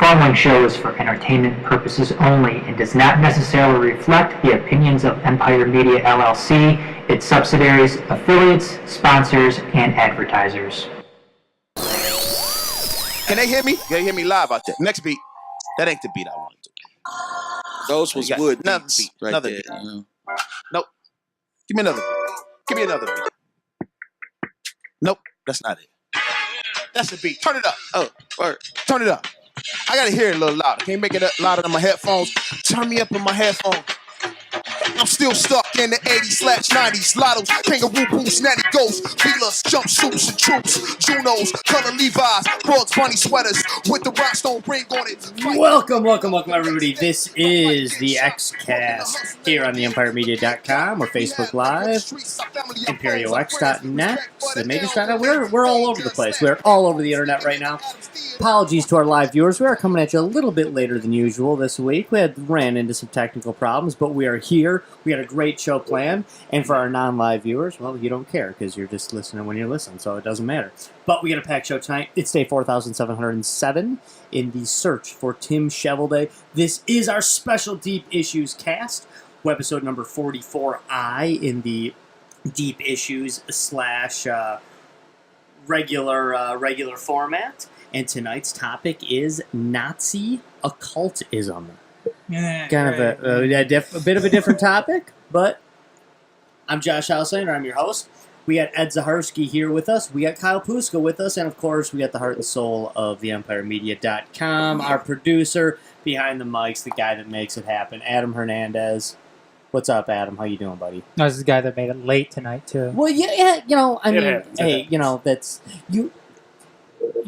following show is for entertainment purposes only and does not necessarily reflect the opinions of Empire Media LLC, its subsidiaries, affiliates, sponsors, and advertisers. Can they hear me? They hear me live out there. Next beat. That ain't the beat I wanted to. Those was wood another beats beat. right Another there. beat. Nope. Give me another beat. Give me another beat. Nope. That's not it. That's the beat. Turn it up. Oh, word. Turn it up. I gotta hear it a little louder. Can't make it louder than my headphones. Turn me up in my headphones. I'm still stuck in the 80s/90s. Lottos, kangaroo boots, natty ghosts, feelers, jumpsuits and troops, Junos, color Levi's, Bugs Bunny sweaters with the rhinestone ring on it. Welcome, everybody. This is the Xcast here on the EmpireMedia.com or Facebook Live, ImperioX.net, TheMatrix.net. We're all over the place. We're all over the internet right now. Apologies to our live viewers. We are coming at you a little bit later than usual this week. We ran into some technical problems, but we are here. We got a great show planned. And for our non-live viewers, well, you don't care because you're just listening when you're listening, so it doesn't matter. But we got a packed show tonight. It's day 4707 in the search for Tim Chevelday. This is our special Deep Issues cast, episode number 44I in the Deep Issues / regular format. And tonight's topic is Nazi occultism. Kind of a bit of a different topic, but I'm Josh Houslander. I'm your host. We got Ed Zaharsky here with us. We got Kyle Puska with us. And, of course, we got the heart and soul of the EmpireMedia.com, our producer behind the mics, the guy that makes it happen, Adam Hernandez. What's up, Adam? How you doing, buddy? No, this is the guy that made it late tonight, too. Well, yeah, that's...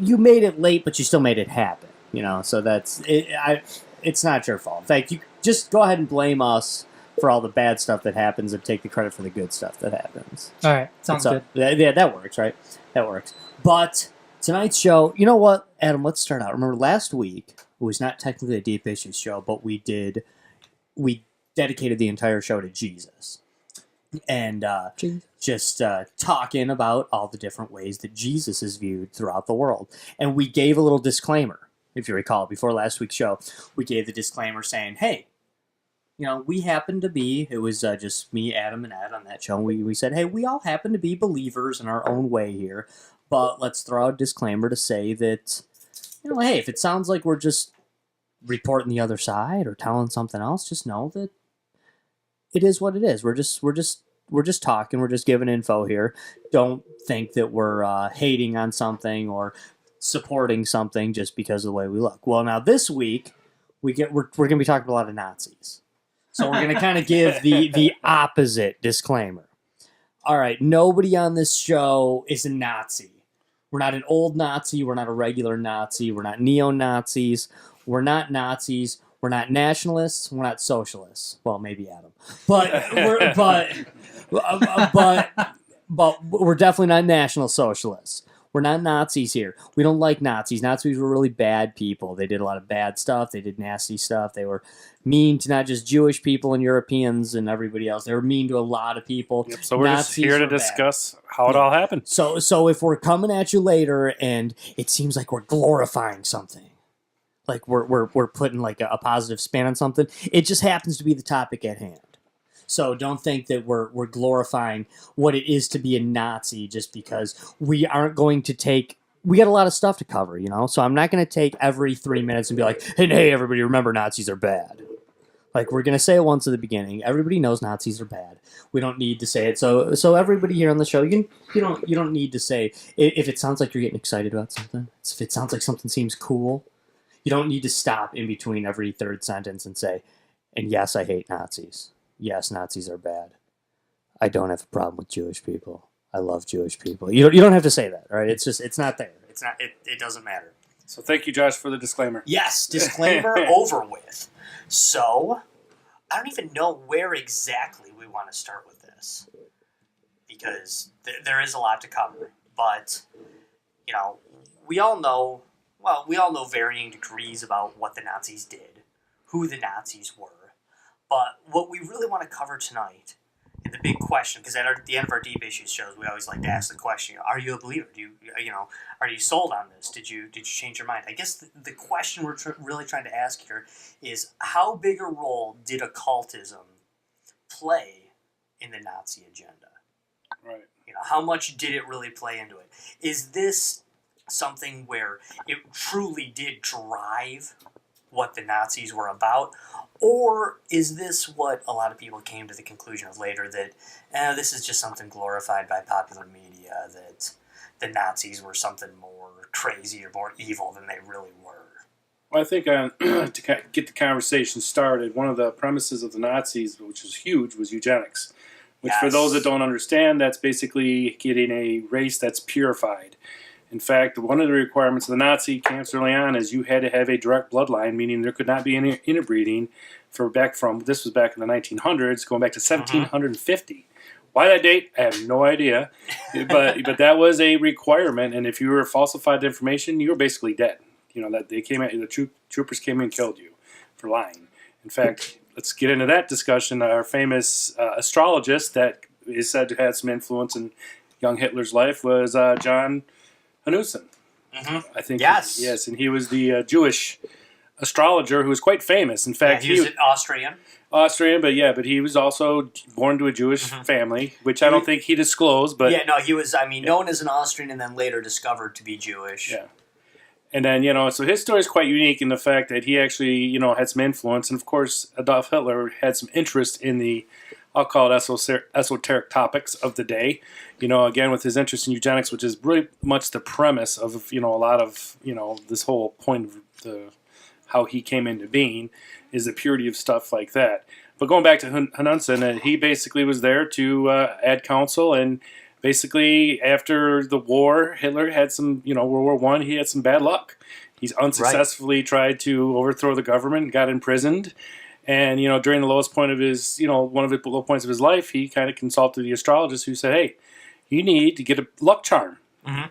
You made it late, but you still made it happen, so that's it. It's not your fault. In fact, you just go ahead and blame us for all the bad stuff that happens and take the credit for the good stuff that happens. All right, sounds good. Yeah, that works, right? That works. But tonight's show, you know what, Adam, let's start out. Remember last week, it was not technically a Deep Issues show, but we dedicated the entire show to Jesus. And just talking about all the different ways that Jesus is viewed throughout the world. And we gave a little disclaimer, if you recall, before last week's show. We gave the disclaimer saying, hey, we happen to be, it was just me, Adam, and Ed on that show. We said, hey, we all happen to be believers in our own way here, but let's throw out a disclaimer to say that, hey, if it sounds like we're just reporting the other side or telling something else, just know that it is what it is. We're just talking. We're just giving info here. Don't think that we're hating on something or supporting something just because of the way we look. Well, now this week we're going to be talking a lot of Nazis, so we're going to kind of give the opposite disclaimer. All right, nobody on this show is a Nazi. We're not an old Nazi. We're not a regular Nazi. We're not neo-Nazis. We're not Nazis. We're not nationalists. We're not socialists. Well, maybe Adam, but we're definitely not national socialists. We're not Nazis here. We don't like Nazis. Nazis were really bad people. They did a lot of bad stuff. They did nasty stuff. They were mean to not just Jewish people and Europeans and everybody else. They were mean to a lot of people. Yep, so we're Nazis just here to discuss how it all happened. So if we're coming at you later and it seems like we're glorifying something, like we're putting like a positive spin on something, it just happens to be the topic at hand. So don't think that we're glorifying what it is to be a Nazi just because we aren't going to take... We got a lot of stuff to cover, So I'm not going to take every 3 minutes and be like, hey, everybody, remember Nazis are bad. Like, we're going to say it once at the beginning. Everybody knows Nazis are bad. We don't need to say it. So everybody here on the show, you don't need to say... If it sounds like you're getting excited about something, if it sounds like something seems cool, you don't need to stop in between every third sentence and say, and yes, I hate Nazis. Yes, Nazis are bad. I don't have a problem with Jewish people. I love Jewish people. You don't have to say that, right? It's not there. It doesn't matter. So thank you, Josh, for the disclaimer. Yes, disclaimer over with. So, I don't even know where exactly we want to start with this. Because there is a lot to cover. But, we all know varying degrees about what the Nazis did, who the Nazis were. But what we really want to cover tonight the big question, because at the end of our Deep Issues shows, we always like to ask the question: are you a believer? Do you know? Are you sold on this? Did you change your mind? I guess the question we're really trying to ask here is: how big a role did occultism play in the Nazi agenda? Right. You know, how much did it really play into it? Is this something where it truly did drive what the Nazis were about? Or is this what a lot of people came to the conclusion of later, that this is just something glorified by popular media, that the Nazis were something more crazy or more evil than they really were? Well, I think to get the conversation started, one of the premises of the Nazis, which was huge, was eugenics. Which, for those that don't understand, that's basically getting a race that's purified. In fact, one of the requirements of the Nazi camps early on is you had to have a direct bloodline, meaning there could not be any interbreeding this was back in the 1900s, going back to 1750. Why that date? I have no idea. but that was a requirement, and if you were falsified information, you were basically dead. You know, that they came at you, the troopers came in and killed you for lying. In fact, let's get into that discussion. Our famous astrologist that is said to have some influence in young Hitler's life was John Hernandez. I think. Yes. Yes, and he was the Jewish astrologer who was quite famous. In fact, he was an Austrian. But he was also born to a Jewish family, which I don't think he disclosed. But he was. Known as an Austrian, and then later discovered to be Jewish. Yeah. And then, so his story is quite unique in the fact that he actually, had some influence. And, of course, Adolf Hitler had some interest in the, I'll call it esoteric topics of the day. Again, with his interest in eugenics, which is really much the premise of, a lot of, this whole point of how he came into being is the purity of stuff like that. But going back to Hernandez, he basically was there to add counsel, and basically, after the war, Hitler had some, World War I, he had some bad luck. He's unsuccessfully tried to overthrow the government and got imprisoned. And, during the lowest point of his, one of the low points of his life, he kind of consulted the astrologist who said, hey, you need to get a luck charm.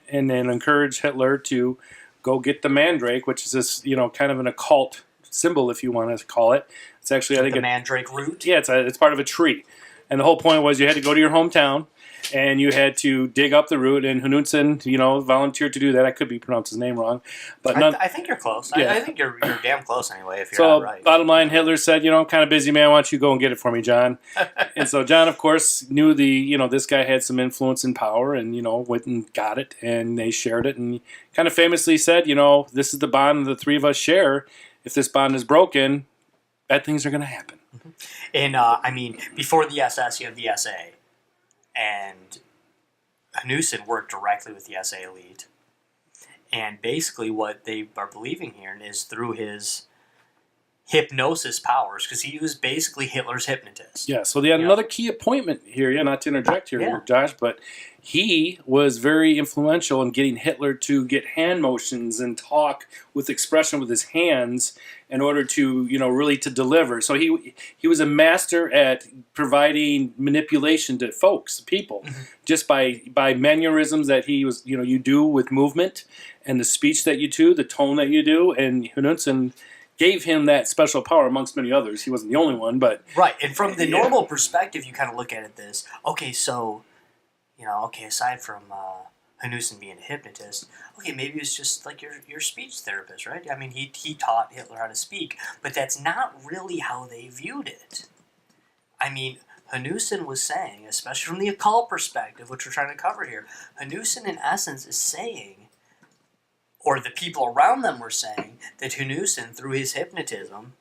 And then encouraged Hitler to go get the mandrake, which is this, kind of an occult symbol, if you want to call it. It's actually, I think, the mandrake root. Yeah, it's part of a tree. And the whole point was you had to go to your hometown, and you had to dig up the root, and Hernandez, volunteered to do that. I could be pronouncing his name wrong. But I think you're close. Yeah. I think you're damn close anyway, if you're not right. Bottom line, Hitler said, I'm kind of busy, man. Why don't you go and get it for me, John? And so John, of course, knew this guy had some influence and power, and, went and got it, and they shared it, and kind of famously said, this is the bond the three of us share. If this bond is broken, bad things are going to happen. And, before the SS, you have the SA. And Hernandez worked directly with the SA elite. And basically what they are believing here is through his hypnosis powers, because he was basically Hitler's hypnotist. Yeah, so they had another key appointment here, not to interject here, Josh, but he was very influential in getting Hitler to get hand motions and talk with expression with his hands in order to, really to deliver. So he was a master at providing manipulation to folks, people, just by mannerisms that he was, you do with movement and the speech that you do, the tone that you do, and Hernandez gave him that special power amongst many others. He wasn't the only one, but... Right, and from the normal perspective, you kind of look at it this, so, aside from Hernandez being a hypnotist, maybe it's just like your speech therapist, right? He taught Hitler how to speak, but that's not really how they viewed it. Hernandez was saying, especially from the occult perspective, which we're trying to cover here, Hernandez in essence is saying, or the people around them were saying, that Hernandez, through his hypnotism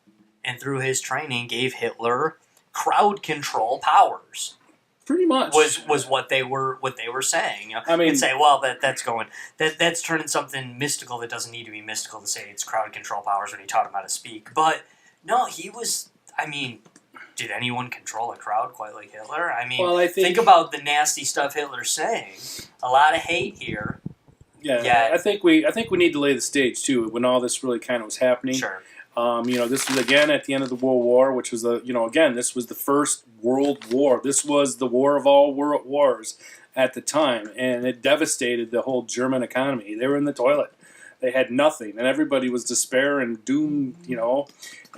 and through his training, gave Hitler crowd control powers. Pretty much was what they were saying. And say, well, that's turning something mystical that doesn't need to be mystical to say it's crowd control powers when he taught him how to speak. But no, he was. Did anyone control a crowd quite like Hitler? Think about the nasty stuff Hitler's saying. A lot of hate here. Yeah, I think we need to lay the stage too when all this really kind of was happening. Sure. This was again at the end of the World War, which was this was the first World War. This was the war of all world wars at the time, and it devastated the whole German economy. They were in the toilet. They had nothing, and everybody was despair and doom.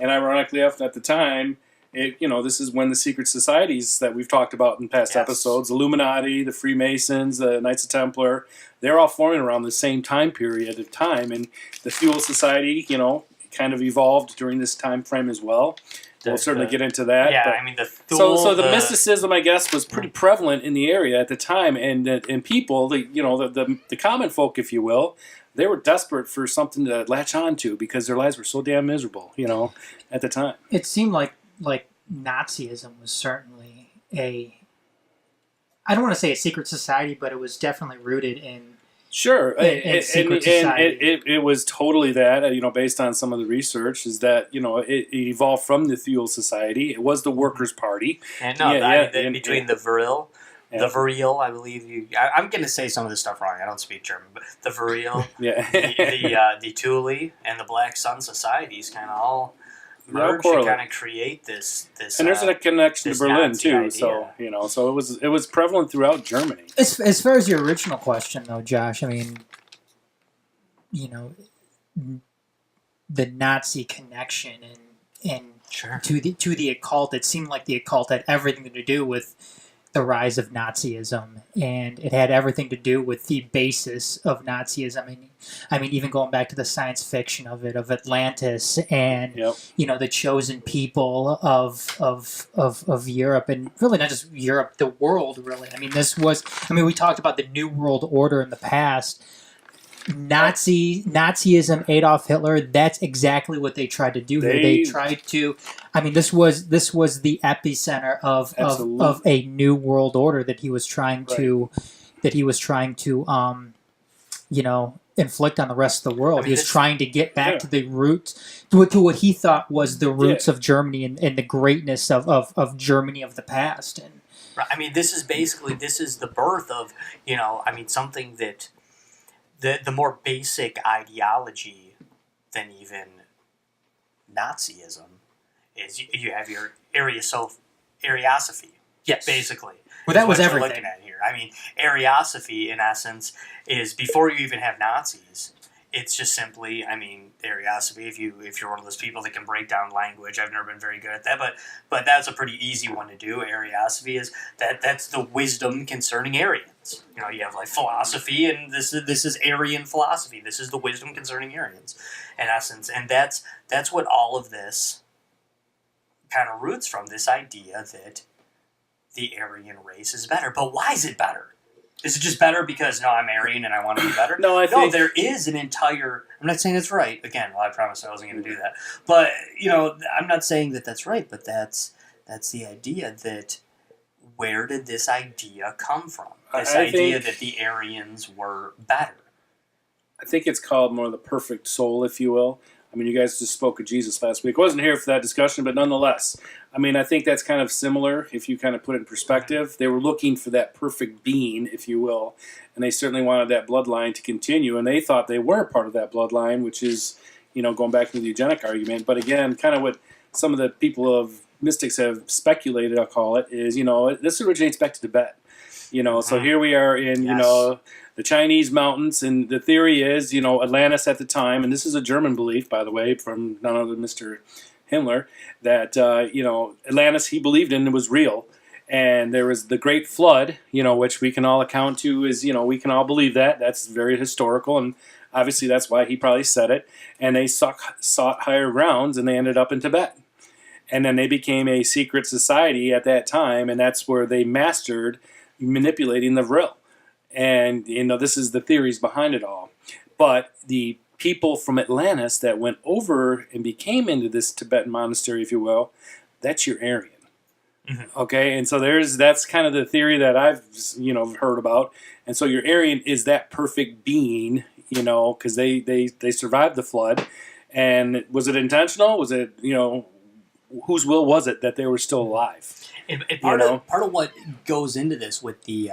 And ironically, at the time, this is when the secret societies that we've talked about in past episodes, Illuminati, the Freemasons, the Knights of Templar, they're all forming around the same time period of time. And the Fuel Society, kind of evolved during this time frame as well. We'll certainly get into that. Yeah, but, I mean, the Thule, so the mysticism, I guess, was pretty prevalent in the area at the time, and people, the common folk, if you will, they were desperate for something to latch on to because their lives were so damn miserable, at the time. It seemed like Nazism was certainly I don't want to say a secret society, but it was definitely rooted in. Sure, and secret society. It was totally that. Based on some of the research, is that it evolved from the Fuel Society. It was the Workers' Party. And between the Vril, I believe I'm going to say some of this stuff wrong. I don't speak German, but the Vril, the Thule, and the Black Sun societies kind of all merge to kind of create this. And there's a connection to Berlin Nazi too. idea. So it was prevalent throughout Germany. As far as your original question, though, Josh, I mean, the Nazi connection and to the occult, it seemed like the occult had everything to do with the rise of Nazism, and it had everything to do with the basis of Nazism. I mean, even going back to the science fiction of Atlantis, and the chosen people of Europe, and really not just Europe, the world. Really, I mean, we talked about the New World Order in the past. Nazism, Adolf Hitler, that's exactly what they tried to do here. They tried to, this was the epicenter of a new world order that he was trying to inflict on the rest of the world. He was trying to get back to the roots, to what he thought was the roots of Germany and the greatness of Germany of the past. And this is the birth of, something that the more basic ideology than even Nazism is you have your Ariosophy. Yes. Basically. Well, that was what everything. You're looking at here. Ariosophy, in essence, is before you even have Nazis. It's just simply, Ariosophy, if you're one of those people that can break down language, I've never been very good at that, but that's a pretty easy one to do. Ariosophy is that's the wisdom concerning Aryans. You have philosophy, and this is Aryan philosophy. This is the wisdom concerning Aryans, in essence, and that's what all of this kind of roots from, this idea that the Aryan race is better. But why is it better? Is it just better because, I'm Aryan and I want to be better? No, I think there is an entire... I'm not saying it's right. Again, I promised I wasn't going to do that. But, I'm not saying that that's right, but that's the idea that... Where did this idea come from? This idea that the Aryans were better. I think it's called more the perfect soul, if you will. You guys just spoke of Jesus last week. I wasn't here for that discussion, but nonetheless, I think that's kind of similar if you kind of put it in perspective. They were looking for that perfect being, if you will, and they certainly wanted that bloodline to continue, and they thought they were part of that bloodline, which is, going back to the eugenic argument. But again, kind of what some of the people of mystics have speculated, I'll call it, is, this originates back to Tibet. So here we are in, the Chinese mountains, and the theory is, Atlantis at the time, and this is a German belief, by the way, from none other than Mr. Himmler, that, Atlantis he believed in was real. And there was the Great Flood, which we can all account to as, we can all believe that. That's very historical, and obviously that's why he probably said it. And they sought higher grounds, and they ended up in Tibet. And then they became a secret society at that time, and that's where they mastered manipulating the Vril. And, this is the theories behind it all. But the people from Atlantis that went over and became into this Tibetan monastery, if you will, that's your Aryan. Mm-hmm. Okay, and so that's kind of the theory that I've, heard about. And so your Aryan is that perfect being, because they survived the flood. And was it intentional? Was it, whose will was it that they were still alive? And part of what goes into this with the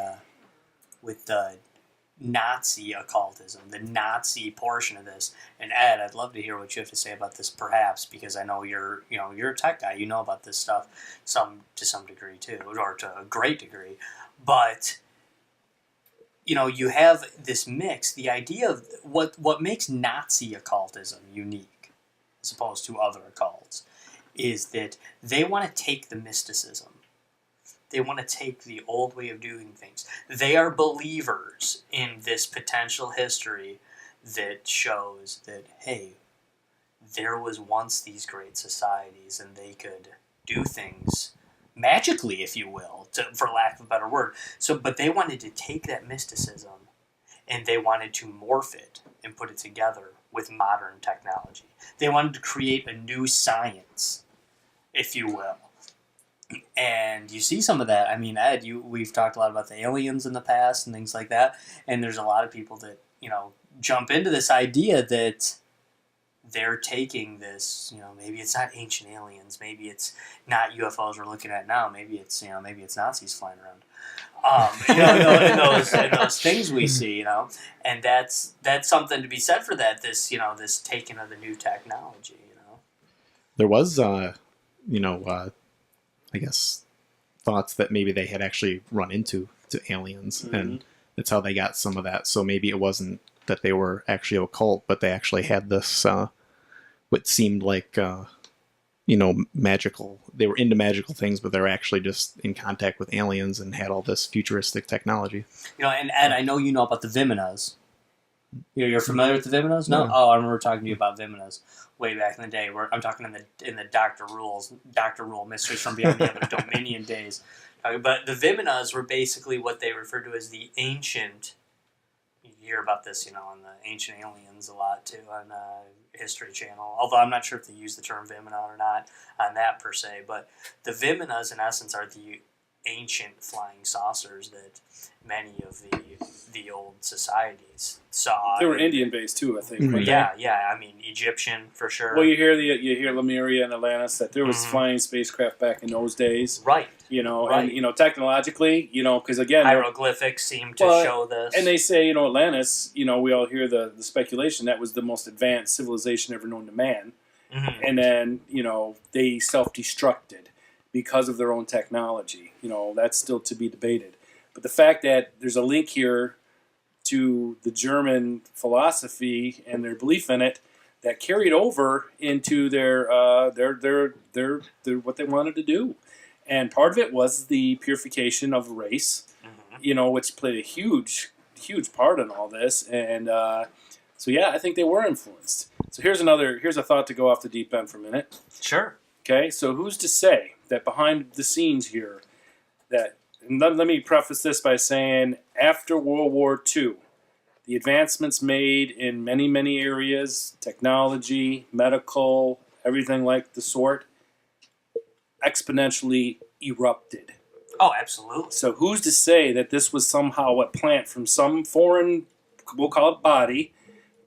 Nazi occultism, the Nazi portion of this. And Ed, I'd love to hear what you have to say about this, perhaps, because I know you're a tech guy. You know about this stuff to some degree too, or to a great degree. But you have this mix. The idea of what makes Nazi occultism unique, as opposed to other occults, is that they want to take the mysticism. They want to take the old way of doing things. They are believers in this potential history that shows that, hey, there was once these great societies and they could do things magically, if you will, for lack of a better word. But they wanted to take that mysticism and they wanted to morph it and put it together with modern technology. They wanted to create a new science, if you will. And you see some of that. I mean, Ed, we've talked a lot about the aliens in the past and things like that. And there's a lot of people that, jump into this idea that they're taking this, maybe it's not ancient aliens, maybe it's not UFOs we're looking at now, maybe it's Nazis flying around. In those things we see, and that's something to be said for that. This taking of the new technology, There was, I guess, thoughts that maybe they had actually run into aliens, and that's how they got some of that. So maybe it wasn't that they were actually a cult, but they actually had this, what seemed like, magical. They were into magical things, but they're actually just in contact with aliens and had all this futuristic technology. And Ed, I know you know about the Viminas. You're familiar with the Viminas? No? No. Oh, I remember talking to you about Viminas way back in the day. I'm talking in the Dr. Rule Mysteries from Beyond the Other Dominion days. But the Viminas were basically what they referred to as the ancient. You hear about this, on the Ancient Aliens a lot too on History Channel. Although I'm not sure if they use the term Vimina or not on that per se. But the Viminas, in essence, are the ancient flying saucers that many of the old societies saw. They were Indian based too, I think. Mm-hmm. Yeah. I mean, Egyptian for sure. Well, you hear Lemuria and Atlantis that there was flying spacecraft back in those days, right? Right. And technologically, because again, hieroglyphics seem to show this, and they say Atlantis. We all hear the speculation that was the most advanced civilization ever known to man, and then they self-destructed because of their own technology. That's still to be debated. But the fact that there's a link here to the German philosophy and their belief in it that carried over into their what they wanted to do, and part of it was the purification of the race, which played a huge part in all this. And so yeah, I think they were influenced. So here's a thought to go off the deep end for a minute. Sure. Okay, so who's to say that behind the scenes here, and let me preface this by saying, after World War II, the advancements made in many, many areas, technology, medical, everything like the sort, exponentially erupted. Oh, absolutely. So who's to say that this was somehow a plant from some foreign, we'll call it body,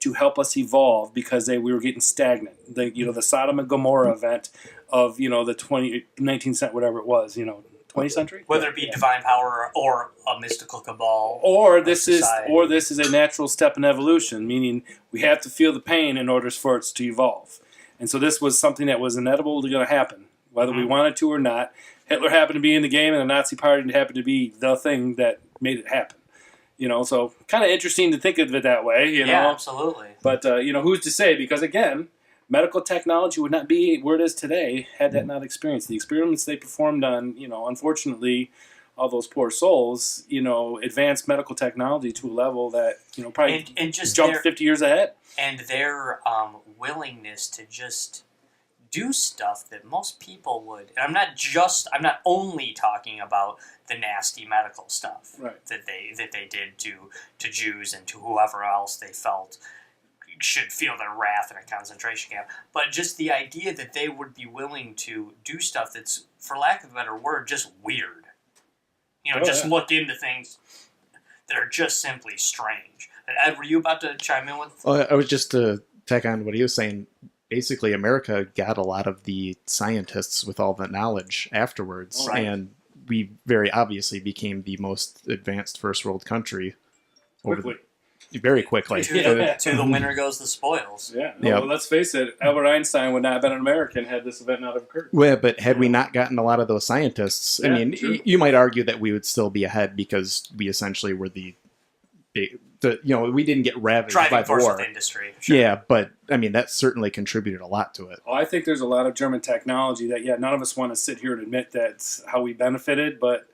to help us evolve because we were getting stagnant. The Sodom and Gomorrah event of, the 19th century, whatever it was, 20th century? Whether it be divine power or a mystical cabal. Or this is a natural step in evolution, meaning we have to feel the pain in order for it to evolve. And so this was something that was inevitable going to happen, whether we wanted to or not. Hitler happened to be in the game, and the Nazi Party happened to be the thing that made it happen. So kind of interesting to think of it that way. Yeah, absolutely. But who's to say? Because again, medical technology would not be where it is today had that not experienced. The experiments they performed on, unfortunately, all those poor souls, advanced medical technology to a level that, probably and just jumped 50 years ahead. And their willingness to just do stuff that most people would. And I'm not only talking about the nasty medical stuff that they did to Jews and to whoever else they felt should feel their wrath in a concentration camp, but just the idea that they would be willing to do stuff that's, for lack of a better word, just weird. Look into things that are just simply strange. Ed, were you about to chime in with? Well, I was just to tack on what he was saying. Basically, America got a lot of the scientists with all the knowledge afterwards, and we very obviously became the most advanced first world country. Very quickly. To the winner goes the spoils. Yeah. Well, let's face it, Albert Einstein would not have been an American had this event not occurred. Well, but had we not gotten a lot of those scientists, I mean, you might argue that we would still be ahead because we essentially were the we didn't get ravaged Driving by the force war. with industry. Sure. Yeah, but I mean that certainly contributed a lot to it. Oh, I think there's a lot of German technology that, none of us want to sit here and admit that's how we benefited, but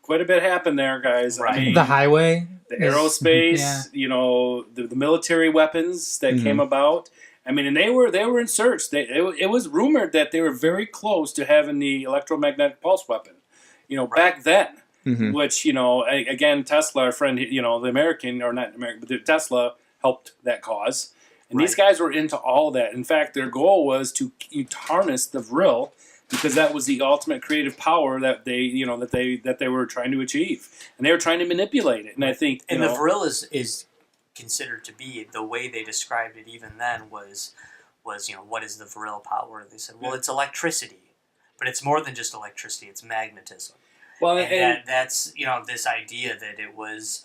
quite a bit happened there, guys. Right. I mean, The highway, the aerospace, yeah. the military weapons that came about. I mean, and they were in search. It was rumored that they were very close to having the electromagnetic pulse weapon, back then. Mm-hmm. Which, again, Tesla, our friend, the American, or not American, but Tesla helped that cause. And these guys were into all that. In fact, their goal was to harness the vril, because that was the ultimate creative power that they were trying to achieve. And they were trying to manipulate it. And I think, And the vril is considered to be, the way they described it even then was what is the vril power? They said, well, it's electricity. But it's more than just electricity, it's magnetism. Well, and that's this idea that it was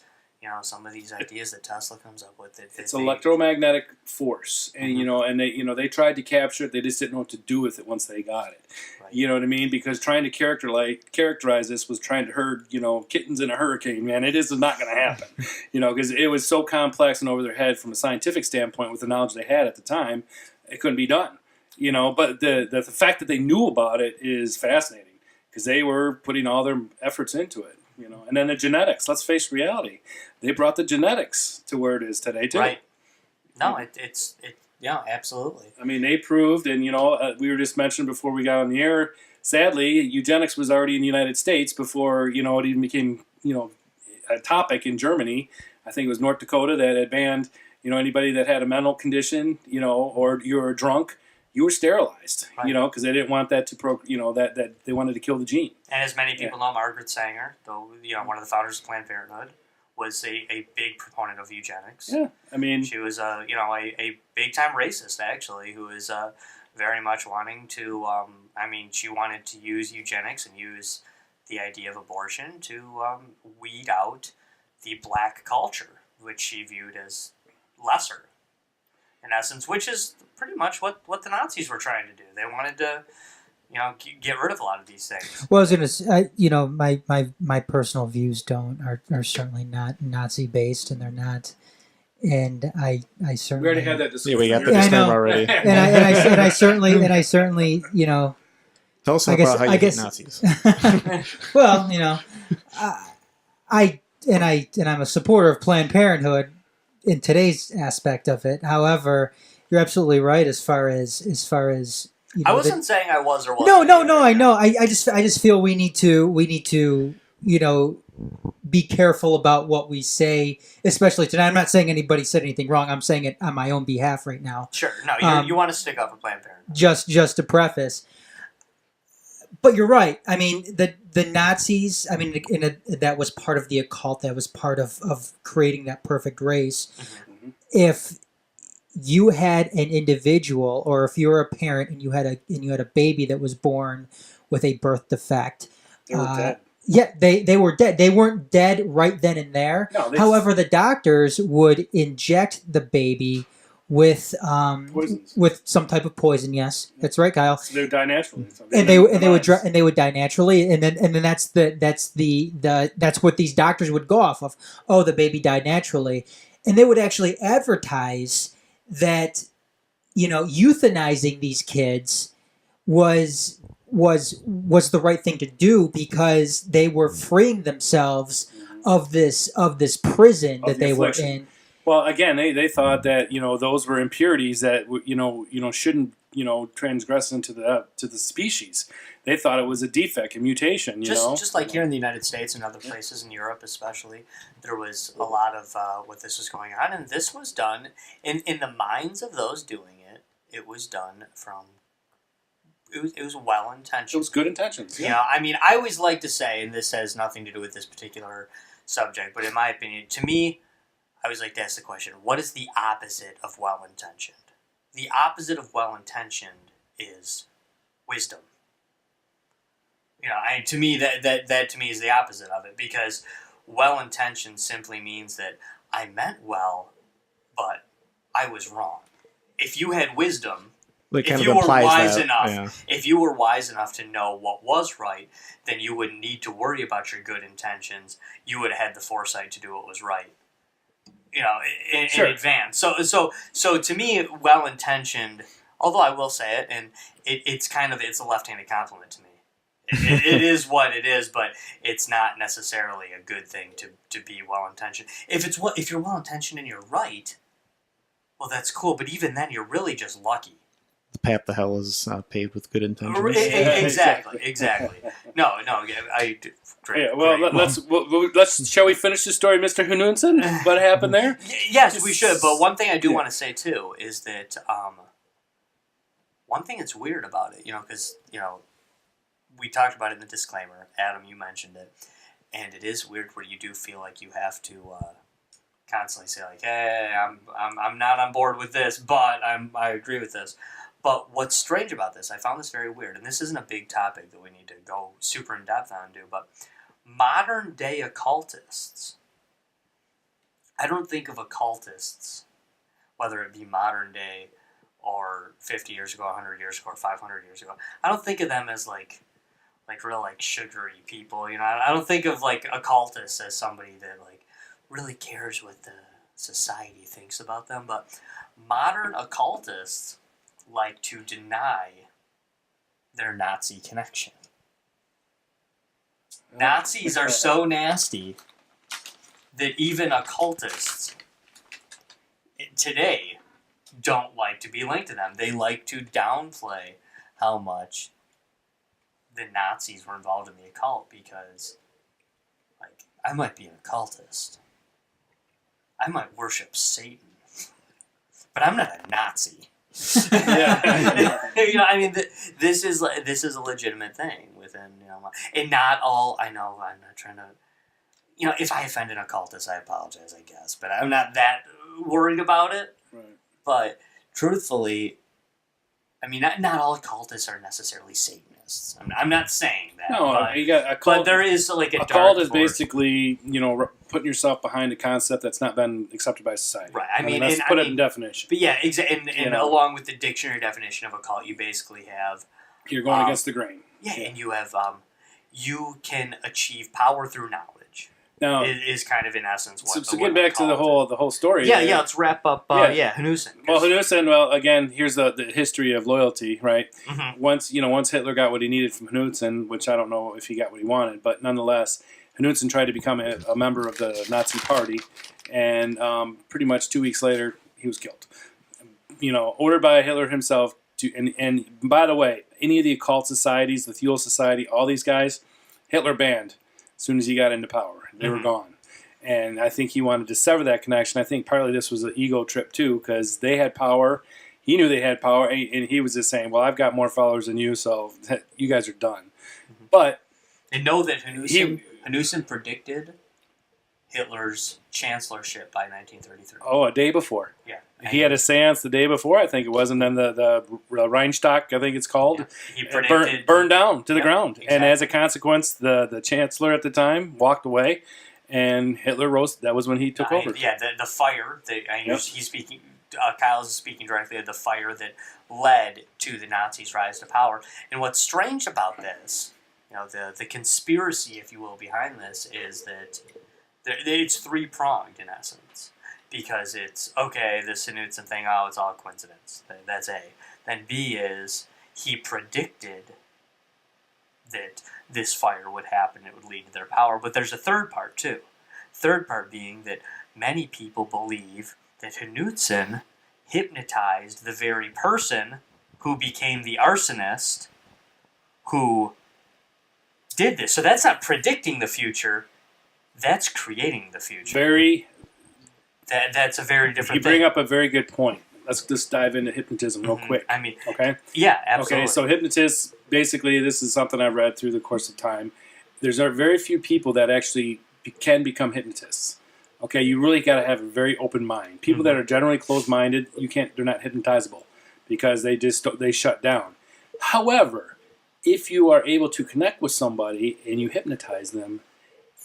some of these ideas that Tesla comes up with. It's electromagnetic force, and and they tried to capture it. They just didn't know what to do with it once they got it. Right. You know what I mean? Because trying to characterize this was trying to herd kittens in a hurricane. Man, it is not going to happen. Because it was so complex and over their head from a scientific standpoint with the knowledge they had at the time, it couldn't be done. But the fact that they knew about it is fascinating. Because they were putting all their efforts into it, And then the genetics. Let's face reality. They brought the genetics to where it is today, too. Right. No, yeah, absolutely. I mean, they proved, and, we were just mentioning before we got on the air, sadly, eugenics was already in the United States before, it even became, a topic in Germany. I think it was North Dakota that had banned, anybody that had a mental condition, or you were drunk, you were sterilized, right. Because they didn't want that to that they wanted to kill the gene. And as many people know, Margaret Sanger, though one of the founders of Planned Parenthood, was a big proponent of eugenics. Yeah, I mean, she was a big time racist actually, who was very much wanting to. She wanted to use eugenics and use the idea of abortion to weed out the black culture, which she viewed as lesser. In essence, which is pretty much what the Nazis were trying to do. They wanted to, get rid of a lot of these things. Well, I was going to say, my personal views are certainly not Nazi based, and they're not. And I certainly we already had that discussion. Yeah, we got the disclaimer already. and I certainly Tell us about how you hate Nazis. Well, I'm a supporter of Planned Parenthood in today's aspect of it. However, you're absolutely right as far as I wasn't saying I was or wasn't. No. I know. I just feel we need to be careful about what we say, especially tonight. I'm not saying anybody said anything wrong. I'm saying it on my own behalf right now. Sure. No, you want to stick up for Planned Parenthood. Just to preface. But you're right. I mean, the Nazis, that was part of the occult. That was part of creating that perfect race. Mm-hmm. If you had an individual, or if you were a parent and you had a baby that was born with a birth defect, they were dead. Yeah, they were dead. They weren't dead right then and there. No, however, the doctors would inject the baby with some type of poison. Yes, that's right, Kyle. So they would die naturally. And they would die naturally, and then that's what these doctors would go off of. Oh, the baby died naturally, and they would actually advertise that euthanizing these kids was the right thing to do, because they were freeing themselves of this prison that they were in. Well, again, they thought that those were impurities that shouldn't transgress into the species. They thought it was a defect, a mutation. Just like here in the United States and other places in Europe, especially, there was a lot of what this was going on, and this was done in the minds of those doing it. It was done from. It was well intentioned. It was good intentions. Yeah. I always like to say, and this has nothing to do with this particular subject, but in my opinion, to me, I always like to ask the question: what is the opposite of well intentioned? The opposite of well intentioned is wisdom. To me, that to me is the opposite of it, because well intentioned simply means that I meant well, but I was wrong. If you had wisdom. If you were wise enough, if you were wise enough to know what was right, then you wouldn't need to worry about your good intentions. You would have had the foresight to do what was right. in advance. So to me, well-intentioned, although I will say it, and it's a left-handed compliment to me. It is what it is, but it's not necessarily a good thing to be well-intentioned. If you're well-intentioned and you're right, well, that's cool. But even then, you're really just lucky. The path to hell is paved with good intentions. Exactly. No, I. Great. Yeah, well, let's. Shall we finish the story, Mr. Hernandez? What happened there? Yes, we should. But one thing I do want to say too is that one thing that's weird about it, because we talked about it in the disclaimer. Adam, you mentioned it, and it is weird where you do feel like you have to constantly say like, "Hey, I'm not on board with this, but I agree with this." But what's strange about this, I found this very weird, and this isn't a big topic that we need to go super in depth on, but modern day occultists. I don't think of occultists, whether it be modern day or 50 years ago, 100 years ago, or 500 years ago. I don't think of them as like real sugary people. I don't think of occultists as somebody that really cares what the society thinks about them. But modern occultists like to deny their Nazi connection. Nazis are so nasty that even occultists today don't like to be linked to them. They like to downplay how much the Nazis were involved in the occult because, I might be an occultist. I might worship Satan. But I'm not a Nazi. This is a legitimate thing within, and not all. I know I'm not trying to, if I offend an occultist, I apologize, I guess, but I'm not that worried about it. Right. But truthfully, not all occultists are necessarily Satanists. I'm not saying that. No, you got a cult. But there is a cult is basically putting yourself behind a concept that's not been accepted by society. Right. Let's put it in definition. But yeah, and along with the dictionary definition of a cult, you basically have you're going against the grain. Yeah, and you have you can achieve power through knowledge. Now, is kind of in essence what. So get back to the whole story. Yeah. Let's wrap up. Hernandez. Well, Hernandez. Well, again, here's the history of loyalty, right? Mm-hmm. Once Hitler got what he needed from Hernandez, which I don't know if he got what he wanted, but nonetheless, Hernandez tried to become a member of the Nazi Party, and pretty much 2 weeks later, he was killed. Ordered by Hitler himself. And by the way, any of the occult societies, the Thule Society, all these guys, Hitler banned as soon as he got into power. They were gone. And I think he wanted to sever that connection. I think partly this was an ego trip, too, because they had power. He knew they had power, and he was just saying, well, I've got more followers than you, so you guys are done. Mm-hmm. But... And know that Hernandez predicted Hitler's chancellorship by 1933. Oh, a day before. Yeah. He had a seance the day before, I think it was, and then the Reichstag, I think it's called, he predicted, burned down to the ground. Exactly. And as a consequence, the chancellor at the time walked away, and Hitler rose. That was when he took over. Yeah, the fire. He's speaking. Kyle is speaking directly of the fire that led to the Nazis' rise to power. And what's strange about this, the conspiracy, if you will, behind this is that it's three-pronged in essence. Because it's, okay, the Hernandez thing, it's all coincidence. That's A. Then B is, he predicted that this fire would happen, it would lead to their power. But there's a third part, too. Third part being that many people believe that Hernandez hypnotized the very person who became the arsonist who did this. So that's not predicting the future, that's creating the future. That's a very different thing. You bring up a very good point. Let's just dive into hypnotism real quick. Okay? Yeah, absolutely. Okay, so hypnotists, basically, this is something I've read through the course of time. There's very few people that actually can become hypnotists. Okay, you really got to have a very open mind. People that are generally closed-minded, they're not hypnotizable because they shut down. However, if you are able to connect with somebody and you hypnotize them,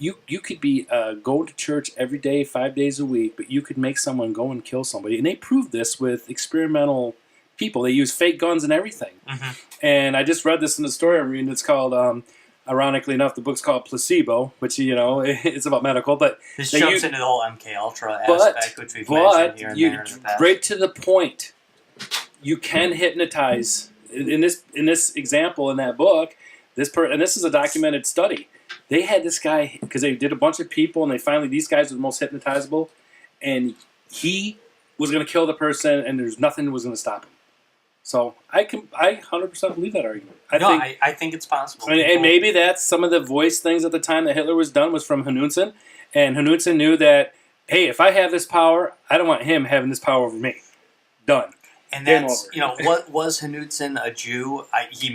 you could be going to church every day, 5 days a week, but you could make someone go and kill somebody. And they proved this with experimental people. They use fake guns and everything. Mm-hmm. And I just read this in the story I'm reading. It's called Ironically enough, the book's called Placebo, which, it's about medical, but This they jumps use- into the whole MK Ultra but aspect, which we've mentioned here and there in the past. right to the point, you can hypnotize. In this example in that book, and this is a documented study. They had this guy because they did a bunch of people, and these guys were the most hypnotizable, and he was going to kill the person, and there's nothing was going to stop him. So I 100% believe that argument. I think it's possible. And maybe that's some of the voice things at the time that Hitler was done was from Hernandez, and Hernandez knew that, hey, if I have this power, I don't want him having this power over me. Done. And that's what was Hernandez a Jew? He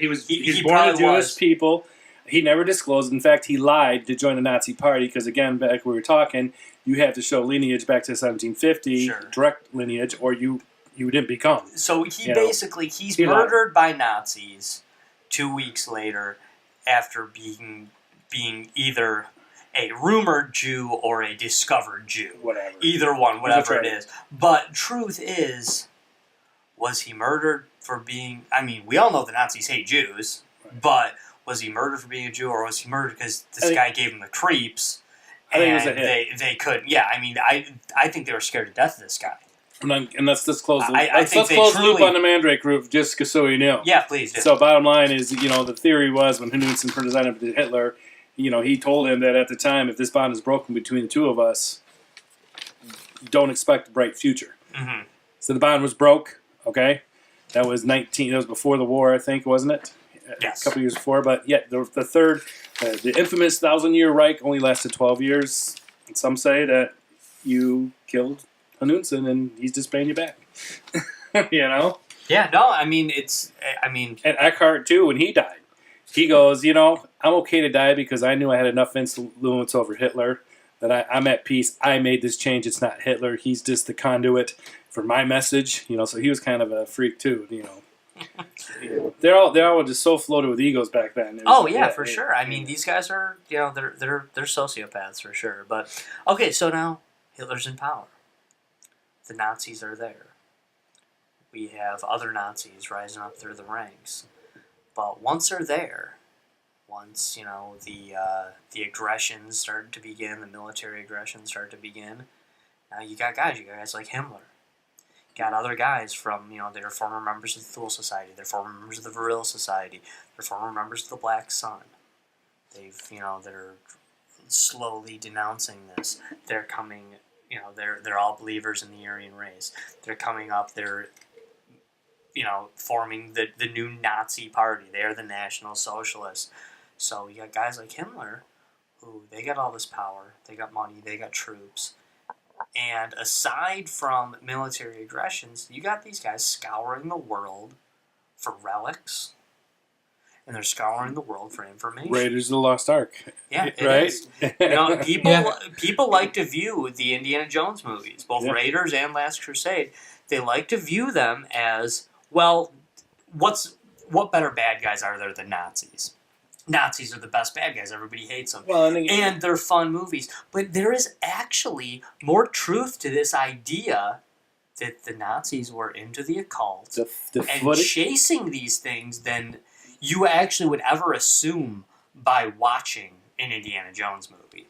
was born to Jewish people. He never disclosed. In fact, he lied to join the Nazi Party because, again, back when we were talking, you have to show lineage back to 1750, direct lineage, or you didn't become. So he's murdered by Nazis 2 weeks later after being either a rumored Jew or a discovered Jew. Whatever. Either one, whatever it is. But truth is, was he murdered for being... I mean, we all know the Nazis hate Jews, but was he murdered for being a Jew, or was he murdered because this guy gave him the creeps? I think it was a hit. They couldn't... Yeah, I mean, I think they were scared to death of this guy. And let's just close the loop on the Mandrake group, just so you know. Yeah, please do. So bottom line is, the theory was when Hernandez presented to Hitler, he told him that at the time, if this bond is broken between the two of us, don't expect a bright future. Mm-hmm. So the bond was broke, okay? That was before the war, I think, wasn't it? Yes. A couple years before. But yeah, the third, the infamous 1,000-year Reich only lasted 12 years. And some say that you killed Hernandez and he's just paying you back. Yeah, no, I mean... And Eckhart, too, when he died, he goes, I'm okay to die because I knew I had enough influence over Hitler that I'm at peace. I made this change. It's not Hitler. He's just the conduit for my message. So he was kind of a freak too. They're all just so floated with egos back then. For sure. I mean, these guys are they're sociopaths for sure. But okay, so now Hitler's in power. The Nazis are there. We have other Nazis rising up through the ranks. But once they're there, once the aggressions started to begin, the military aggressions started to begin, now you got guys like Himmler. You got other guys from, they're former members of the Thule Society, they're former members of the Vril Society, they're former members of the Black Sun. They're slowly denouncing this. They're coming, they're all believers in the Aryan race. They're coming up, they're forming the new Nazi party. They're the National Socialists. So you got guys like Himmler, who they got all this power, they got money, they got troops. And aside from military aggressions, you got these guys scouring the world for relics, and they're scouring the world for information. Raiders of the Lost Ark. Yeah, it right? is. People like to view the Indiana Jones movies, both Raiders and Last Crusade. They like to view them as, well, what better bad guys are there than Nazis? Nazis are the best bad guys. Everybody hates them. Well, and they're fun movies. But there is actually more truth to this idea that the Nazis were into the occult and chasing these things than you actually would ever assume by watching an Indiana Jones movie.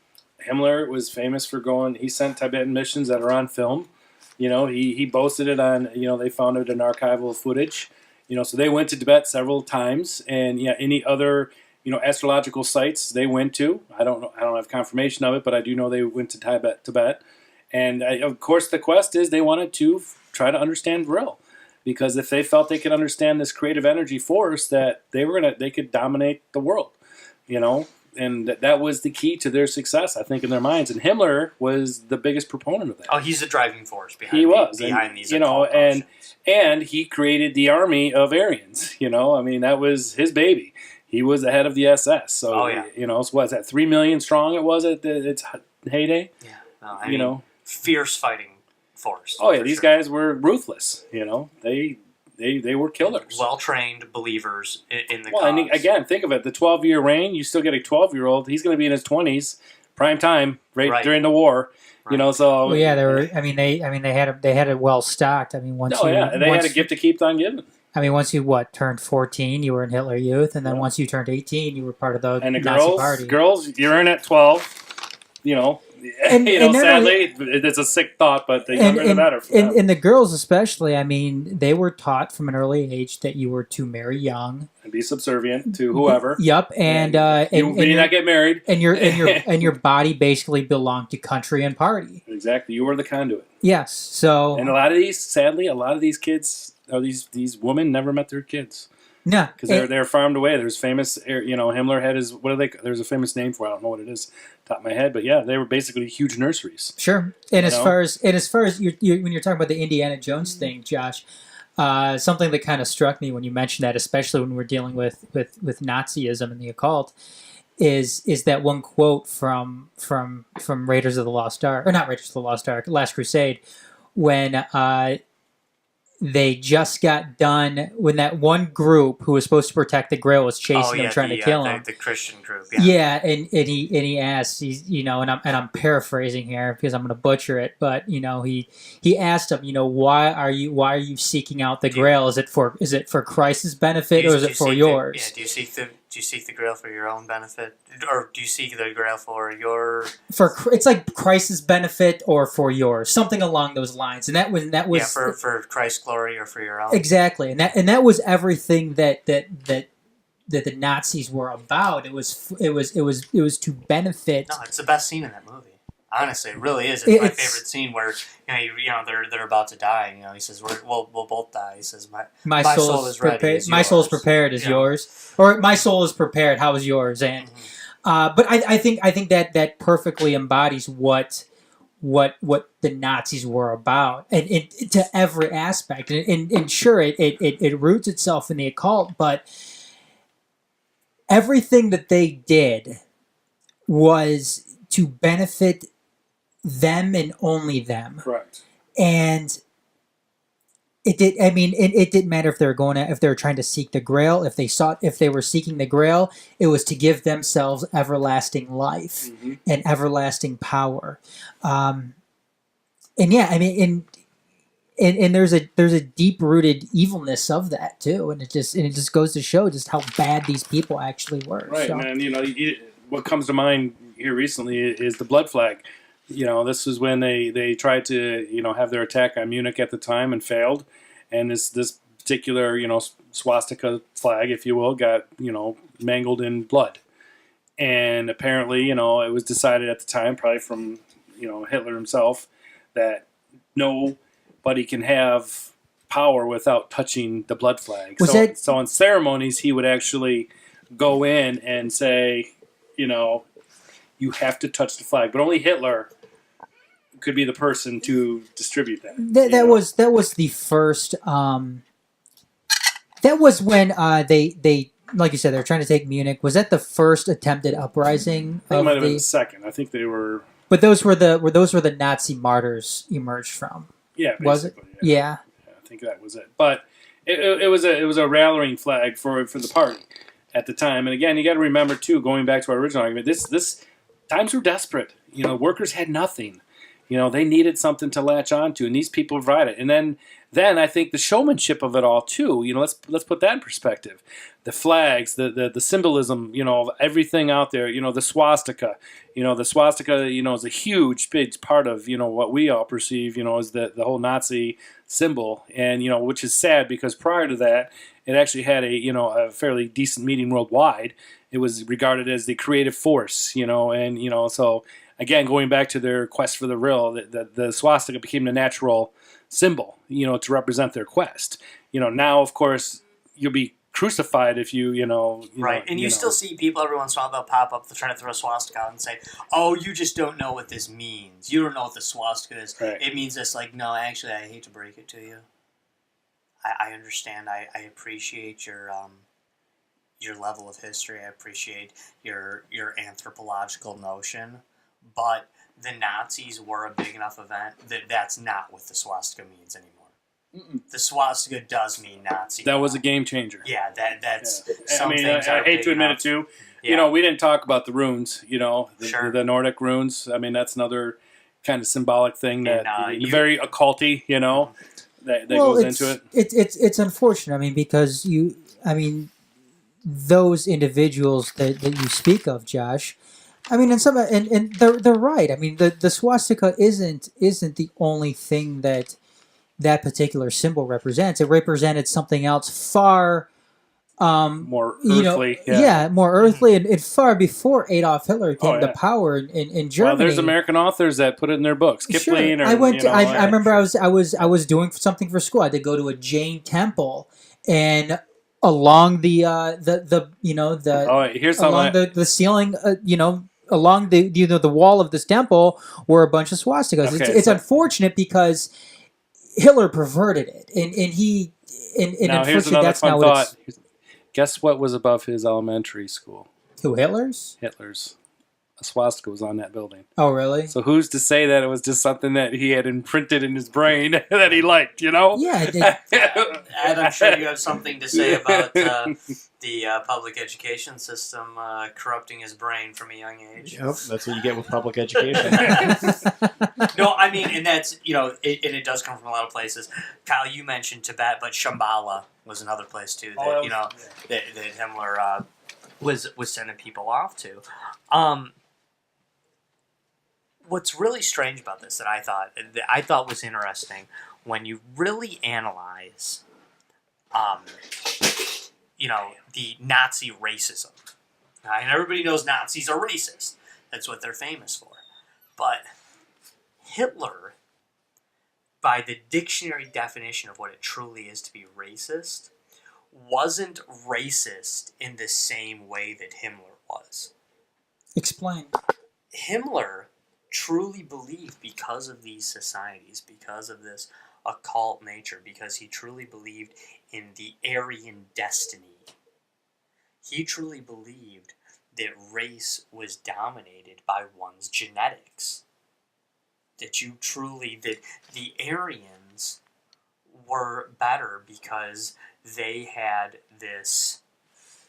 Himmler was famous for he sent Tibetan missions that are on film. He boasted it on, they found it in archival footage. So they went to Tibet several times, and any other, astrological sites they went to. I don't have confirmation of it, but I do know they went to Tibet. And of course the quest is they wanted to try to understand Vril, because if they felt they could understand this creative energy force, that they could dominate the world, and that was the key to their success, I think, in their minds. And Himmler was the biggest proponent of that. Oh, he's the driving force behind these. And he created the army of Aryans. That was his baby. He was the head of the SS. So, so what's that? 3 million strong it was at its heyday. Yeah, fierce fighting force. Oh yeah, these guys were ruthless. They were killers. Well-trained believers in the cause. And again, think of it. The 12-year reign, you still get a 12-year-old. He's going to be in his 20s, prime time, right during the war. Right. So... Well, yeah, they were... they had it well stocked. they had a gift to keep on giving. I mean, once you turned 14, you were in Hitler Youth, and then once you turned 18, you were part of the And the Nazi Party. girls, you're in at 12. You know, sadly, it's a sick thought, but the younger the better for them. And the girls especially, I mean, they were taught from an early age that you were to marry young and be subservient to whoever. Yep, and you not get married, and your body basically belonged to country and party. Exactly, you were the conduit. Yes, so and a lot of these kids, or these women, never met their kids. No, because they're farmed away. There's famous, Himmler had his there's a famous name for it. I don't know what it is, top of my head, but yeah, they were basically huge nurseries. Sure, and as far as you when you're talking about the Indiana Jones thing, Josh, something that kind of struck me when you mentioned that, especially when we're dealing with Nazism and the occult, is that one quote from Raiders of the Lost Ark, or not Raiders of the Lost Ark, Last Crusade, when they just got done when that one group who was supposed to protect the Grail was chasing them, trying to kill him. The Christian group. Yeah, and he asked, and I'm paraphrasing here because I'm going to butcher it, but he asked him, why are you seeking out the Grail? Is it for Christ's benefit or is it for yours? Do you seek the Grail for your own benefit, or do you seek the Grail for your? It's like Christ's benefit or for yours, something along those lines, and that was for Christ's glory or for your own. Exactly, and that was everything that the Nazis were about. It was to benefit. No, it's the best scene in that movie. Honestly, it really is. It's my favorite scene where they're about to die. He says we'll both die. He says my soul is ready. My soul is prepared as yours, or my soul is prepared. How is yours? And but I think that perfectly embodies what the Nazis were about, and to every aspect. And sure, it roots itself in the occult, but everything that they did was to benefit them and only them. Correct. And it did. I mean, it didn't matter if they were trying to seek the Grail. If they were seeking the Grail, it was to give themselves everlasting life and everlasting power. And yeah, I mean, and there's a deep rooted evilness of that too, and it just goes to show just how bad these people actually were. Right, so. and what comes to mind here recently is the blood flag. This is when they tried to have their attack on Munich at the time and failed, and this particular swastika flag, if you will, got mangled in blood, and apparently it was decided at the time, probably from Hitler himself, that nobody can have power without touching the blood flag. So in ceremonies, he would actually go in and say, you have to touch the flag, but only Hitler could be the person to distribute that. That was the first. That was when they like you said, they were trying to take Munich. Was that the first attempted uprising? I think it might have been the second. I think they were. But those were the Nazi martyrs emerged from. Yeah, was it? Yeah. I think that was it. But it was a rallying flag for the party at the time. And again, you got to remember too, going back to our original argument, this times were desperate. Workers had nothing. They needed something to latch onto, and these people provided. And then I think the showmanship of it all too. Let's put that in perspective. The flags, the symbolism, of everything out there. The swastika. The swastika, is a huge, big part of what we all perceive, as the whole Nazi symbol, and which is sad because prior to that, it actually had a fairly decent meaning worldwide. It was regarded as the creative force, and so. Again, going back to their quest for the real, the swastika became the natural symbol, to represent their quest. Now, of course, you'll be crucified if you right. And you still see people every once in a while, they'll pop up, they're trying to throw a swastika out and say, oh, you just don't know what this means. You don't know what the swastika is. Right. It means this. Like, no, actually, I hate to break it to you. I understand. I appreciate your level of history. I appreciate your anthropological notion. But the Nazis were a big enough event that's not what the swastika means anymore. The swastika does mean Nazi. That was a game changer. Yeah, that's. Yeah. I hate to admit it too. Yeah. We didn't talk about the runes. The Nordic runes. That's another kind of symbolic thing that very occulty. that goes into it. It's unfortunate. I mean, because those individuals that you speak of, Josh. I mean, and they're right. I mean, the swastika isn't the only thing that particular symbol represents. It represented something else far More earthly. more earthly, and far before Adolf Hitler came to power in Germany. Well, there's American authors that put it in their books. Kipling. Sure. I remember I was doing something for school. I had to go to a Jain temple, and along the ceiling, along the wall of this temple were a bunch of swastikas. Okay, it's unfortunate because Hitler perverted it, and now here's unfortunately another that's fun not thought. what it's. Guess what was above his elementary school? Who, Hitler's? Hitler's. A swastika was on that building. Oh, really? So who's to say that it was just something that he had imprinted in his brain that he liked, you know? Yeah. Ed, I'm sure you have something to say about the public education system corrupting his brain from a young age. Yep, that's what you get with public education. No, I mean, and that's, it does come from a lot of places. Kyle, you mentioned Tibet, but Shambhala was another place, too, that, that Himmler was sending people off to. What's really strange about this that I thought was interesting when you really analyze, the Nazi racism. And everybody knows Nazis are racist. That's what they're famous for. But Hitler, by the dictionary definition of what it truly is to be racist, wasn't racist in the same way that Himmler was. Explain. Himmler truly believed, because of these societies, because of this occult nature, because he truly believed in the Aryan destiny, he truly believed that race was dominated by one's genetics. That the Aryans were better because they had this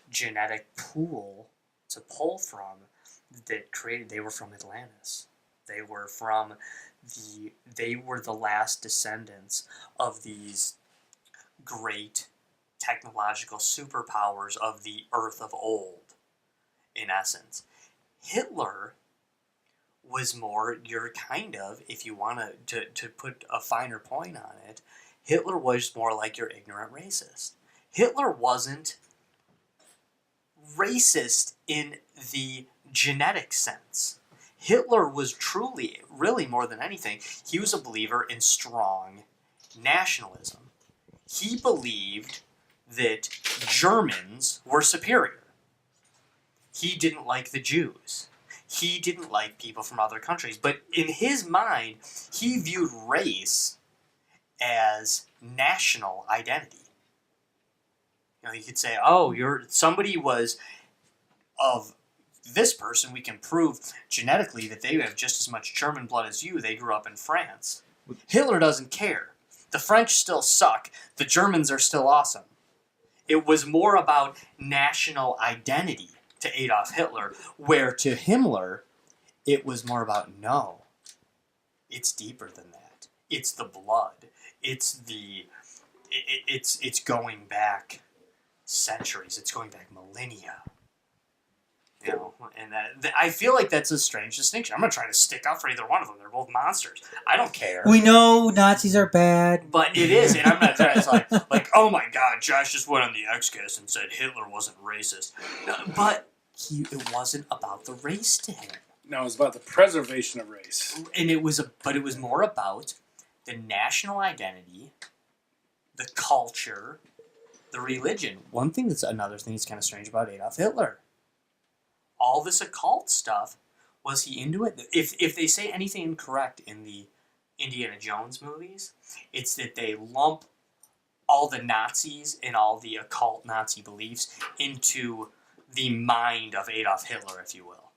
genetic pool to pull from that they were from Atlantis. They were the last descendants of these great technological superpowers of the Earth of old, in essence. Hitler was more your kind of, if you want to put a finer point on it, Hitler was more like your ignorant racist. Hitler wasn't racist in the genetic sense. Hitler was truly, really more than anything, he was a believer in strong nationalism. He believed that Germans were superior. He didn't like the Jews. He didn't like people from other countries. But in his mind, he viewed race as national identity. You could say, somebody was of this person, we can prove genetically that they have just as much German blood as you. They grew up in France. Hitler doesn't care. The French still suck. The Germans are still awesome. It was more about national identity to Adolf Hitler, where to Himmler, it was more about, no, it's deeper than that. It's the blood. It's going back centuries. It's going back millennia. And I feel like that's a strange distinction. I'm not trying to stick up for either one of them. They're both monsters. I don't care. We know Nazis are bad. But it is, and I'm not trying to like, oh my God, Josh just went on the X-Cast and said Hitler wasn't racist. No, but it wasn't about the race to him. No, it was about the preservation of race. And it was more about the national identity, the culture, the religion. Another thing that's kind of strange about Adolf Hitler. All this occult stuff, was he into it? If they say anything incorrect in the Indiana Jones movies, it's that they lump all the Nazis and all the occult Nazi beliefs into the mind of Adolf Hitler, if you will.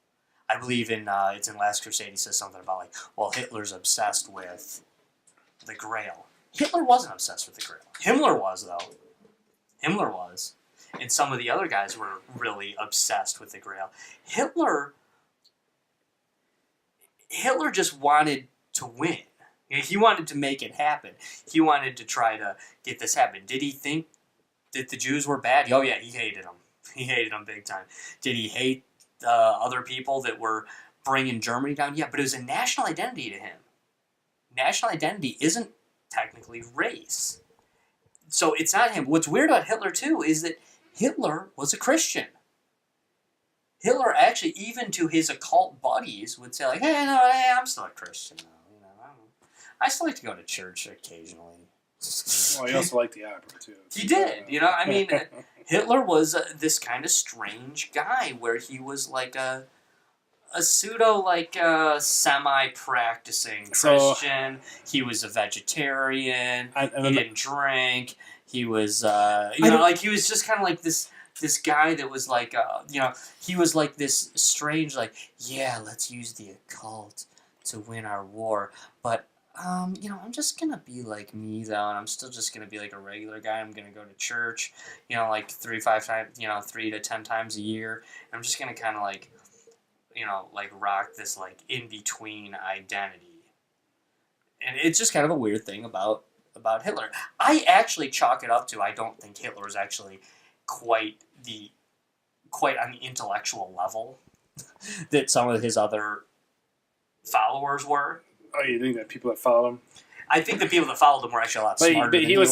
I believe it's in Last Crusade, he says something about Hitler's obsessed with the Grail. Hitler wasn't obsessed with the Grail. Himmler was, though. Himmler was. And some of the other guys were really obsessed with the Grail. Hitler just wanted to win. You know, he wanted to make it happen. He wanted to try to get this happen. Did he think that the Jews were bad? Oh yeah, he hated them. He hated them big time. Did he hate other people that were bringing Germany down? Yeah, but it was a national identity to him. National identity isn't technically race. So it's not him. What's weird about Hitler, too, is that Hitler was a Christian. Hitler actually, even to his occult buddies, would say, like, hey, I'm still a Christian, though. You know, I still like to go to church occasionally. Well, he also liked the opera, too. He did. You know, I mean, Hitler was this kind of strange guy where he was like a pseudo, like, semi-practicing Christian. He was a vegetarian. He didn't drink. He was, like, he was just kind of like this guy that was like, he was like this strange, like, yeah, let's use the occult to win our war. But, I'm just going to be like me, though, and I'm still just going to be like a regular guy. I'm going to go to church, like 3 to 10 times a year. I'm just going to kind of like, like rock this like in-between identity. And it's just kind of a weird thing about Hitler. I actually chalk it up to, I don't think Hitler was actually quite on the intellectual level that some of his other followers were. Oh, you think that people that followed him? I think the people that followed him were actually a lot smarter than he was.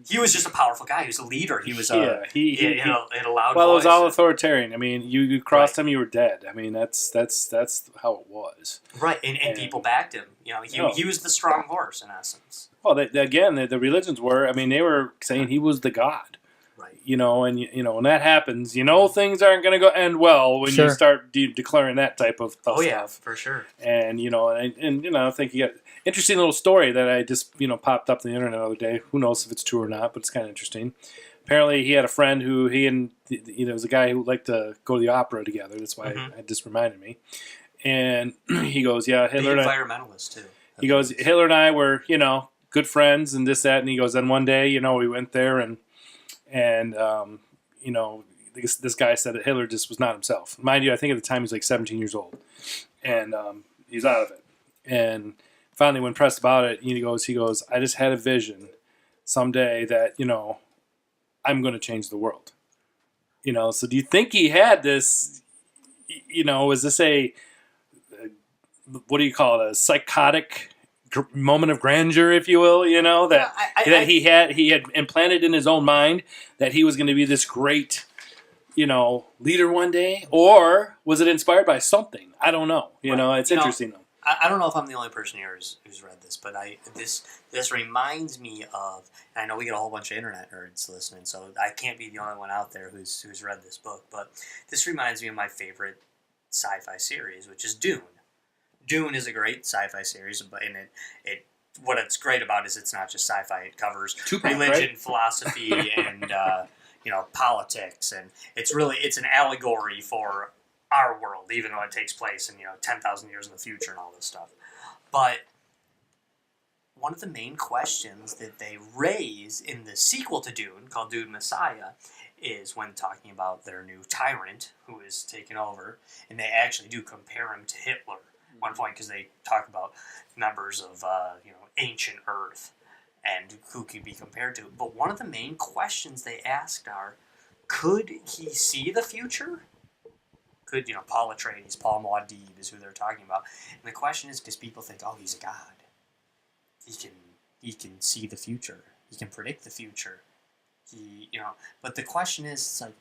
He was just a powerful guy. He was a leader. He was he had a loud voice. Well, it was all authoritarian. I mean, you crossed him, you were dead. I mean, that's how it was. Right, and people backed him. He was the strong horse in essence. Well, the religions were. I mean, they were saying he was the god. Right. When that happens, things aren't going to end well when you start declaring that type of stuff. Oh yeah, for sure. And I think you got interesting little story that I just popped up on the internet the other day. Who knows if it's true or not, but it's kind of interesting. Apparently, he had a friend who was a guy who liked to go to the opera together. That's why it just reminded me. And he goes, "Yeah, Hitler." The environmentalist too. He goes, "Hitler and I were good friends and this that." And he goes, "Then one day, we went there and this guy said that Hitler just was not himself. Mind you, I think at the time he was like 17 years old, and he's out of it. And finally, when pressed about it, he goes, I just had a vision someday that I'm going to change the world. So do you think he had this? Was this what do you call it? A psychotic moment of grandeur, if you will, that he had implanted in his own mind that he was going to be this great, leader one day, or was it inspired by something? I don't know. It's interesting though. I don't know if I'm the only person here who's read this, but this reminds me of, and I know we get a whole bunch of internet nerds listening, so I can't be the only one out there who's read this book, but this reminds me of my favorite sci-fi series, which is Dune. Dune is a great sci-fi series, but what it's great about is it's not just sci-fi. It covers religion, philosophy, and politics, and it's an allegory for our world, even though it takes place in 10,000 years in the future and all this stuff. But one of the main questions that they raise in the sequel to Dune, called Dune Messiah, is when talking about their new tyrant who is taken over, and they actually do compare him to Hitler. One point, because they talk about members of ancient Earth and who could be compared to. But one of the main questions they asked are, could he see the future? Could Paul Atreides, Paul Muad'Dib is who they're talking about, and the question is because people think, oh, he's a god. He can see the future. He can predict the future. But the question is, it's like,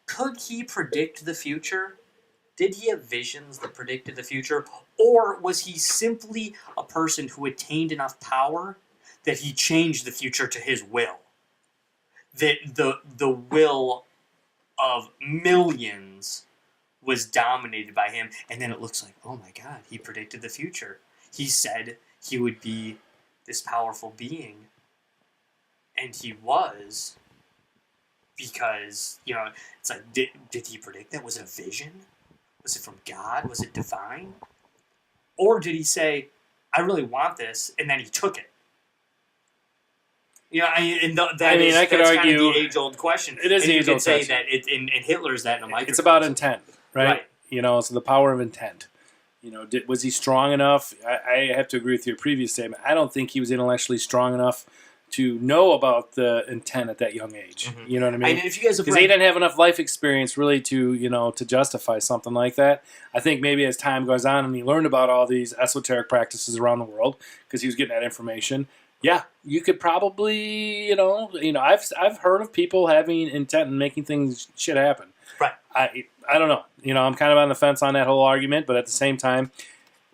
could he predict the future? Did he have visions that predicted the future? Or was he simply a person who attained enough power that he changed the future to his will? That the will of millions was dominated by him, and then it looks like, oh my God, he predicted the future. He said he would be this powerful being, and he was, because, it's like, did he predict that? Was it a vision? Was it from God? Was it divine? Or did he say, I really want this, and then he took it? I could argue, kind of the age-old question. It is the age-old question. You could say that in Hitler's that in a microcosm. It's about intent, right? So the power of intent. Was he strong enough? I have to agree with your previous statement. I don't think he was intellectually strong enough to know about the intent at that young age. Mhm. You know what I mean? And if you guys have Because he didn't have enough life experience really to justify something like that. I think maybe as time goes on and he learned about all these esoteric practices around the world because he was getting that information. Yeah, you could probably I've heard of people having intent and making shit happen. Right. I don't know. I'm kind of on the fence on that whole argument, but at the same time,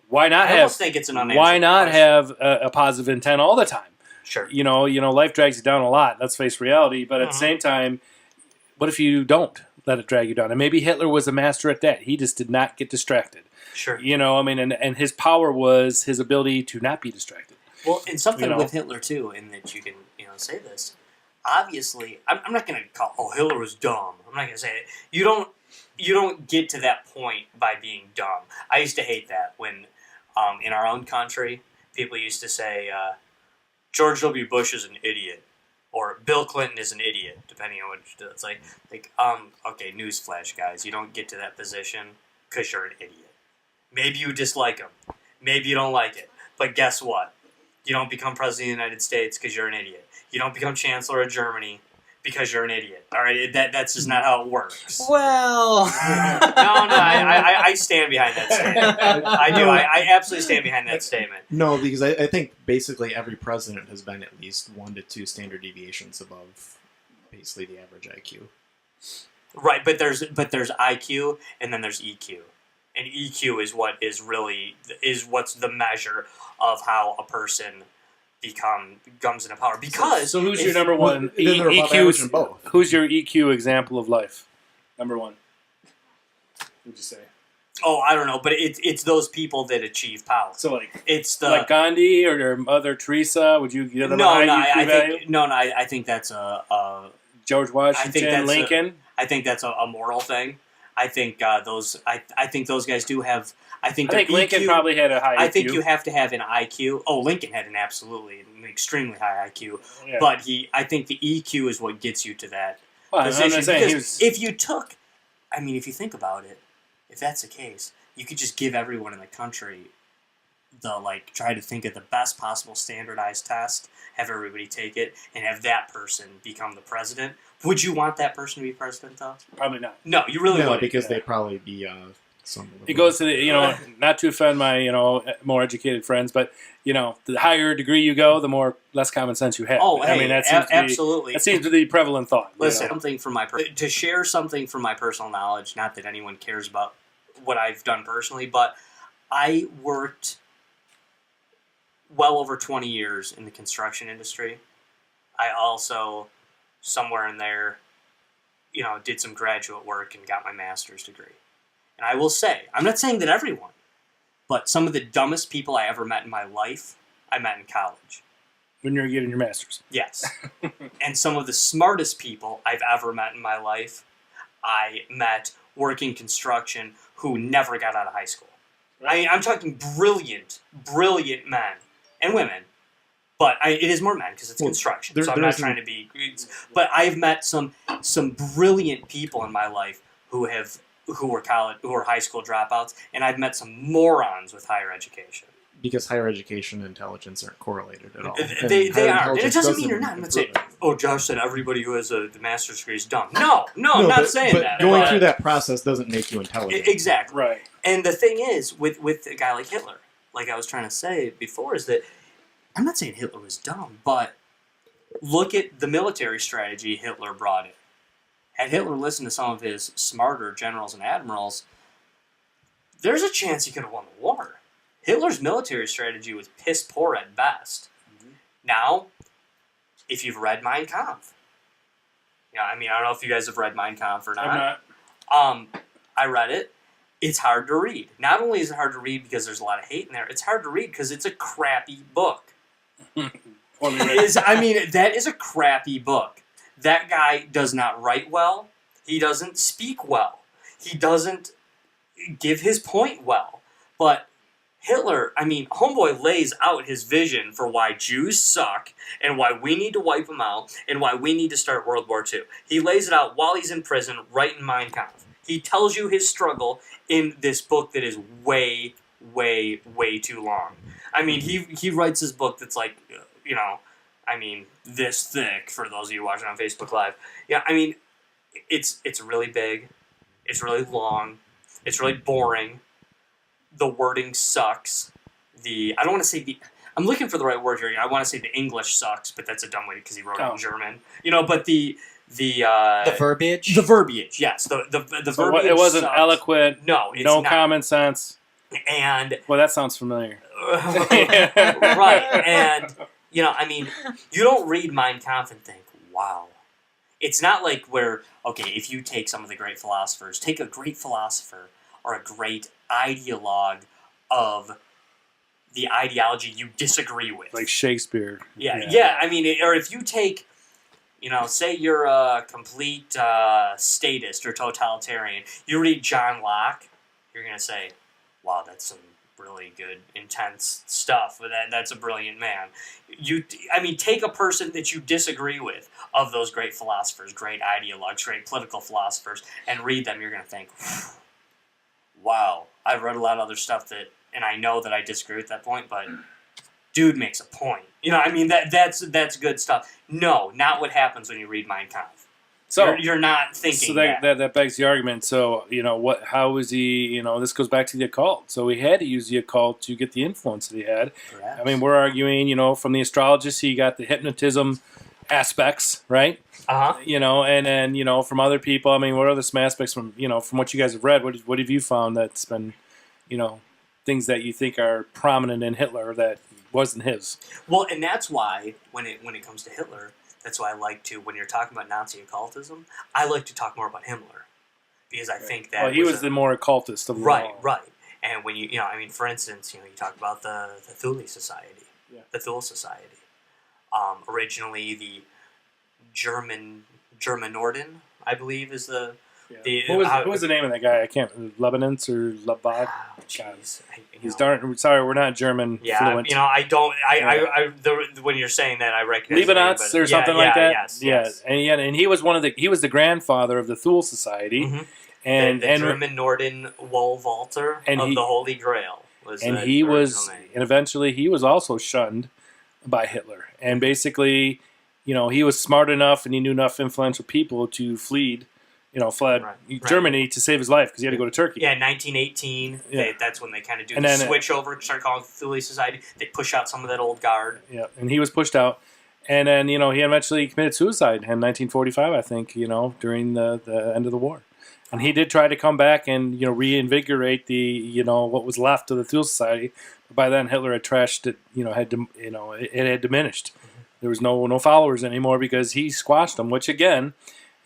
why not I almost think it's an unanswered why not question. have a positive intent all the time? Sure. Life drags you down a lot. Let's face reality. But at the same time, what if you don't let it drag you down? And maybe Hitler was a master at that. He just did not get distracted. Sure. And his power was his ability to not be distracted. Well, and something with Hitler too, in that you can say this. Obviously, I'm not going to call Hitler was dumb. I'm not going to say it. You don't get to that point by being dumb. I used to hate that when in our own country people used to say George W. Bush is an idiot or Bill Clinton is an idiot, depending on what you do. It's like okay, newsflash, guys, you don't get to that position because you're an idiot. Maybe you dislike him. Maybe you don't like it. But guess what? You don't become president of the United States because you're an idiot. You don't become chancellor of Germany because you're an idiot. All right, that's just not how it works. Well, No, I stand behind that statement. I do. I absolutely stand behind that statement. No, because I think basically every president has been at least 1 to 2 standard deviations above basically the average IQ. Right, but there's IQ and then there's EQ. And EQ is what's the measure of how a person comes into power. Because so who's your number one then they're above average in both. Who's your EQ example of life? Number one. Who'd you say? Oh, I don't know, but it's those people that achieve power. So it's the like Gandhi or Mother Teresa. Would you give them a high EQ value? I think that's a George Washington, Lincoln. I think that's a moral thing. I think I think those guys do have. I think Lincoln EQ, probably had a high IQ. I think you have to have an IQ. Oh, Lincoln had an extremely high IQ. Yeah. But I think the EQ is what gets you to that Well, position. I'm not saying Because if you think about it, if that's the case, you could just give everyone in the country try to think of the best possible standardized test, have everybody take it, and have that person become the president. Would you want that person to be president, though? Probably not. No, you really wouldn't. because they'd probably be some. It goes to the, not to offend my, more educated friends, but, the higher degree you go, the less common sense you have. Oh, hey, I mean, that seems absolutely. That seems to be the prevalent thought. Listen, something from to share something from my personal knowledge, not that anyone cares about what I've done personally, but I worked well over 20 years in the construction industry. I also, somewhere in there, did some graduate work and got my master's degree. And I will say, I'm not saying that everyone, but some of the dumbest people I ever met in my life, I met in college. When you're getting your master's. Yes. And some of the smartest people I've ever met in my life, I met working construction who never got out of high school. I'm talking brilliant men and women, but it is more men because it's construction. So I'm not trying to be, but I've met some brilliant people in my life who were high school dropouts, and I've met some morons with higher education. Because higher education and intelligence aren't correlated at all. They are. And it doesn't mean you're not. I'm not saying, Josh said everybody who has the master's degree is dumb. No, I'm not saying that. Going through that process doesn't make you intelligent. Exactly. Right. And the thing is, with a guy like Hitler, like I was trying to say before, is that I'm not saying Hitler was dumb, but look at the military strategy Hitler brought in. Had Hitler listened to some of his smarter generals and admirals, there's a chance he could have won the war. Hitler's military strategy was piss poor at best. Mm-hmm. Now, if you've read Mein Kampf, I don't know if you guys have read Mein Kampf or not. I'm not. I read it. It's hard to read. Not only is it hard to read because there's a lot of hate in there, it's hard to read because it's a crappy book. That is a crappy book. That guy does not write well. He doesn't speak well. He doesn't give his point well. But Hitler, homeboy lays out his vision for why Jews suck and why we need to wipe them out and why we need to start World War II. He lays it out while he's in prison, right in Mein Kampf. He tells you his struggle in this book that is way, way, way too long. I mean, he writes his book that's like, I mean, this thick, for those of you watching on Facebook Live. Yeah, I mean, it's really big. It's really long. It's really boring. The wording sucks. I don't want to say I'm looking for the right word here. I want to say the English sucks, but that's a dumb way because he wrote it in German. But the verbiage? The verbiage, yes. The So verbiage it wasn't sucks. eloquent. No, it's no not. common sense. And Well, that sounds familiar. right, and I mean, you don't read Mein Kampf and think, wow. It's not like where, okay, if you take some of the great philosophers, take a great philosopher or a great ideologue of the ideology you disagree with. Like Shakespeare. Yeah. I mean, or if you take, say you're a complete statist or totalitarian, you read John Locke, you're going to say, wow, that's some really good, intense stuff. That's a brilliant man. Take a person that you disagree with, of those great philosophers, great ideologues, great political philosophers, and read them, you're going to think, wow, I've read a lot of other stuff and I know that I disagree with that point, but dude makes a point. That's good stuff. No, not what happens when you read Mein Kampf. So you're not thinking so that begs the argument. So how is he? This goes back to the occult. So he had to use the occult to get the influence that he had. Perhaps. I mean, we're arguing. From the astrologists, he got the hypnotism aspects, right? And then from other people. I mean, what are some aspects from what you guys have read? What have you found that's been things that you think are prominent in Hitler that wasn't his? Well, and that's why when it comes to Hitler, that's why I like to, when you're talking about Nazi occultism, I like to talk more about Himmler, because I think that he was the more occultist of them all. Right. And when for instance, you talk about the Thule Society, the Thule Society. Originally, the German Norden, I believe, is the. What was the name of that guy? I can't. Lebanon's or Labad? Oh, jeez. He's darn. Sorry, we're not German fluent. I don't. When you're saying that, I recognize Lebanon's or something like that. Yes. And he was he was the grandfather of the Thule Society, and the German Norden Wohlwalter of the Holy Grail was. And eventually he was also shunned by Hitler, and basically, he was smart enough and he knew enough influential people to fled Germany to save his life because he had to go to Turkey. Yeah, in 1918, that's when they kind of do the switch over, start calling it the Thule Society. They push out some of that old guard. Yeah, and he was pushed out. And then, he eventually committed suicide in 1945, I think, during the end of the war. And he did try to come back and, reinvigorate the, what was left of the Thule Society. But by then, Hitler had trashed it, it had diminished. There was no followers anymore because he squashed them, which again,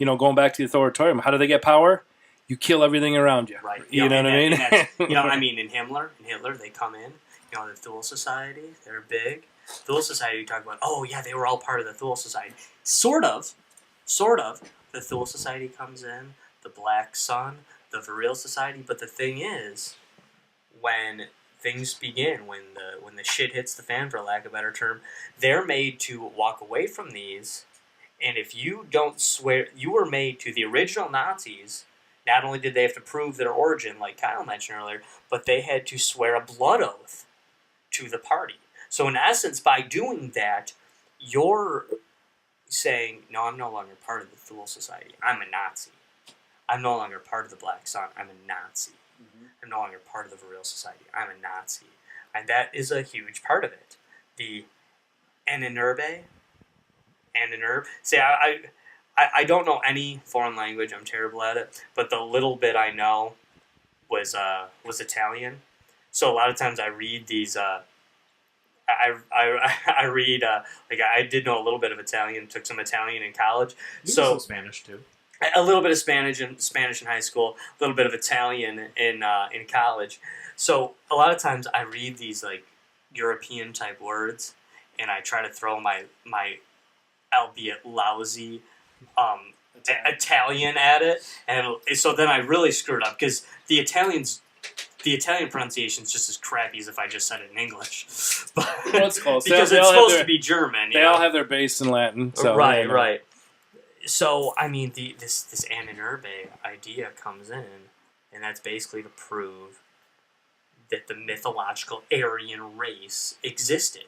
going back to the authoritarian, how do they get power? You kill everything around you. Right. You know what I mean? In Hitler, they come in, the Thule Society, they're big. Thule Society, you talk about, they were all part of the Thule Society. Sort of. The Thule Society comes in, the Black Sun, the Vril Society, but the thing is, when things begin, when the shit hits the fan, for lack of a better term, they're made to walk away from these. And if you don't swear, you were made to the original Nazis. Not only did they have to prove their origin, like Kyle mentioned earlier, but they had to swear a blood oath to the party. So in essence, by doing that, you're saying, no, I'm no longer part of the Thule Society. I'm a Nazi. I'm no longer part of the Black Sun. I'm a Nazi. I'm no longer part of the Vril Society. I'm a Nazi. And that is a huge part of it. The Ahnenerbe. See, I don't know any foreign language. I'm terrible at it. But the little bit I know was Italian. So a lot of times I read these. I read I did know a little bit of Italian. Took some Italian in college. Some Spanish too. A little bit of Spanish in high school. A little bit of Italian in college. So a lot of times I read these European type words, and I try to throw my albeit lousy Italian at it, and so then I really screwed up because the Italian pronunciation is just as crappy as if I just said it in English. But, well, it's close because it's supposed to be German. They all have their base in Latin. So, right. So I mean, this Ahnenerbe idea comes in, and that's basically to prove that the mythological Aryan race existed.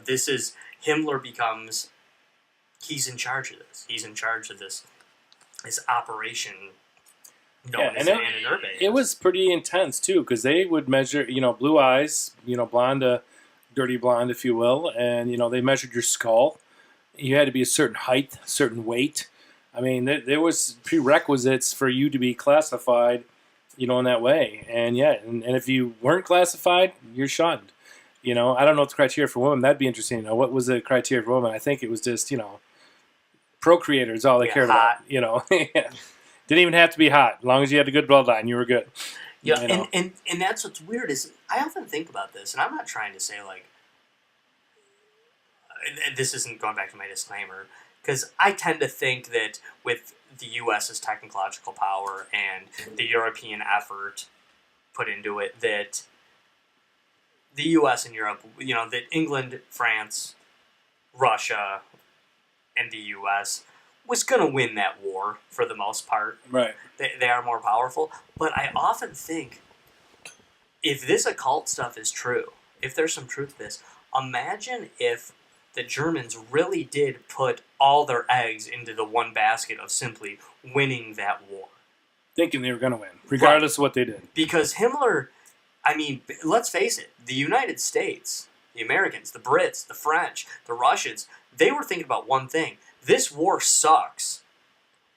This is Himmler becomes. He's in charge of this. He's in charge of this operation known as Ananurbe. It was pretty intense too, because they would measure, blue eyes, blonde, dirty blonde, if you will, and they measured your skull. You had to be a certain height, certain weight. I mean, there was prerequisites for you to be classified, in that way. And and if you weren't classified, you're shunned. I don't know what the criteria for women. That'd be interesting. What was the criteria for women? I think it was just, procreator is all they cared hot. about. Didn't even have to be hot. As long as you had a good bloodline, you were good. Yeah, and that's what's weird is I often think about this, and I'm not trying to say this isn't going back to my disclaimer, because I tend to think that with the U.S.'s technological power and the European effort put into it, that the U.S. and Europe, that England, France, Russia, and the U.S. was going to win that war for the most part. Right. They are more powerful. But I often think, if this occult stuff is true, if there's some truth to this, imagine if the Germans really did put all their eggs into the one basket of simply winning that war. Thinking they were going to win, regardless of what they did. Because Himmler, let's face it, the United States, the Americans, the Brits, the French, the Russians, they were thinking about one thing. This war sucks.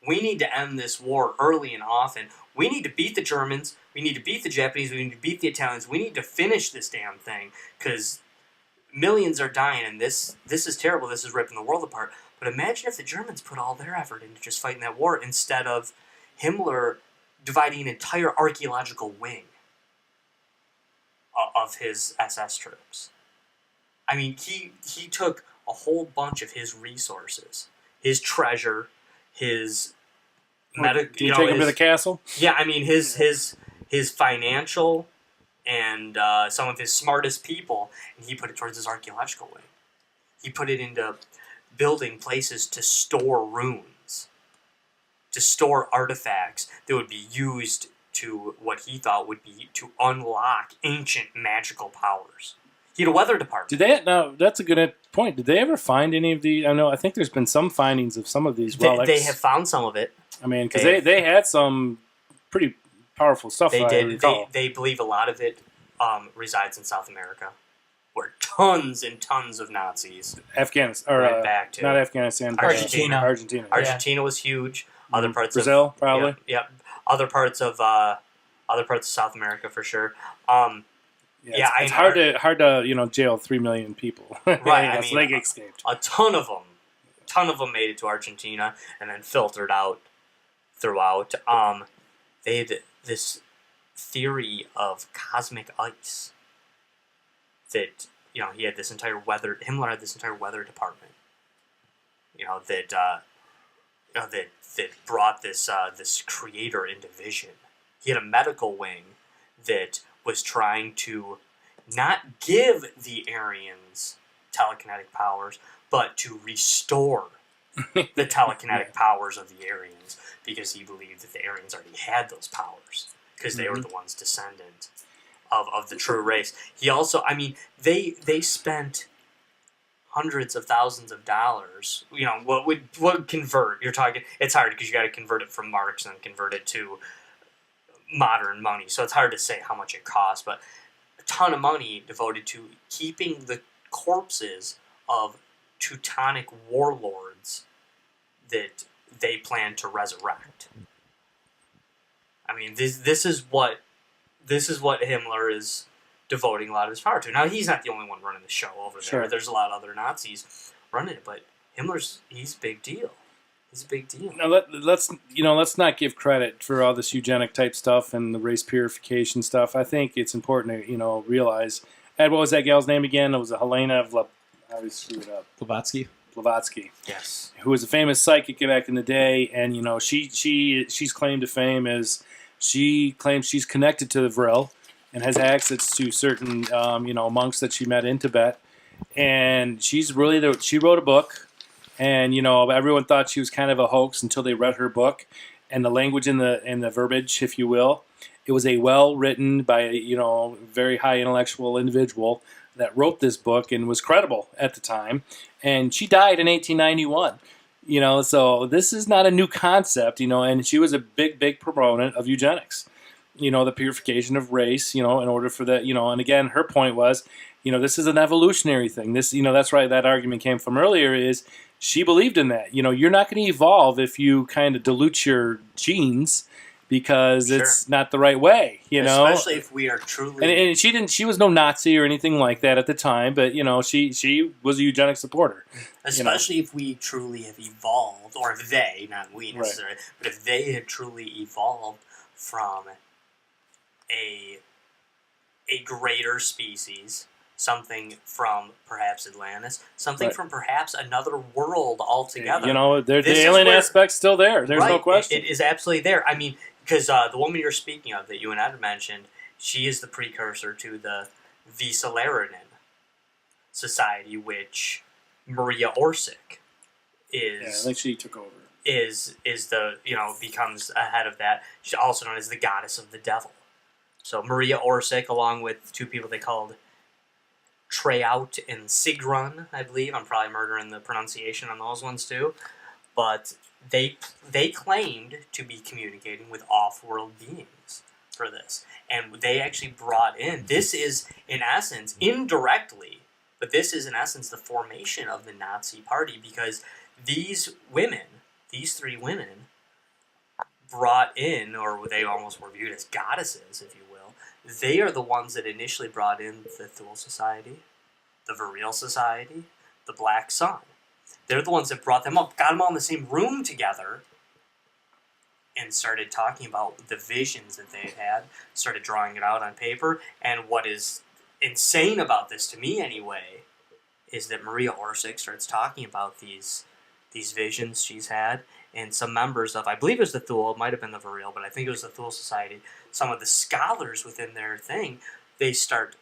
We need to end this war early and often. We need to beat the Germans. We need to beat the Japanese. We need to beat the Italians. We need to finish this damn thing because millions are dying and this is terrible. This is ripping the world apart. But imagine if the Germans put all their effort into just fighting that war instead of Himmler dividing an entire archaeological wing of his SS troops. He took a whole bunch of his resources, his treasure, his Did you take him to the castle? Yeah, his financial and some of his smartest people, and he put it towards his archaeological wing. He put it into building places to store runes, to store artifacts that would be used to what he thought would be to unlock ancient magical powers. He had a weather department. That's a good point. Did they ever find any of the? I think there's been some findings of some of these relics. They have found some of it. Because they had some pretty powerful stuff. They did. They believe a lot of it resides in South America, where tons and tons of Nazis. Afghanistan, went back to not Afghanistan. Argentina. Argentina was huge. Other parts Brazil, of probably. Yep. Other parts of South America for sure. It's hard to jail 3 million people. Right. So they escaped. A ton of them made it to Argentina and then filtered out throughout. They had this theory of cosmic ice that he had this entire Himmler had this entire weather department. That brought this creator into vision. He had a medical wing that was trying to not give the Aryans telekinetic powers, but to restore the telekinetic powers of the Aryans, because he believed that the Aryans already had those powers, because they were the ones descendant of the true race. He also, they spent hundreds of thousands of dollars. What would convert? You're talking. It's hard because you got to convert it from marks and convert it to modern money. So it's hard to say how much it costs, but a ton of money devoted to keeping the corpses of Teutonic warlords that they plan to resurrect. This is what Himmler is devoting a lot of his power to. Now, he's not the only one running the show over there. There's a lot of other Nazis running it, but he's a big deal. He's a big deal. Now let's not give credit for all this eugenic type stuff and the race purification stuff. I think it's important to realize. Ed, what was that gal's name again? It was a Helena I always screw it up. Blavatsky. Yes. Who was a famous psychic back in the day, and she's claimed to fame as she claims she's connected to the Vril and has access to certain monks that she met in Tibet, and she wrote a book, and everyone thought she was kind of a hoax until they read her book and the language in the verbiage, if you will, It was a well-written by a very high intellectual individual that wrote this book and was credible at the time. And she died in 1891. So this is not a new concept, and she was a big proponent of eugenics. The purification of race, in order for that, and again, her point was, this is an evolutionary thing. This, that's right, that argument came from earlier, is she believed in that. You're not going to evolve if you kind of dilute your genes because it's not the right way, Especially if we are truly... And she was no Nazi or anything like that at the time, but, she was a eugenics supporter. Especially if we truly have evolved, or if they, not we necessarily, but if they had truly evolved from a greater species, something from perhaps Atlantis, something from perhaps another world altogether. The alien aspect's still there. There's no question. It is absolutely there. I mean, because the woman you're speaking of that you and Ed mentioned, she is the precursor to the Houslander society, which Maria Orsic is. Yeah, I think she took over. Is the becomes a head of that. She's also known as the goddess of the devil. So Maria Orsic, along with two people they called Treout and Sigrun, I believe. I'm probably murdering the pronunciation on those ones too. But they claimed to be communicating with off-world beings for this. And they actually brought in, this is in essence, indirectly, but this is in essence the formation of the Nazi Party, because these three women, brought in, or they almost were viewed as goddesses, if you will. They are the ones that initially brought in the Thule Society, the Virile Society, the Black Sun. They're the ones that brought them up, got them all in the same room together, and started talking about the visions that they had, started drawing it out on paper. And what is insane about this, to me anyway, is that Maria Orsic starts talking about these visions she's had, and some members of, I believe it was the Thule, it might have been the Virile, but I think it was the Thule Society, some of the scholars within their thing, they start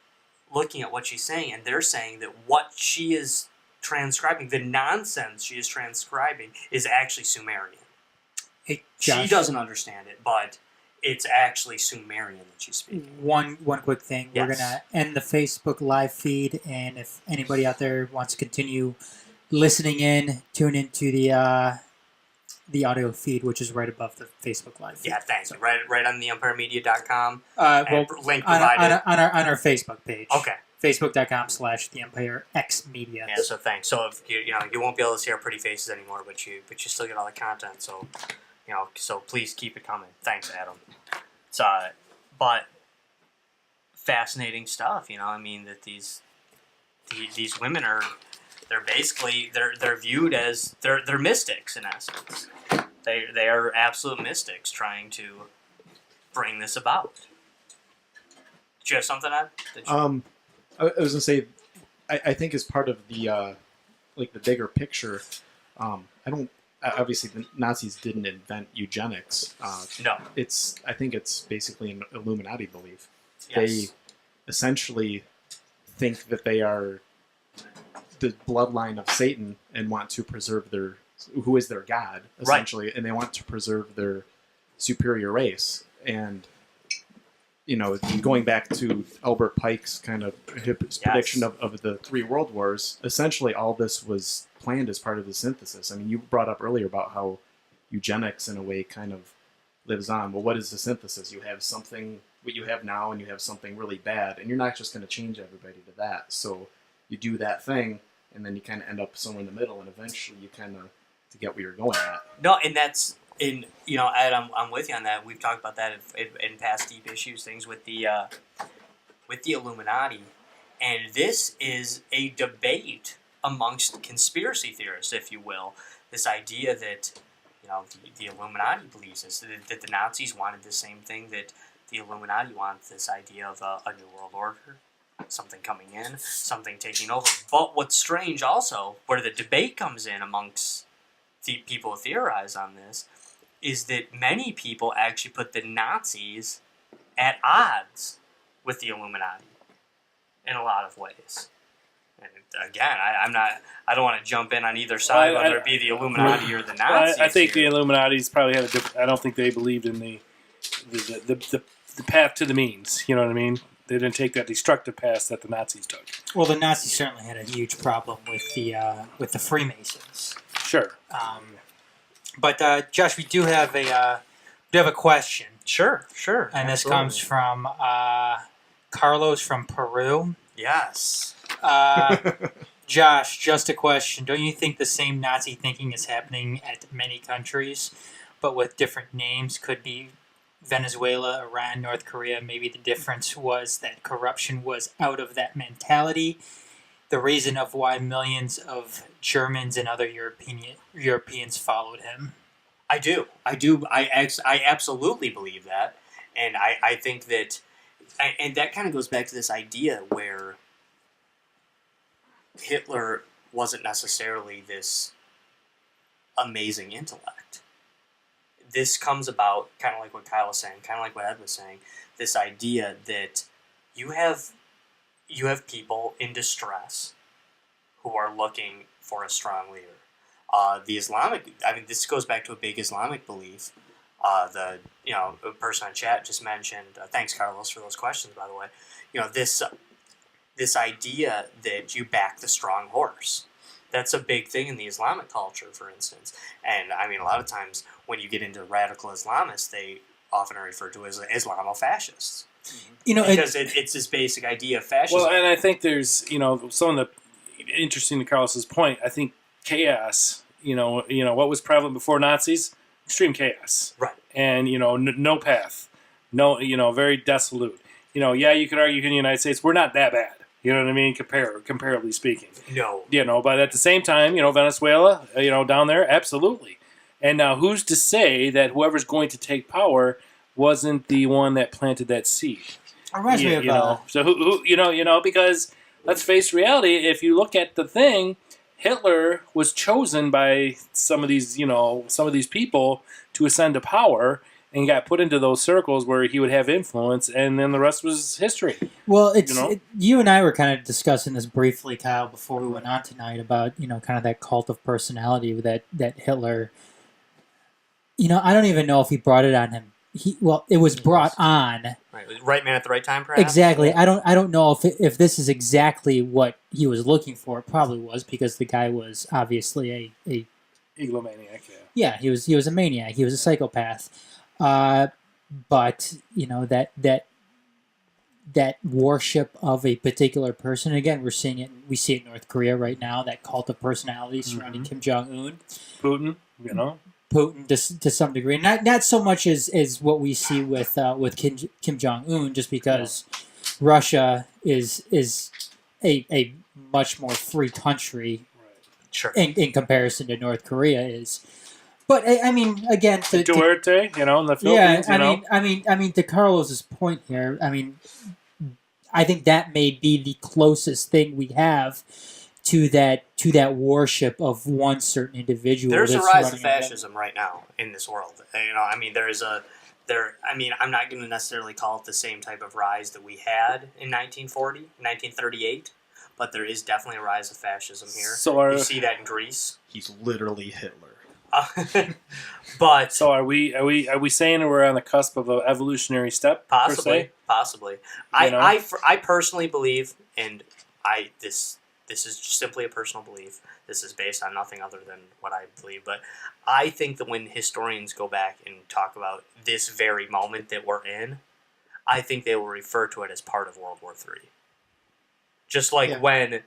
looking at what she's saying, and they're saying that what she is transcribing, the nonsense she is transcribing, is actually Sumerian. Hey, she doesn't understand it, but it's actually Sumerian that she's speaking. One quick thing. Yes. We're going to end the Facebook live feed, and if anybody out there wants to continue listening in, tune into the audio feed, which is right above the Facebook live feed. Yeah, thanks. Right on the EmpireMedia.com. Link provided on our Facebook page. Okay. Facebook.com/TheEmpireXmedia. Yeah, so thanks. So if you won't be able to see our pretty faces anymore, but you still get all the content. So so please keep it coming. Thanks, Adam. It's but fascinating stuff. I mean that these women are, they're viewed as they're mystics in essence. They are absolute mystics trying to bring this about. Did you have something, Ed? I was gonna say, I think as part of the the bigger picture, obviously the Nazis didn't invent eugenics. No, I think it's basically an Illuminati belief. Yes. They essentially think that they are the bloodline of Satan and want to preserve who is their god, essentially, and they want to preserve their superior race. And going back to Albert Pike's kind of prediction of the 3 world wars, essentially all this was planned as part of the synthesis. I mean, you brought up earlier about how eugenics in a way kind of lives on. Well, what is the synthesis? You have something, what you have now, and you have something really bad, and you're not just going to change everybody to that. So you do that thing, and then you kind of end up somewhere in the middle, and eventually you kind of to get where you're going at. No, and that's... Ed, I'm with you on that. We've talked about that in past deep issues, things with the Illuminati, and this is a debate amongst conspiracy theorists, if you will. This idea that the Illuminati believes this, that the Nazis wanted the same thing that the Illuminati wanted, this idea of a new world order, something coming in, something taking over. But what's strange also, where the debate comes in amongst the people who theorize on this, is that many people actually put the Nazis at odds with the Illuminati in a lot of ways. And again, I don't want to jump in on either side, whether it be the Illuminati or the Nazis. I think the Illuminati's probably had I don't think they believed in the the path to the means. You know what I mean? They didn't take that destructive path that the Nazis took. Well, the Nazis certainly had a huge problem with the Freemasons. Sure. But Josh, we do have a question. Sure. And this absolutely. comes from Carlos from Peru. Yes. Josh, just a question. Don't you think the same Nazi thinking is happening at many countries, but with different names? Could be Venezuela, Iran, North Korea. Maybe the difference was that corruption was out of that mentality. The reason of why millions of Germans and other Europeans followed him. I do. I absolutely believe that. And I think that, and that kind of goes back to this idea where Hitler wasn't necessarily this amazing intellect. This comes about kind of like what Kyle was saying, kind of like what Ed was saying, this idea that you have people in distress who are looking for a strong leader. The Islamic, this goes back to a big Islamic belief. A person on chat just mentioned, thanks Carlos for those questions, by the way, this idea that you back the strong horse. That's a big thing in the Islamic culture, for instance. And a lot of times when you get into radical Islamists, they often are referred to as Islamofascists. Because it's this basic idea of fascism. Well, and I think there's, some of the, interesting to Carlos's point, I think chaos, what was prevalent before Nazis? Extreme chaos. Right. And, no path. No, very desolate. You could argue in the United States, we're not that bad. You know what I mean? Comparably speaking. No. But at the same time, Venezuela, down there, absolutely. And now who's to say that whoever's going to take power wasn't the one that planted that seed? It reminds me of... So who because let's face reality, if you look at the thing, Hitler was chosen by some of these people to ascend to power, and got put into those circles where he would have influence, and then the rest was history. Well, you and I were kind of discussing this briefly, Kyle, before we went on tonight about, kind of that cult of personality that Hitler, I don't even know if he brought it on him. It was brought on. Right man at the right time, perhaps? Exactly. I don't know if this is exactly what he was looking for. It probably was, because the guy was obviously a egomaniac, yeah, he was a maniac. He was a psychopath. But that worship of a particular person, again, we see it in North Korea right now, that cult of personality surrounding Kim Jong-un. Putin, Putin to some degree. Not so much as what we see with Kim Jong-un, just because Russia is a much more free country, sure, in comparison to North Korea is. But again, Duarte, in the Philippines. Yeah, to Carlos's point here, I think that may be the closest thing we have to that worship of one certain individual. There's a rise of fascism right now in this world. I'm not going to necessarily call it the same type of rise that we had in 1940, 1938. But there is definitely a rise of fascism here. You see that in Greece. He's literally Hitler. But so are we saying we're on the cusp of an evolutionary step? Possibly. I personally believe, and this is simply a personal belief. This is based on nothing other than what I believe. But I think that when historians go back and talk about this very moment that we're in, I think they will refer to it as part of World War III. Just like when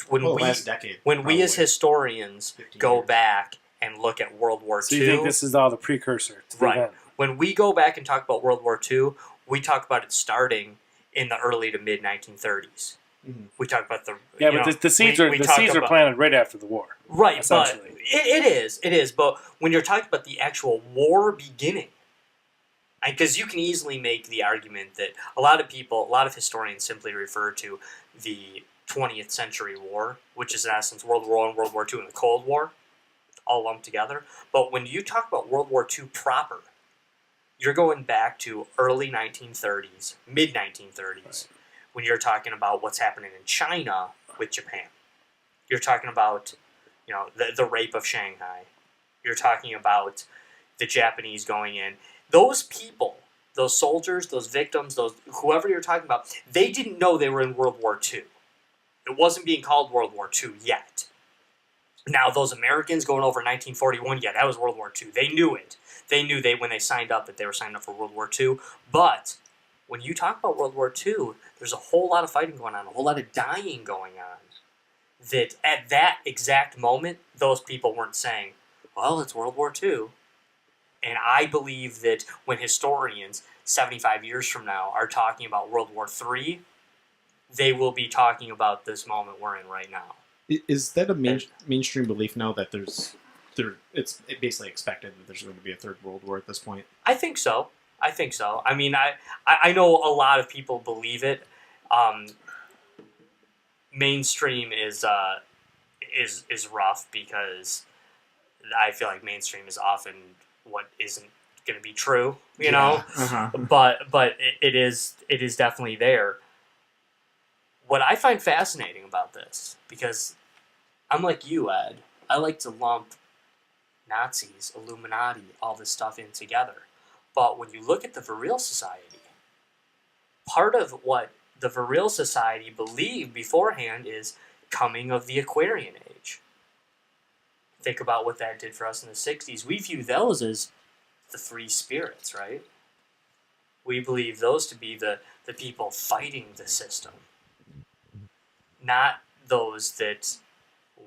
last decade, we as historians go back and look at World War II. So you think this is all the precursor to the event? When we go back and talk about World War II, we talk about it starting in the early to mid 1930s. Mm-hmm. We talk about the seeds are planted right after the war, right? But it is. But when you're talking about the actual war beginning, because you can easily make the argument that a lot of historians simply refer to the 20th century war, which is in essence World War I, World War II, and the Cold War, all lumped together. But when you talk about World War II proper, you're going back to early 1930s, mid 1930s, when you're talking about what's happening in China with Japan. You're talking about, the rape of Shanghai. You're talking about the Japanese going in. Those people those soldiers, those victims, those whoever you're talking about, they didn't know they were in World War II. It wasn't being called World War II yet. Now, those Americans going over 1941, yeah, that was World War II. They knew it. They knew when they signed up that they were signed up for World War II. But when you talk about World War II, there's a whole lot of fighting going on, a whole lot of dying going on. That at that exact moment, those people weren't saying, well, it's World War II. And I believe that when historians, 75 years from now, are talking about World War III, they will be talking about this moment we're in right now. Is that a mainstream belief now that it's basically expected that there's going to be a third world war at this point? I think so. I mean, I know a lot of people believe it. Mainstream is rough because I feel like mainstream is often what isn't going to be true, you know. Uh-huh. But it is definitely there. What I find fascinating about this, because I'm like you, Ed, I like to lump Nazis, Illuminati, all this stuff in together. But when you look at the Vril Society, part of what the Vril Society believed beforehand is coming of the Aquarian Age. Think about what that did for us in the 60s. We view those as the three spirits, right? We believe those to be the people fighting the system. Not those that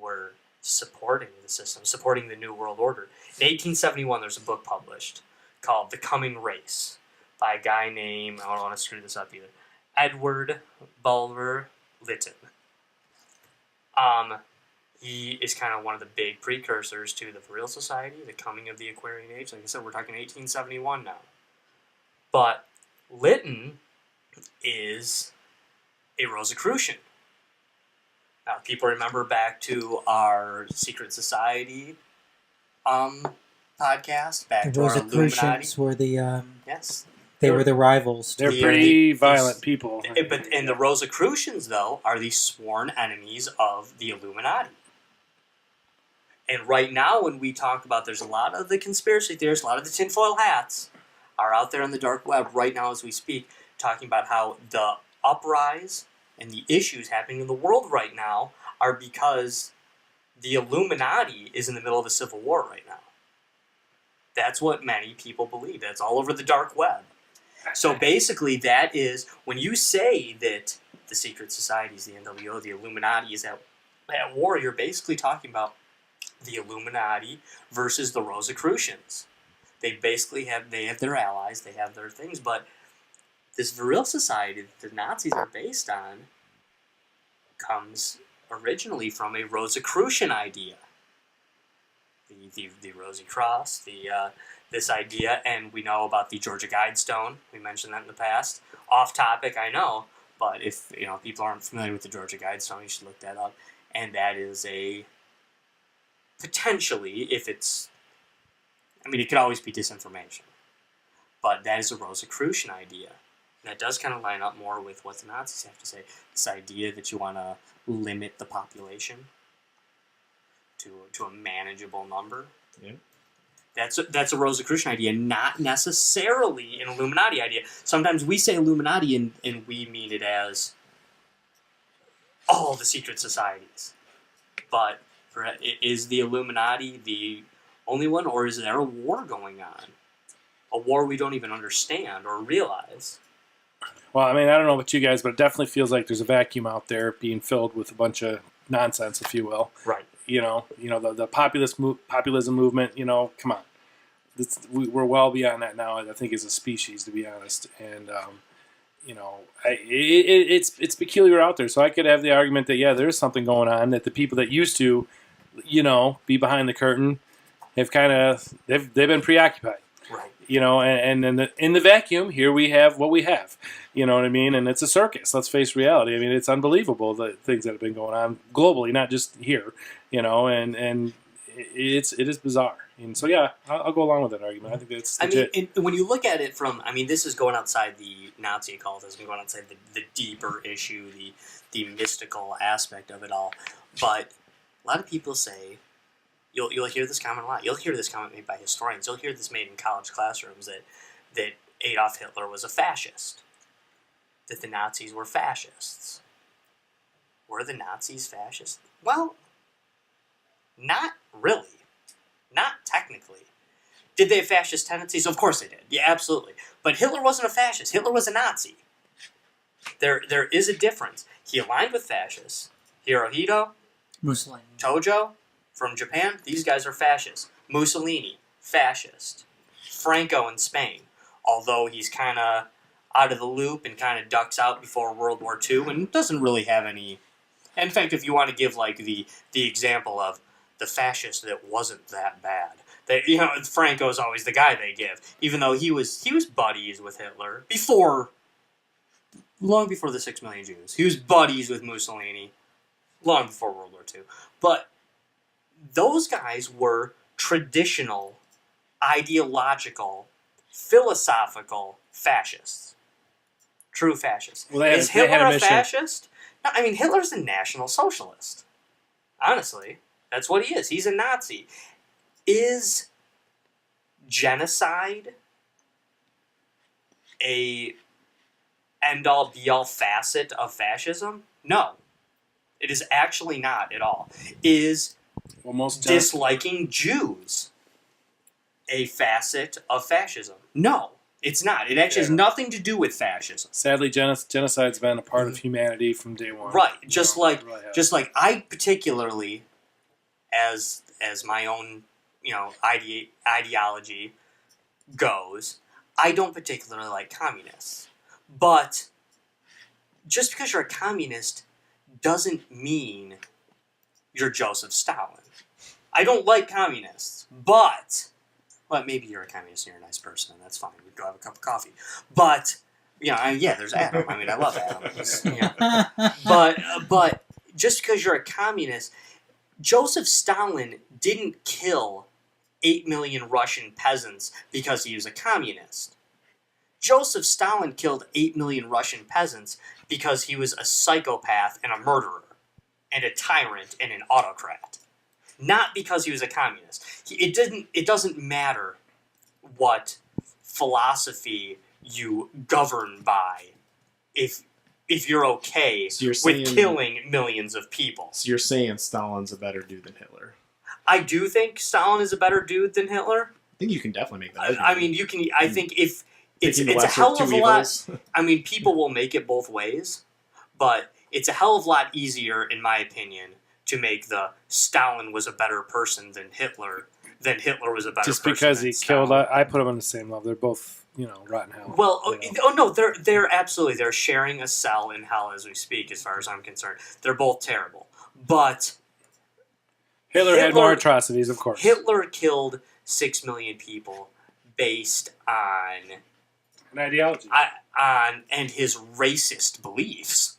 were supporting the system, supporting the New World Order. In 1871, there's a book published called The Coming Race by a guy named, I don't want to screw this up either, Edward Bulwer Lytton. He is kind of one of the big precursors to the Vril Society, the coming of the Aquarian Age. Like I said, we're talking 1871 now. But Lytton is a Rosicrucian. Now, people remember back to our Secret Society podcast, back to our Illuminati. Rosicrucians were the Yes. they were the rivals. They're pretty violent people. And the Rosicrucians, though, are the sworn enemies of the Illuminati. And right now, when we talk about, there's a lot of the conspiracy theorists, a lot of the tinfoil hats are out there on the dark web right now as we speak, talking about how the uprise and the issues happening in the world right now are because the Illuminati is in the middle of a civil war right now. That's what many people believe. That's all over the dark web. So basically, that is, when you say that the secret societies, the NWO, the Illuminati is at war, you're basically talking about the Illuminati versus the Rosicrucians. They basically have their allies, they have their things, but this Vril Society that the Nazis are based on comes originally from a Rosicrucian idea. The Rosy Cross, this idea, and we know about the Georgia Guidestone. We mentioned that in the past. Off topic, I know, but if people aren't familiar with the Georgia Guidestone, you should look that up. And that is a potentially, it could always be disinformation, but that is a Rosicrucian idea. And that does kind of line up more with what the Nazis have to say. This idea that you want to limit the population to a manageable number. Yeah. That's a Rosicrucian idea, not necessarily an Illuminati idea. Sometimes we say Illuminati and we mean it as all the secret societies. But is the Illuminati the only one, or is there a war going on? A war we don't even understand or realize. Well, I don't know about you guys, but it definitely feels like there's a vacuum out there being filled with a bunch of nonsense, if you will. Right. The populism movement. Come on, we're well beyond that now. I think as a species, to be honest, and it's peculiar out there. So I could have the argument that there is something going on, that the people that used to, be behind the curtain, have they've been preoccupied. Right. And in the vacuum, here we have what we have. You know what I mean? And it's a circus. Let's face reality. It's unbelievable, the things that have been going on globally, not just here. And it is bizarre. And so I'll go along with that argument. I think that's legit. And when you look at it from, this is going outside the Nazi occultism, going outside the deeper issue, the mystical aspect of it all. But a lot of people say, you'll hear this comment a lot. You'll hear this comment made by historians. You'll hear this made in college classrooms that Adolf Hitler was a fascist. That the Nazis were fascists. Were the Nazis fascists? Well, not really. Not technically. Did they have fascist tendencies? Of course they did. Yeah, absolutely. But Hitler wasn't a fascist. Hitler was a Nazi. There is a difference. He aligned with fascists. Hirohito, Mussolini. Tojo from Japan, these guys are fascists. Mussolini, fascist. Franco in Spain, although he's kind of out of the loop and kind of ducks out before World War II and doesn't really have any... In fact, if you want to give like the example of the fascist that wasn't that bad, that, you know, Franco's always the guy they give, even though he was buddies with Hitler long before the 6 million Jews. He was buddies with Mussolini long before World War II. But those guys were traditional, ideological, philosophical fascists. True fascists. Well, Is Hitler a fascist? No, I mean, Hitler's a National Socialist. Honestly, that's what he is. He's a Nazi. Is genocide a end-all, be-all facet of fascism? No. It is actually not at all. Is disliking Jews a facet of fascism? No, it's not. It actually has nothing to do with fascism. Sadly, genocide's been a part of humanity from day one. Right. Just like I particularly, as my own, you know, ideology goes, I don't particularly like communists. But just because you're a communist doesn't mean you're Joseph Stalin. I don't like communists, but... Well, maybe you're a communist and you're a nice person, and that's fine. We'd go have a cup of coffee. But, you know, there's Adam. I mean, I love Adam. But just because you're a communist, Joseph Stalin didn't kill 8 million Russian peasants because he was a communist. Joseph Stalin killed 8 million Russian peasants because he was a psychopath and a murderer, and a tyrant and an autocrat. Not because he was a communist. It doesn't matter what philosophy you govern by if you're okay with killing millions of people. So you're saying Stalin's a better dude than Hitler? I do think Stalin is a better dude than Hitler. I think you can definitely make that argument. I mean, you can. I think if it's a hell of a lot. I mean, people will make it both ways, but it's a hell of a lot easier, in my opinion, to make the Stalin was a better person than Hitler was a better person. Just because he killed, I put them on the same level. They're both, you know, rotten hell. Well, no, they're absolutely, they're sharing a cell in hell as we speak, as far as I'm concerned. They're both terrible. But Hitler had more atrocities, of course. Hitler killed 6 million people based on an ideology. And his racist beliefs.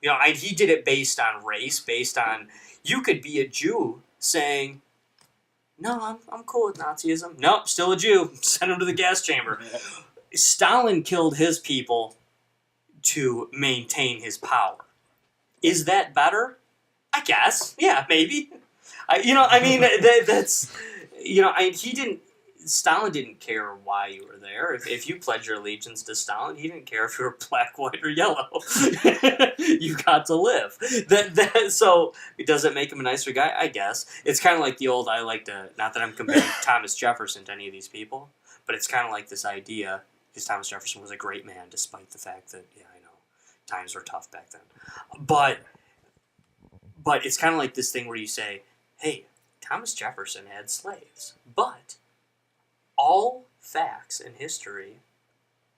You know, he did it based on race, based on... You could be a Jew saying, no, I'm cool with Nazism. Nope, still a Jew. Send him to the gas chamber. Yeah. Stalin killed his people to maintain his power. Is that better? I guess. Yeah, maybe. That's... You know, Stalin didn't care why you were there. If you pledged your allegiance to Stalin, he didn't care if you were black, white, or yellow. You got to live. So, does it make him a nicer guy? I guess. It's kind of like the old, not that I'm comparing Thomas Jefferson to any of these people, but it's kind of like this idea, because Thomas Jefferson was a great man, despite the fact that, yeah, I know, times were tough back then. But it's kind of like this thing where you say, hey, Thomas Jefferson had slaves, but all facts in history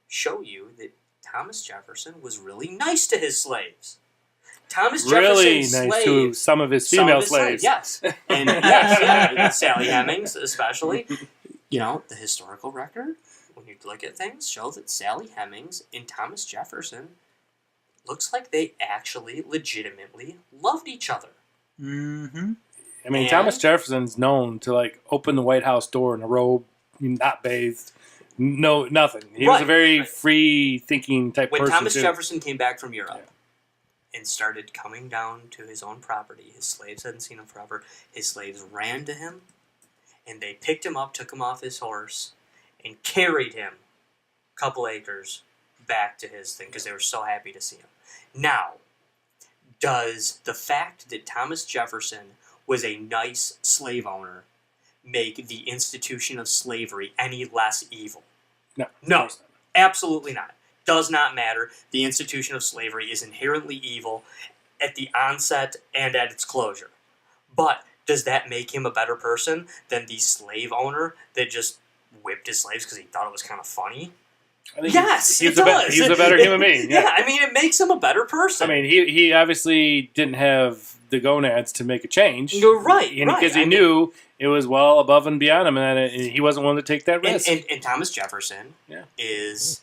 show you that Thomas Jefferson was really nice to his slaves. Thomas Jefferson's nice to some of his female slaves. Yes. And yes, Sally Hemings especially. You know, the historical record, when you look at things, show that Sally Hemings and Thomas Jefferson looks like they actually legitimately loved each other. Mm-hmm. I mean, Thomas Jefferson's known to, open the White House door in a robe, not bathed, no, nothing. He was a very free-thinking type person. When Thomas Jefferson came back from Europe and started coming down to his own property, his slaves hadn't seen him forever, his slaves ran to him, and they picked him up, took him off his horse, and carried him couple acres back to his thing because they were so happy to see him. Now, does the fact that Thomas Jefferson was a nice slave owner make the institution of slavery any less evil? No, absolutely not. Does not matter. The institution of slavery is inherently evil at the onset and at its closure. But does that make him a better person than the slave owner that just whipped his slaves because he thought it was kind of funny? I think Yes, he's it does. He's a better human being. Yeah, I mean, it makes him a better person. I mean, he obviously didn't have the gonads to make a change. You're right, Because he knew it was well above and beyond him, and he wasn't willing to take that risk. And Thomas Jefferson is,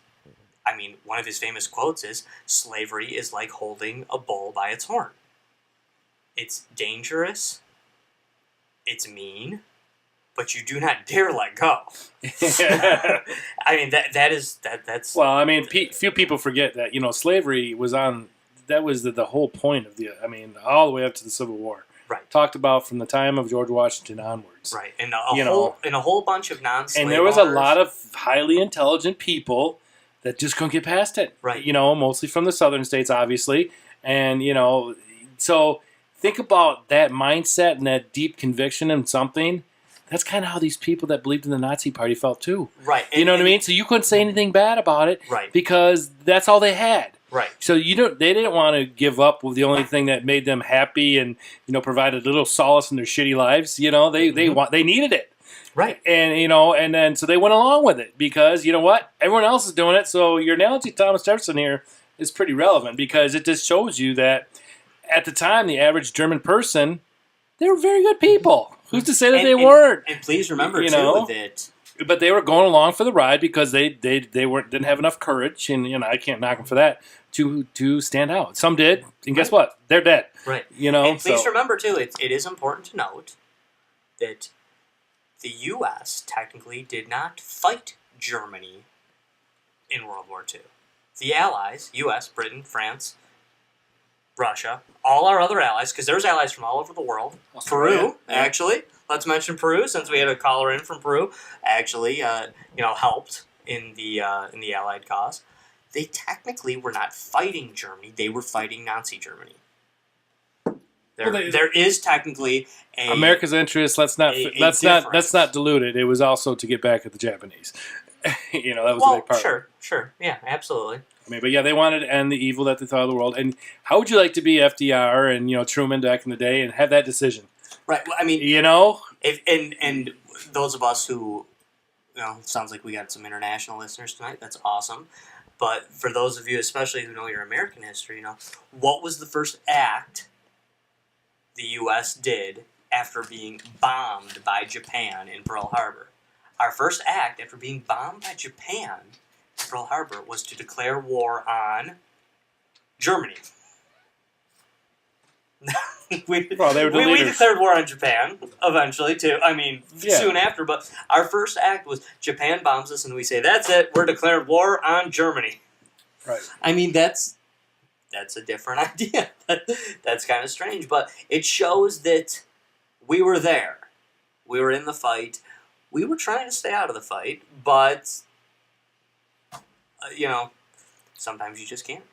I mean, one of his famous quotes is, "Slavery is like holding a bull by its horn. It's dangerous, it's mean, but you do not dare let go." I mean, that's... Well, I mean, few people forget that, slavery was on... That was the whole point of all the way up to the Civil War. Right. Talked about from the time of George Washington onwards. Right, and a whole bunch of non-slave And there was a owners. lot of highly intelligent people that just couldn't get past it. Right. Mostly from the southern states, obviously. And, so think about that mindset and that deep conviction in something. That's kind of how these people that believed in the Nazi Party felt too. Right. You know what I mean? So you couldn't say anything bad about it. Right. Because that's all they had. Right. So they didn't want to give up with the only thing that made them happy and provided a little solace in their shitty lives. They needed it. Right. And and then so they went along with it because you know what? Everyone else is doing it. So your analogy to Thomas Jefferson here is pretty relevant because it just shows you that at the time the average German person, they were very good people. Who's to say that they weren't? And please remember too that. But they were going along for the ride because they didn't have enough courage, and I can't knock them for that to stand out. Some did, and guess what? They're dead. Right. And please remember too, it is important to note that the U.S. technically did not fight Germany in World War II. The Allies, U.S., Britain, France, Russia, all our other allies, because there's allies from all over the world. Peru, actually. Let's mention Peru, since we had a caller in from Peru. Actually, helped in the Allied cause. They technically were not fighting Germany; they were fighting Nazi Germany. There is technically America's interest. Let's not dilute it. It was also to get back at the Japanese. That was a big part. Sure, yeah, absolutely. But they wanted to end the evil that they thought of the world. And how would you like to be FDR and Truman back in the day and have that decision? Right. Well, I mean, if and those of us who, sounds like we got some international listeners tonight. That's awesome. But for those of you, especially who know your American history, what was the first act the U.S. did after being bombed by Japan in Pearl Harbor? Our first act after being bombed by Japan in Pearl Harbor was to declare war on Germany. we declared war on Japan eventually too. Soon after, but our first act was Japan bombs us and we say, that's it, we're declaring war on Germany. Right. That's a different idea. That's kind of strange, but it shows that we were there. We were in the fight. We were trying to stay out of the fight, but sometimes you just can't.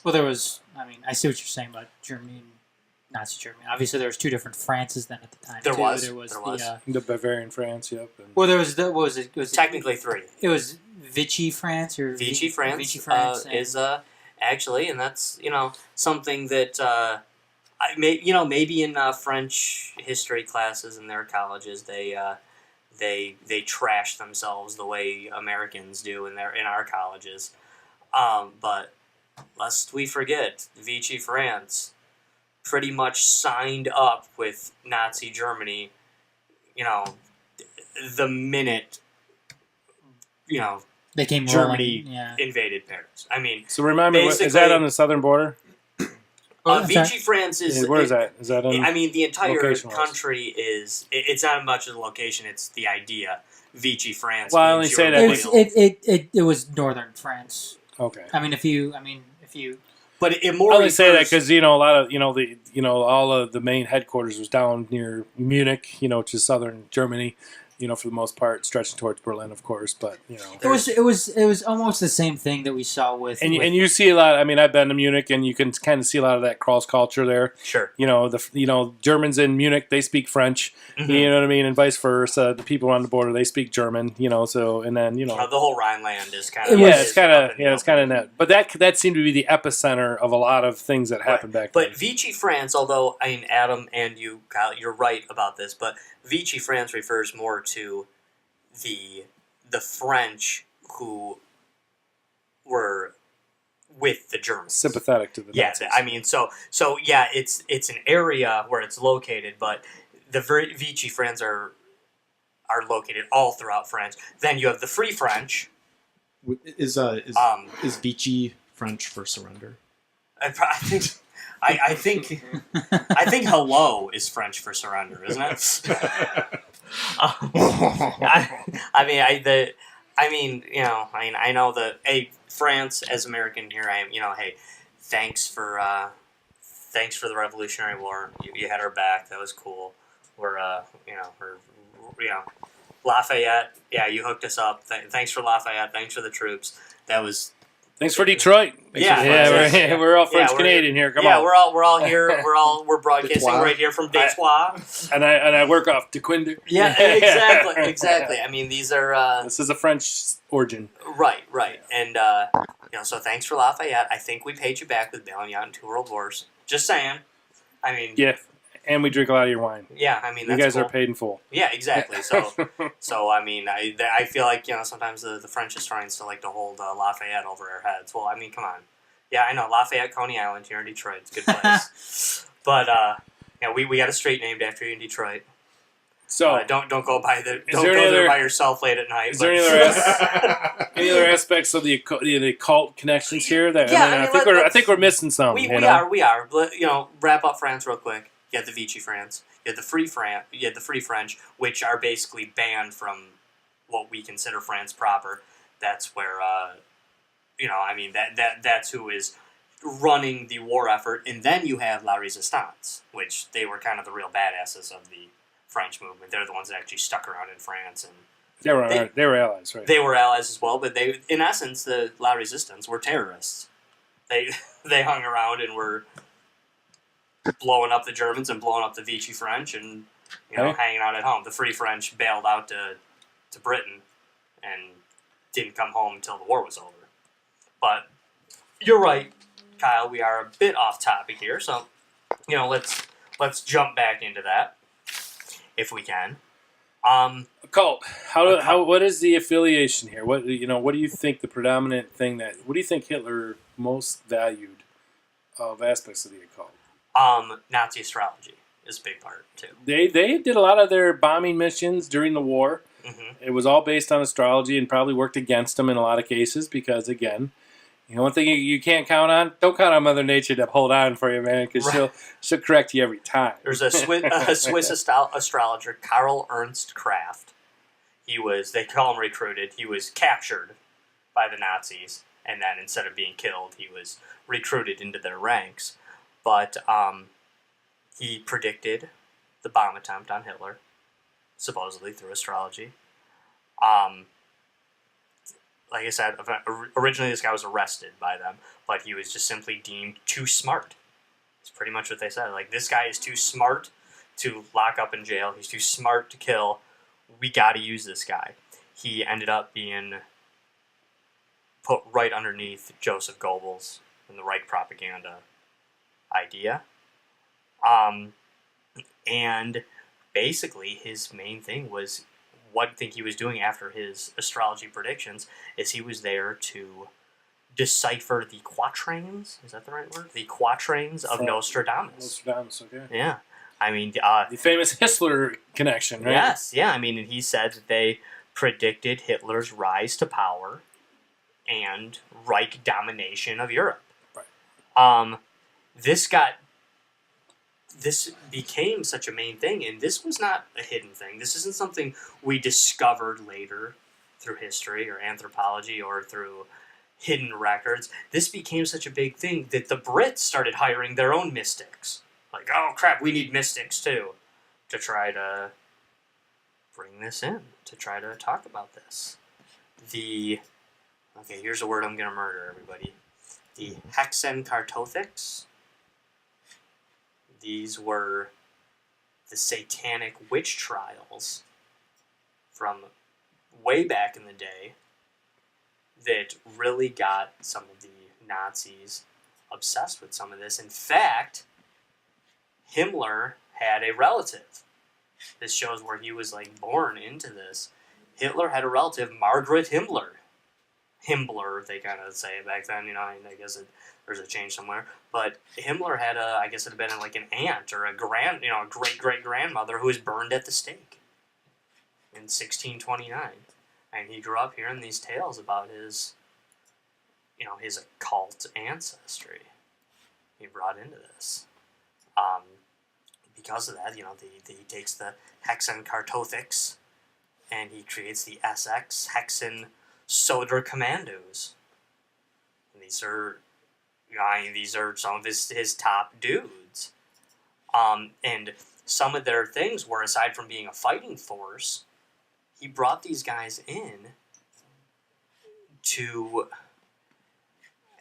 Well, there was, I see what you're saying about Germany and Nazi Germany. Obviously, there was two different Frances then at the time. There was the Bavarian France. Yep. Well, there was it was technically three. It was Vichy France or Vichy France. Vichy France is actually, and that's something that maybe in French history classes in their colleges they trash themselves the way Americans do in our colleges, but lest we forget, Vichy France pretty much signed up with Nazi Germany, the minute, they came Germany invaded Paris. So remind me, is that on the southern border? Vichy France is... Where is that? Is that on the entire country is... It's not much of the location, it's the idea. Vichy France. Well, I only say that... It was northern France. Okay. If you... But it more. I only say that because a lot of all of the main headquarters was down near Munich, which is southern Germany, for the most part, stretching towards Berlin, of course. But It was almost the same thing that we saw with and you see a lot. I mean, I've been to Munich, and you can kind of see a lot of that cross culture there. Sure. Germans in Munich, they speak French. Mm-hmm. You know what I mean, and vice versa. The people on the border, they speak German. So and then the whole Rhineland is kind of it's kind of net. But that seemed to be the epicenter of a lot of things that happened back then. But Vichy France, although I mean Adam and you, Kyle, you're right about this, but Vichy France refers more to the French who were with the Germans, sympathetic to the Nazis. I mean, so yeah, it's an area where it's located, but the Vichy France are located all throughout France. Then you have the Free French. Is Vichy French for surrender? I think hello is French for surrender, isn't it? I know that. Hey, France, as American here, I am. Hey, thanks for the Revolutionary War. You had our back. That was cool. We're Lafayette. Yeah, you hooked us up. Thanks for Lafayette. Thanks for the troops. That was. Thanks for Detroit. We're all French Canadian here. Come on. Yeah, we're all here. We're broadcasting right here from Detroit. And I work off Dequinder. Yeah, exactly. I mean, these are. This is a French origin. Right, and so thanks for Lafayette. I think we paid you back with bailing you out in 2 world wars. Just saying. I mean. Yeah. And we drink a lot of your wine. Yeah, I mean, that's you guys cool. are paid in full. Yeah, exactly. So I mean, I feel like sometimes the French historians still like to hold Lafayette over our heads. Well, I mean, come on. Yeah, I know Lafayette, Coney Island here in Detroit. It's a good place. But we got a street named after you in Detroit. So don't go by there by yourself late at night. Is there any other aspects of the occult connections here? That I think we're missing some. We are. But, wrap up France real quick. You had the Vichy France. You had the Free French, which are basically banned from what we consider France proper. That's where, that's who is running the war effort. And then you have La Resistance, which they were kind of the real badasses of the French movement. They're the ones that actually stuck around in France, and they were allies, right? They were allies as well, but they, in essence, the La Resistance were terrorists. They hung around and were blowing up the Germans and blowing up the Vichy French, and hanging out at home. The Free French bailed out to Britain and didn't come home until the war was over. But you're right, Kyle. We are a bit off topic here, so let's jump back into that if we can. Occult. What is the affiliation here? What do you think the predominant thing what do you think Hitler most valued of aspects of the occult? Nazi astrology is a big part too. They did a lot of their bombing missions during the war. Mm-hmm. It was all based on astrology and probably worked against them in a lot of cases because, again, one thing you can't count on, don't count on Mother Nature to hold on for you, man, because she'll correct you every time. There's a Swiss astrologer, Karl Ernst Kraft. They call him recruited. He was captured by the Nazis, and then instead of being killed, he was recruited into their ranks. But he predicted the bomb attempt on Hitler, supposedly through astrology. Like I said, originally this guy was arrested by them, but he was just simply deemed too smart. That's pretty much what they said. Like, this guy is too smart to lock up in jail. He's too smart to kill. We got to use this guy. He ended up being put right underneath Joseph Goebbels and the Reich propaganda idea. And basically his main thing was, one thing he was doing after his astrology predictions is he was there to decipher the quatrains. Is that the right word? The quatrains of Nostradamus. Nostradamus, okay. Yeah. I mean, the famous Hitler connection, right? Yes, yeah. I mean, he said that they predicted Hitler's rise to power and Reich domination of Europe. Right. This became such a main thing, and this was not a hidden thing. This isn't something we discovered later through history or anthropology or through hidden records. This became such a big thing that the Brits started hiring their own mystics. Like, oh crap, we need mystics too, to try to bring this in to try to talk about this. Okay, here's a word I'm going to murder, everybody. The Hexenkartothics. These were the satanic witch trials from way back in the day that really got some of the Nazis obsessed with some of this. In fact, Himmler had a relative. This shows where he was like born into this. Hitler had a relative, Margaret Himmler. Himmler, they kind of say it back then, I guess there's a change somewhere. But Himmler had I guess it had been like an aunt or a great-great-grandmother who was burned at the stake in 1629. And he grew up hearing these tales about his occult ancestry he brought into this. Because of that, he takes the Hexenkartothics and he creates the SX Hexen Soder Commandos. And these are some of his top dudes. And some of their things were, aside from being a fighting force, he brought these guys in to,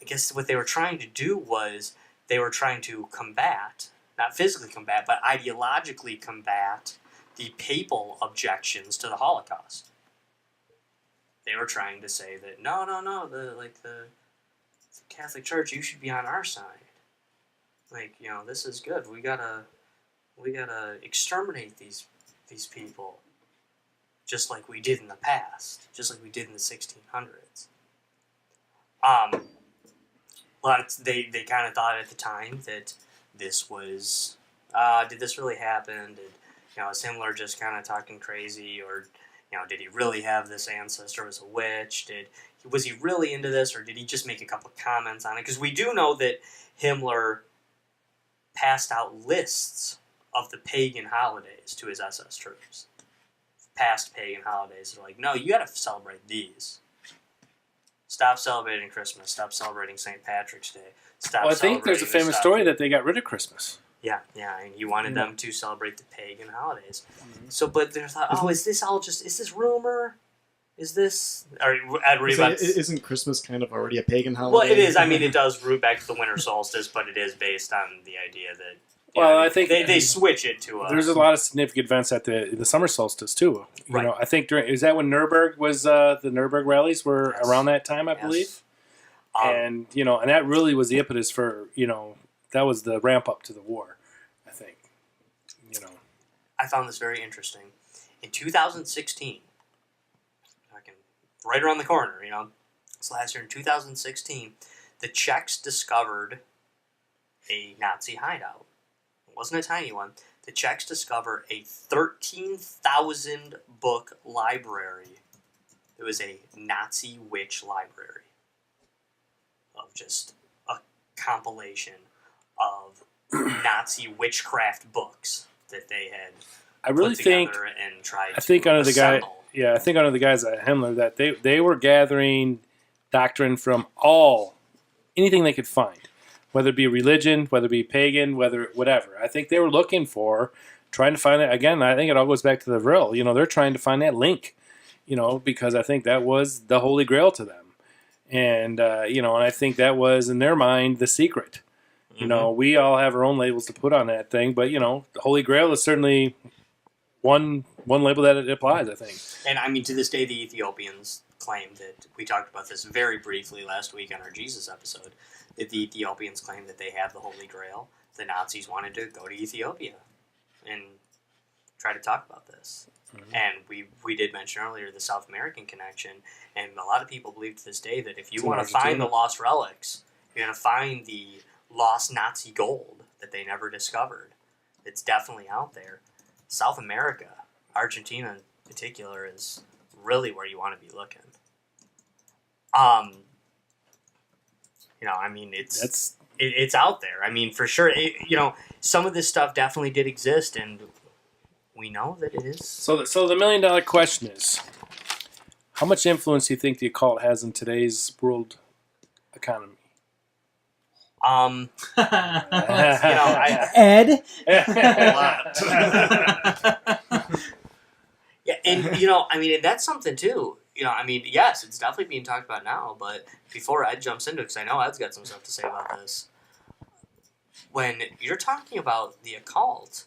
I guess what they were trying to do was they were trying to combat, not physically combat, but ideologically combat the papal objections to the Holocaust. They were trying to say that, no, the Catholic Church, you should be on our side. This is good. We gotta exterminate these people, just like we did in the past, just like we did in the 1600s. They kind of thought at the time that this was, did this really happen? Is Himmler just kind of talking crazy, or did he really have this ancestor as a witch? Was he really into this, or did he just make a couple of comments on it? Because we do know that Himmler passed out lists of the pagan holidays to his SS troops. Past pagan holidays. They're like, no, you got to celebrate these. Stop celebrating Christmas. Stop celebrating St. Patrick's Day. I think there's a famous story that they got rid of Christmas. Yeah, and he wanted them to celebrate the pagan holidays. Mm-hmm. So, but they thought, is this rumor? Is this... Isn't Christmas kind of already a pagan holiday? Well, it is. I mean, it does root back to the winter solstice, but it is based on the idea that... I think they switch it to... There's a lot of significant events at the summer solstice, too. Right. I think is that when Nuremberg was... the Nuremberg rallies were around that time, I believe? And, and that really was the impetus for, that was the ramp up to the war, I think. I found this very interesting. In 2016, right around the corner, it's last year in 2016, the Czechs discovered a Nazi hideout. It wasn't a tiny one. The Czechs discovered a 13,000 book library. It was a Nazi witch library of just a compilation of Nazi witchcraft books that they had put together and tried to assemble. I think under the guys at Himmler that they were gathering doctrine from anything they could find, whether it be religion, whether it be pagan, whatever. I think they were looking for, trying to find it. Again, I think it all goes back to the Vril. They're trying to find that link, because I think that was the Holy Grail to them. And, and I think that was, in their mind, the secret. Mm-hmm. We all have our own labels to put on that thing, but, the Holy Grail is certainly one label that it applies, I think. And, I mean, to this day, the Ethiopians claim that, we talked about this very briefly last week on our Jesus episode, that the Ethiopians claim that they have the Holy Grail. The Nazis wanted to go to Ethiopia and try to talk about this. Mm-hmm. And we did mention earlier the South American connection, and a lot of people believe to this day that if you want to find the lost relics, you're going to find the lost Nazi gold that they never discovered. It's definitely out there. South America, Argentina in particular, is really where you want to be looking. I mean, it's out there. I mean, for sure. Some of this stuff definitely did exist, and we know that it is. So the $1 million question is, how much influence do you think the occult has in today's world economy? Ed? A lot. Yeah, and I mean, and that's something too. I mean, yes, it's definitely being talked about now. But before Ed jumps into it, because I know Ed's got some stuff to say about this. When you're talking about the occult,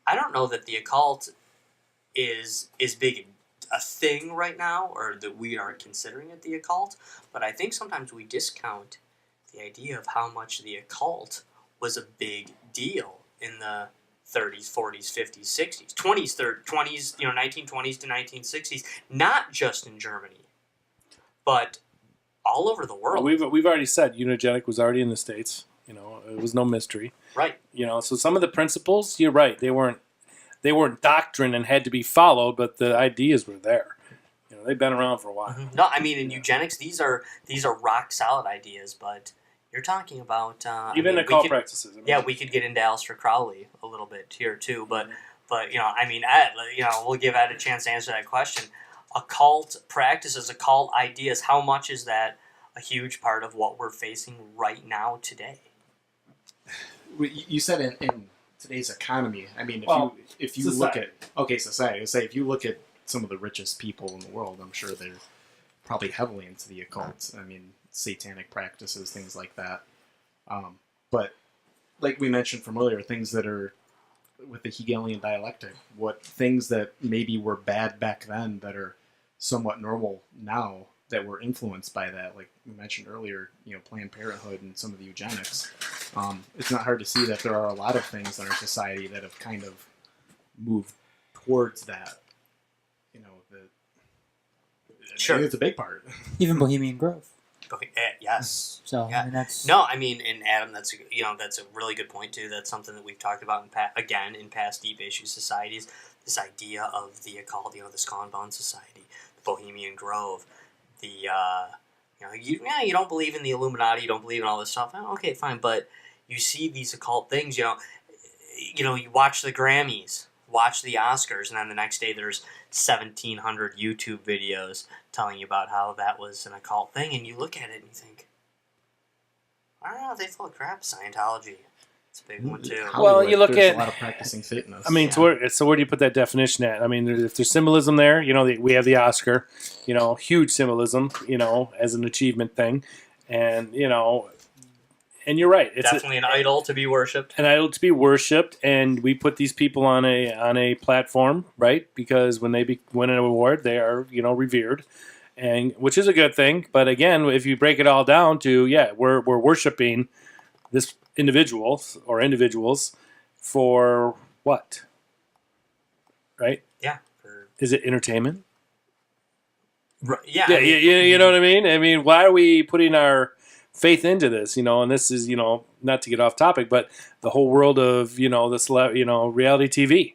I don't know that the occult is big a thing right now, or that we are considering it the occult. But I think sometimes we discount the idea of how much the occult was a big deal in the 30s, 40s, 50s, 60s, 20s, 1920s to 1960s, not just in Germany, but all over the world. Well, we've already said eugenic was already in the States. It was no mystery. Right. So some of the principles, you're right, they weren't doctrine and had to be followed, but the ideas were there. They've been around for a while. Mm-hmm. No, I mean, in eugenics, these are rock solid ideas, but you're talking about even occult practices. We could get into Aleister Crowley a little bit here too, but I mean, Ed, we'll give Ed a chance to answer that question. Occult practices, occult ideas, how much is that a huge part of what we're facing right now today? You said in today's economy. I mean, if you society. Look at society, say if you look at some of the richest people in the world, I'm sure they're probably heavily into the occult. I mean, satanic practices, things like that. But like we mentioned from earlier, things that are with the Hegelian dialectic, what things that maybe were bad back then that are somewhat normal now that were influenced by that, like we mentioned earlier, Planned Parenthood and some of the eugenics. It's not hard to see that there are a lot of things in our society that have kind of moved towards that. Sure. I think it's a big part. Even Bohemian Grove. Yes. So yeah. I mean, that's no. I mean, and Adam, that's a really good point too. That's something that we've talked about in past deep issue societies. This idea of the occult, the Skull and Bones Society, the Bohemian Grove, the you don't believe in the Illuminati, you don't believe in all this stuff. Okay, fine, but you see these occult things. You watch the Grammys, watch the Oscars, and then the next day there's 1,700 YouTube videos telling you about how that was an occult thing, and you look at it and you think, I don't know, they full of crap. Scientology, it's a big one too. Well, you look there's at a lot of practicing Satanists. I mean, so where do you put that definition at? I mean, if there's symbolism there, we have the Oscar, huge symbolism, as an achievement thing, and and you're right, it's definitely an idol to be worshipped. An idol to be worshipped, and we put these people on a platform, right? Because when they win an award, they are revered, and which is a good thing. But again, if you break it all down to we're worshiping this individual or individuals for what? Right? Yeah. Is it entertainment? Right. Yeah. Yeah. You know what I mean? I mean, why are we putting our faith into this, and this is, not to get off topic, but the whole world of, this, reality TV.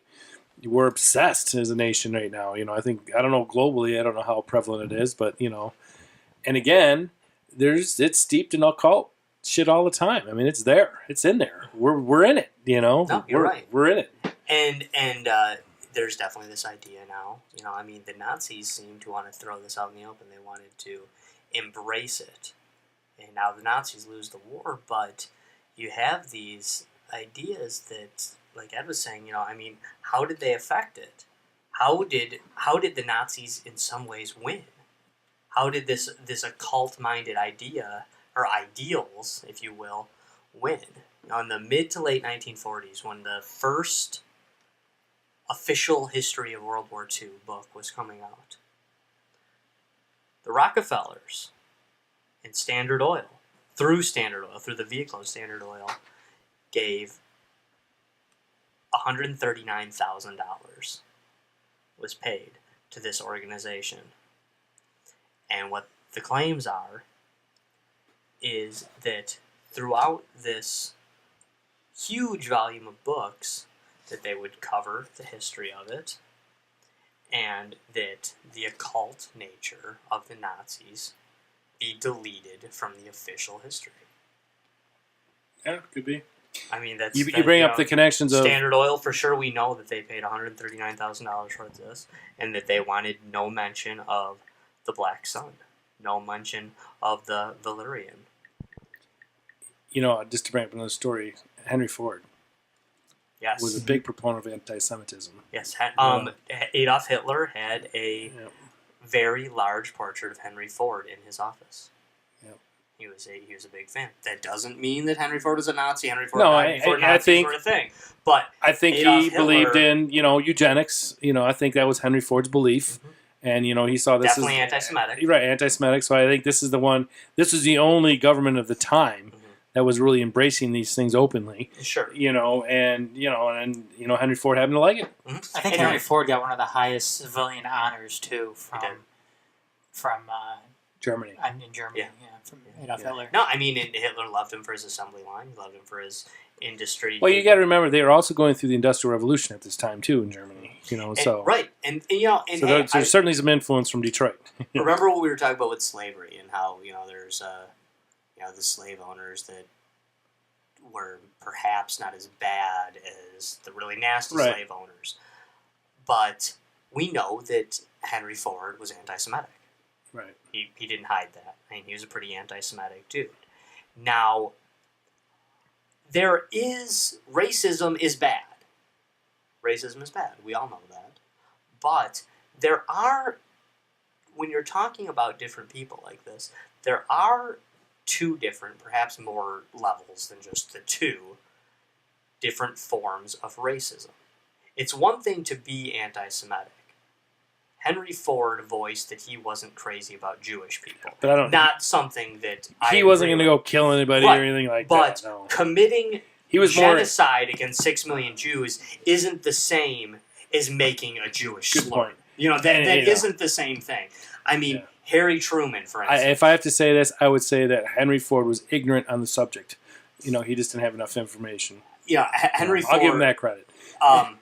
We're obsessed as a nation right now. I don't know globally, I don't know how prevalent it is, but, and again, it's steeped in occult shit all the time. I mean, it's there. It's in there. We're in it, No, you're right. We're in it. And there's definitely this idea now. The Nazis seem to want to throw this out in the open. They wanted to embrace it. And now the Nazis lose the war, but you have these ideas that, like Ed was saying, how did they affect it? How did the Nazis in some ways win? How did this occult-minded idea, or ideals, if you will, win? In the mid to late 1940s, when the first official history of World War II book was coming out, the Rockefellers and Standard Oil, through the vehicle of Standard Oil, gave $139,000 was paid to this organization. And what the claims are is that throughout this huge volume of books that they would cover the history of it, and that the occult nature of the Nazis be deleted from the official history. Yeah, could be. I mean, that's... You bring up the connections of... Standard Oil, for sure, we know that they paid $139,000 for this, and that they wanted no mention of the Black Sun, no mention of the Valyrian. Just to bring up another story, Henry Ford. Yes. was a big proponent of anti-Semitism. Yes. Adolf Hitler had a very large portrait of Henry Ford in his office. Yep. He was a big fan. That doesn't mean that Henry Ford was a Nazi. Henry Ford No, died before Nazis were a thing. But I think Adolf he Hitler believed in, eugenics. I think that was Henry Ford's belief. And, he saw this definitely as... anti-Semitic. Right, anti-Semitic. So I think this is the one... This is the only government of the time that was really embracing these things openly. Sure. And Henry Ford happened to like it. I think Henry Ford got one of the highest civilian honors, too, from Germany. in Germany, from Adolf Hitler. No, I mean, Hitler loved him for his assembly line. He loved him for his industry. Well, you got to remember, they were also going through the Industrial Revolution at this time, too, in Germany. Right. And there's certainly some influence from Detroit. Remember what we were talking about with slavery and how, there's, the slave owners that were perhaps not as bad as the really nasty slave owners. But we know that Henry Ford was anti-Semitic. Right. He didn't hide that. I mean, he was a pretty anti-Semitic dude. Now, racism is bad. Racism is bad. We all know that. But when you're talking about different people like this, there are two different, perhaps more levels than just the two different forms of racism. It's one thing to be anti-Semitic. Henry Ford voiced that he wasn't crazy about Jewish people. But not something that he wasn't going to go kill anybody or anything like that. But committing genocide against 6 million Jews isn't the same as making a Jewish slur. Point. That isn't the same thing. I mean, Harry Truman, for instance. If I have to say this, I would say that Henry Ford was ignorant on the subject. He just didn't have enough information. Yeah, Henry Ford. I'll give him that credit. I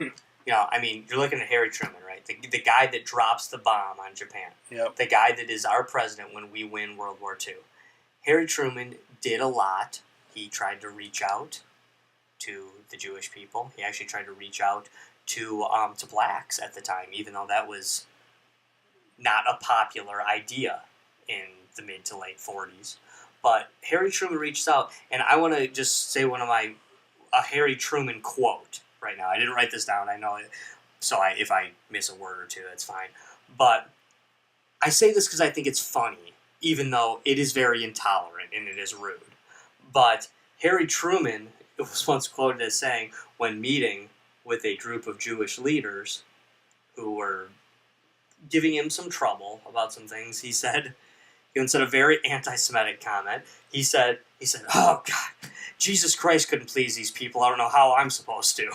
mean, you're looking at Harry Truman, right? The guy that drops the bomb on Japan. Yep. The guy that is our president when we win World War II. Harry Truman did a lot. He tried to reach out to the Jewish people. He actually tried to reach out to blacks at the time, even though that was not a popular idea in the mid to late 40s. But Harry Truman reached out, and I want to just say a Harry Truman quote right now. I didn't write this down, I know it, so if I miss a word or two, that's fine. But I say this because I think it's funny, even though it is very intolerant and it is rude. But Harry Truman was once quoted as saying, when meeting with a group of Jewish leaders who were giving him some trouble about some things, he said a very anti-Semitic comment. He said, "Oh God, Jesus Christ couldn't please these people. I don't know how I'm supposed to."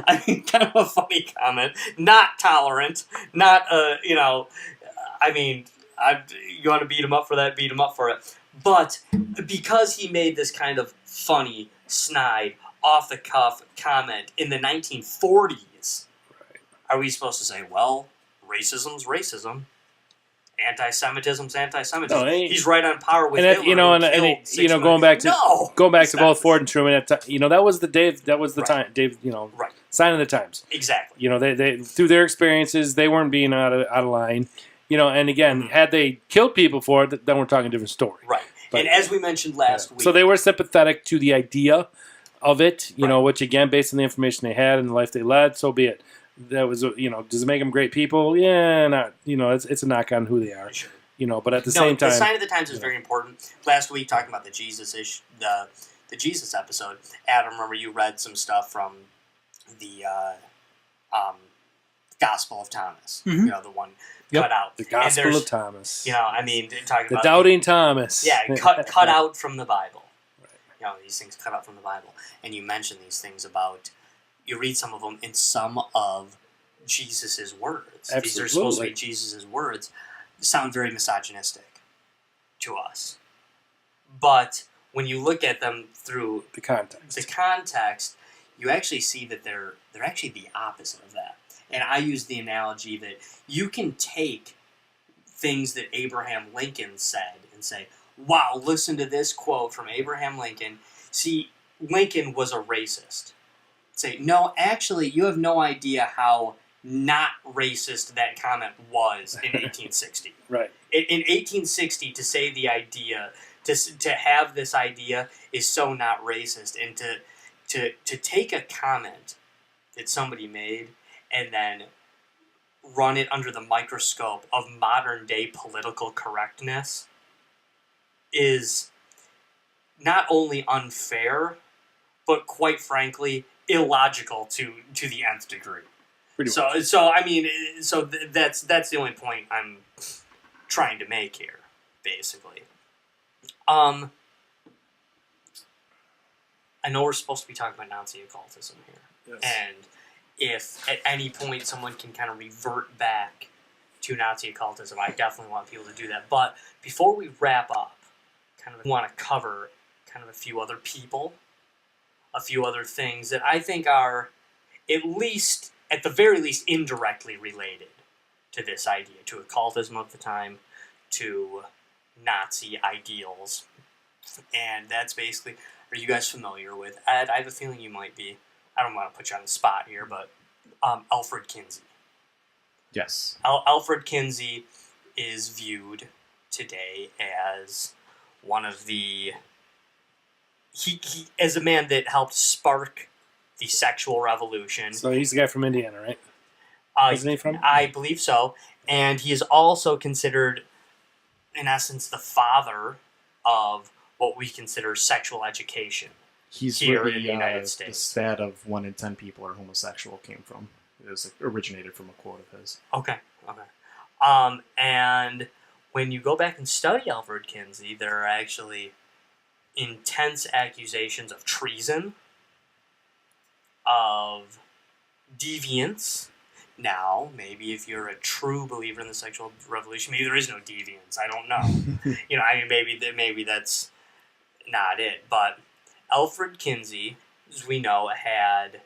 I mean, kind of a funny comment. Not tolerant. Not I mean, you want to beat him up for that? Beat him up for it. But because he made this kind of funny, snide, off-the-cuff comment in the 1940s, are we supposed to say, well, racism's racism, anti-Semitism's anti-Semitism? No, he's right on par with Hitler. Going back to both Ford and Truman, that was the time, sign of the times. Exactly. They through their experiences, they weren't being out of line. And again, had they killed people for it, then we're talking a different story. Right. But, and as we mentioned last week, so they were sympathetic to the idea of it, which again, based on the information they had and the life they led, so be it. That was, does it make them great people? Yeah, not. It's a knock on who they are. Sure. But at the same time, the sign of the times is very important. Last week, talking about the Jesus the Jesus episode, Adam, remember you read some stuff from the Gospel of Thomas. Mm-hmm. The one cut out. The Gospel of Thomas. Talking the about doubting Thomas. Yeah, cut out from the Bible. Right. These things cut out from the Bible, and you mention these things about. You read some of them in some of Jesus' words. Absolutely. These are supposed to be Jesus' words. Sound very misogynistic to us. But when you look at them through the context, you actually see that they're actually the opposite of that. And I use the analogy that you can take things that Abraham Lincoln said and say, wow, listen to this quote from Abraham Lincoln. See, Lincoln was a racist. Say, no, actually, you have no idea how not racist that comment was in 1860. Right. In 1860, to say the idea, to have this idea is so not racist, and to take a comment that somebody made and then run it under the microscope of modern day political correctness is not only unfair, but quite frankly, illogical to the nth degree. That's the only point I'm trying to make here, basically. I know we're supposed to be talking about Nazi occultism here. Yes. And if at any point someone can kind of revert back to Nazi occultism, I definitely want people to do that. But before we wrap up, I want to cover kind of a few other people, a few other things that I think are at the very least, indirectly related to this idea, to occultism of the time, to Nazi ideals. And that's basically, are you guys familiar with, Ed, I have a feeling you might be, I don't want to put you on the spot here, but Alfred Kinsey. Yes. Alfred Kinsey is viewed today as one of the, he as a man that helped spark the sexual revolution. So he's the guy from Indiana, right? Isn't he from? I believe so. And he is also considered, in essence, the father of what we consider sexual education. He's here where in the United States. The stat of 1 in 10 people are homosexual came from. It originated from a quote of his. Okay. And when you go back and study Alfred Kinsey, there are actually intense accusations of treason, of deviance. Now, maybe if you're a true believer in the sexual revolution, maybe there is no deviance. I don't know. Maybe that's not it. But Alfred Kinsey, as we know, had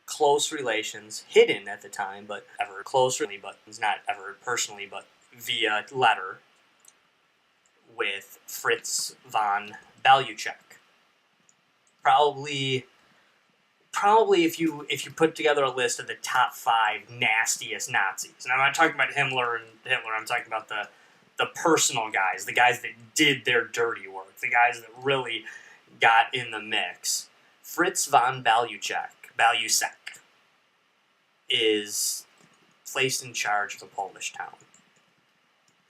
close relations, hidden at the time, but ever closely, but not ever personally, but via letter, with Fritz von Baluchek. Probably if you put together a list of the top 5 nastiest Nazis, and I'm not talking about Hitler, I'm talking about the personal guys, the guys that did their dirty work, the guys that really got in the mix. Fritz von Baluchek is placed in charge of a Polish town.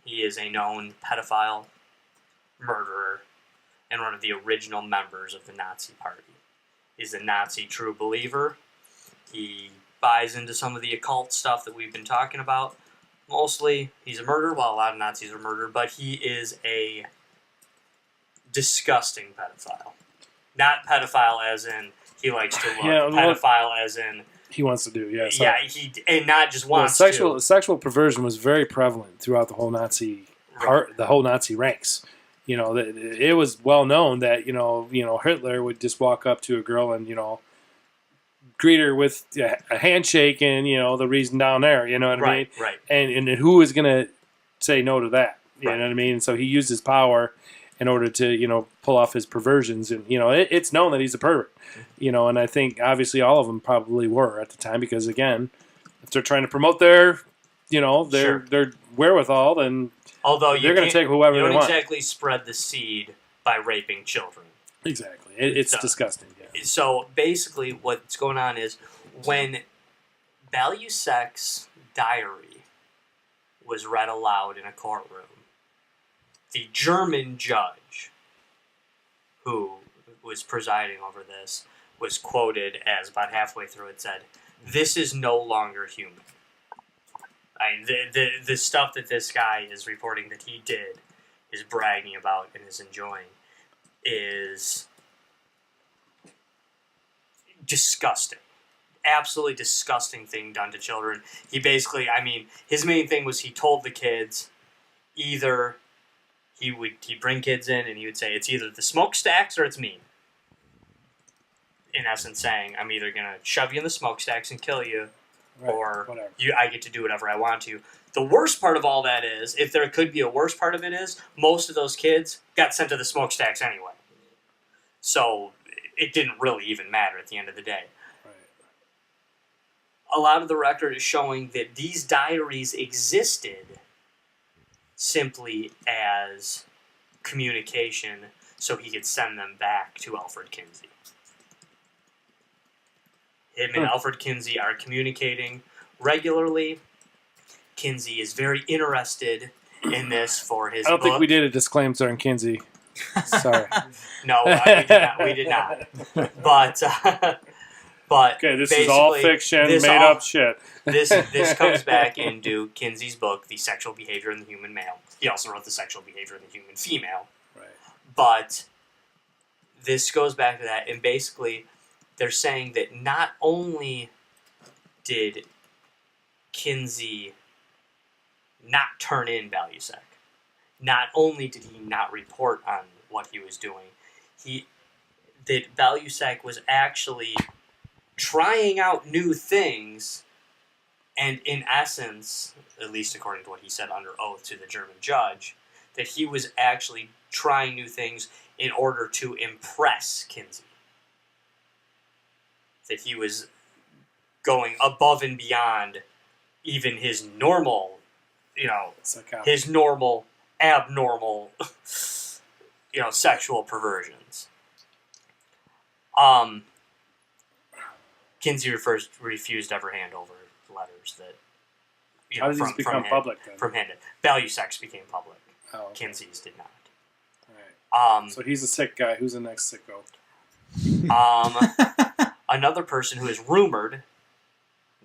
He is a known pedophile, murderer, and one of the original members of the Nazi Party. He's a Nazi true believer. He buys into some of the occult stuff that we've been talking about. Mostly, he's a murderer. Well, a lot of Nazis are murdered, but he is a disgusting pedophile. Not pedophile as in he likes to look. Pedophile as in he wants to do. Yes. And not just wants to. Sexual perversion was very prevalent throughout the whole Nazi the whole Nazi ranks. It was well known that Hitler would just walk up to a girl and greet her with a handshake and the reason down there. You know what I mean? Right. And who is gonna say no to that? You know what I mean? And so he used his power in order to pull off his perversions, and it's known that he's a pervert. And I think obviously all of them probably were at the time, because again, if they're trying to promote their their wherewithal, then although they're going to take whoever they want. You don't exactly spread the seed by raping children. Exactly. It's disgusting. Yeah. So basically what's going on is when Baluchek's diary was read aloud in a courtroom, the German judge who was presiding over this was quoted as, about halfway through it said, "This is no longer human." The stuff that this guy is reporting that he did, is bragging about, and is enjoying, is disgusting. Absolutely disgusting thing done to children. He basically, his main thing was he told the kids either he'd bring kids in and he would say, it's either the smokestacks or it's me. In essence saying, I'm either going to shove you in the smokestacks and kill you, or I get to do whatever I want to. The worst part of all that is, if there could be a worst part of it is, most of those kids got sent to the smokestacks anyway. So it didn't really even matter at the end of the day. Right. A lot of the record is showing that these diaries existed simply as communication so he could send them back to Alfred Kinsey. Him and Alfred Kinsey are communicating regularly. Kinsey is very interested in this for his I don't book. think we did a disclaimer on Kinsey. Sorry. No, we did not. But Okay, this is all fiction, made up shit. This comes back into Kinsey's book, The Sexual Behavior in the Human Male. He also wrote The Sexual Behavior in the Human Female. Right. But this goes back to that, and basically they're saying that not only did Kinsey not turn in Balusec, not only did he not report on what he was doing, that Balusec was actually trying out new things, and in essence, at least according to what he said under oath to the German judge, that he was actually trying new things in order to impress Kinsey. That he was going above and beyond even his normal, his normal, abnormal, sexual perversions. Kinsey refused to ever hand over letters that, How did these become public then? From Hernandez. Balusec's became public. Oh, okay. Kinsey's did not. Right. So he's a sick guy. Who's the next sicko? Another person who is rumored,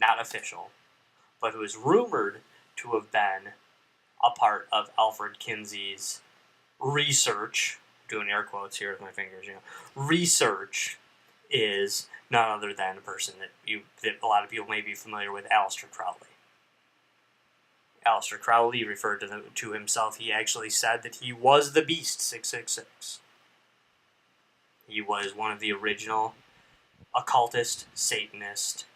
not official, but who is rumored to have been a part of Alfred Kinsey's research, doing air quotes here with my fingers, research, is none other than a person that a lot of people may be familiar with, Aleister Crowley. Aleister Crowley referred to himself, he actually said that he was the Beast 666. He was one of the original occultist, Satanist.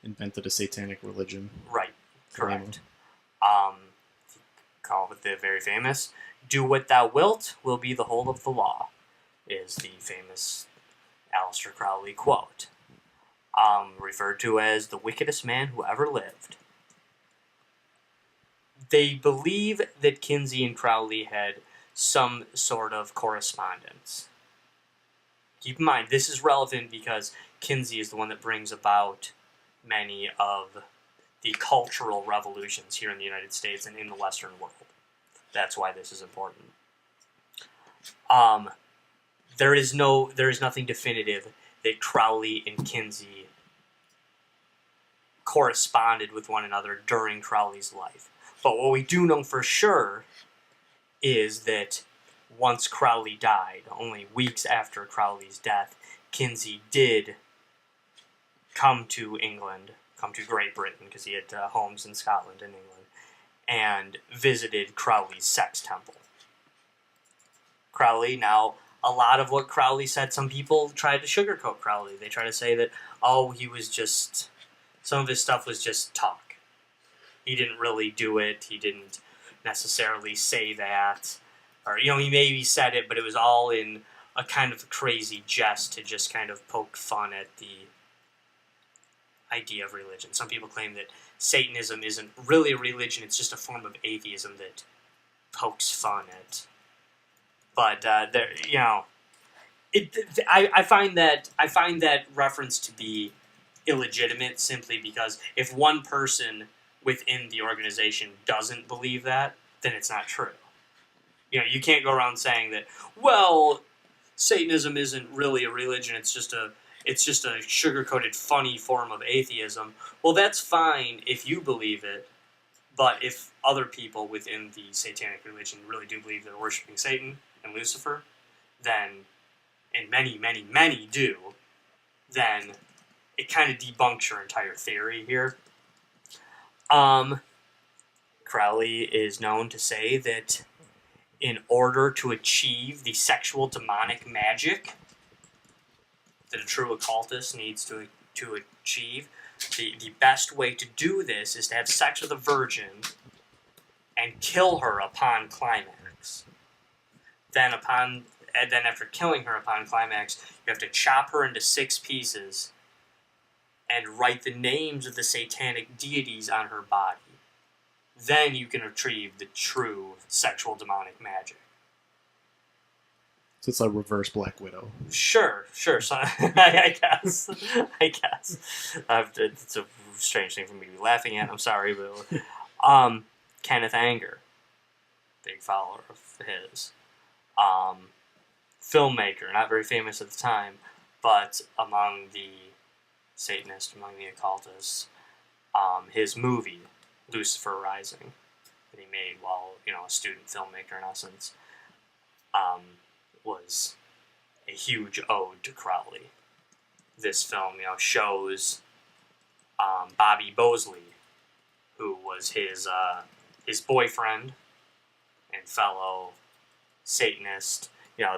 Invented a satanic religion. Right, correct. Call it the very famous, "Do what thou wilt will be the whole of the law," is the famous Aleister Crowley quote. Referred to as the wickedest man who ever lived. They believe that Kinsey and Crowley had some sort of correspondence. Keep in mind, this is relevant because Kinsey is the one that brings about many of the cultural revolutions here in the United States and in the Western world. That's why this is important. There is nothing definitive that Crowley and Kinsey corresponded with one another during Crowley's life. But what we do know for sure is that once Crowley died, only weeks after Crowley's death, Kinsey did come to Great Britain, because he had homes in Scotland and England, and visited Crowley's sex temple. Crowley, now, a lot of what Crowley said, some people tried to sugarcoat Crowley. They try to say that, he was just, some of his stuff was just talk. He didn't really do it. He didn't necessarily say that. Or, he maybe said it, but it was all in a kind of crazy jest to just kind of poke fun at the idea of religion. Some people claim that Satanism isn't really a religion, it's just a form of atheism that pokes fun at. But, I find that reference to be illegitimate simply because if one person within the organization doesn't believe that, then it's not true. You can't go around saying that, Satanism isn't really a religion, it's just a sugar-coated, funny form of atheism. Well, that's fine if you believe it, but if other people within the satanic religion really do believe they're worshiping Satan and Lucifer, then, and many, many, many do, then it kind of debunks your entire theory here. Crowley is known to say that in order to achieve the sexual demonic magic that a true occultist needs to achieve, the best way to do this is to have sex with a virgin and kill her upon climax. Then after killing her upon climax, you have to chop her into 6 pieces and write the names of the satanic deities on her body. Then you can retrieve the true sexual demonic magic. So it's a reverse Black Widow. Sure. So, I guess. It's a strange thing for me to be laughing at. I'm sorry, but Kenneth Anger, big follower of his, filmmaker, not very famous at the time, but among the Satanists, among the occultists, his movie Lucifer Rising that he made while a student filmmaker in essence, was a huge ode to Crowley. This film, shows Bobby Bosley, who was his boyfriend and fellow Satanist.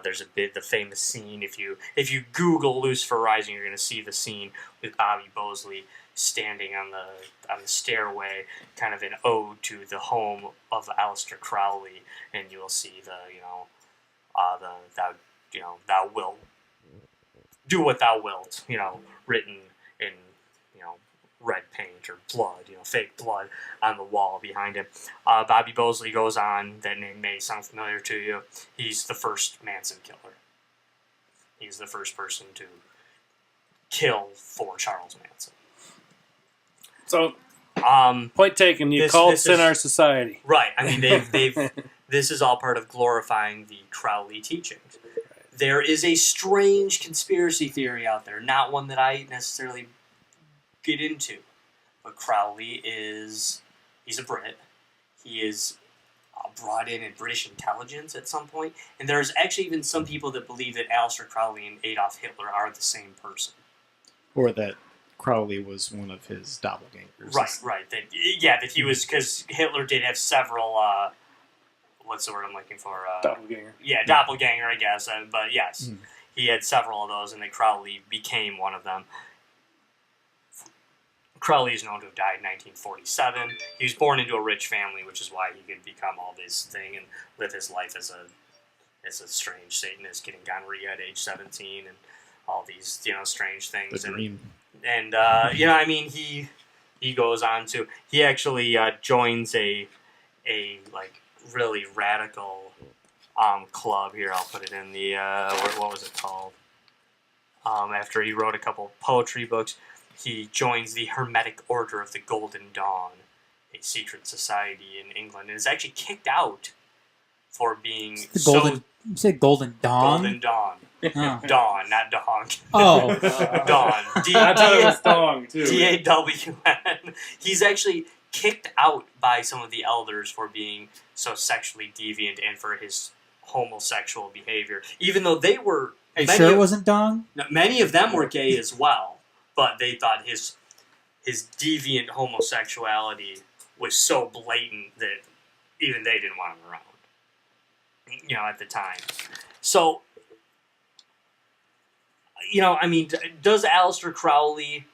There's the famous scene. If you Google Lucifer Rising, you're going to see the scene with Bobby Bosley standing on the stairway, kind of an ode to the home of Aleister Crowley, and you'll see thou wilt do what thou wilt, written in red paint or blood, fake blood on the wall behind him. Bobby Bosley goes on, that name may sound familiar to you. He's the first Manson killer. He's the first person to kill for Charles Manson. So, point taken, the occult's in our society. Right. I mean, they've this is all part of glorifying the Crowley teachings. There is a strange conspiracy theory out there, not one that I necessarily get into, but Crowley he's a Brit. He is brought in British intelligence at some point, and there's actually even some people that believe that Aleister Crowley and Adolf Hitler are the same person. Or that Crowley was one of his doppelgangers. Right. That he was, because Hitler did have several, what's the word I'm looking for? Doppelganger. Yeah, doppelganger, I guess. But yes, he had several of those, and then Crowley became one of them. Crowley is known to have died in 1947. He was born into a rich family, which is why he could become all this thing and live his life as a strange Satanist, getting gonorrhea at age 17 and all these strange things. The dream. And he goes on to, he actually joins a really radical club here. I'll put it in the what was it called? After he wrote a couple poetry books, he joins the Hermetic Order of the Golden Dawn, a secret society in England, and is actually kicked out for being You said Golden Dawn? Golden Dawn. Oh. Dawn, not dong. Oh. Dawn. I thought it was dong, too. D-A-W-N. He's actually kicked out by some of the elders for being so sexually deviant and for his homosexual behavior, even though they were... Are you sure it wasn't Dong? Many of them were gay as well, but they thought his deviant homosexuality was so blatant that even they didn't want him around, at the time. So, does Aleister Crowley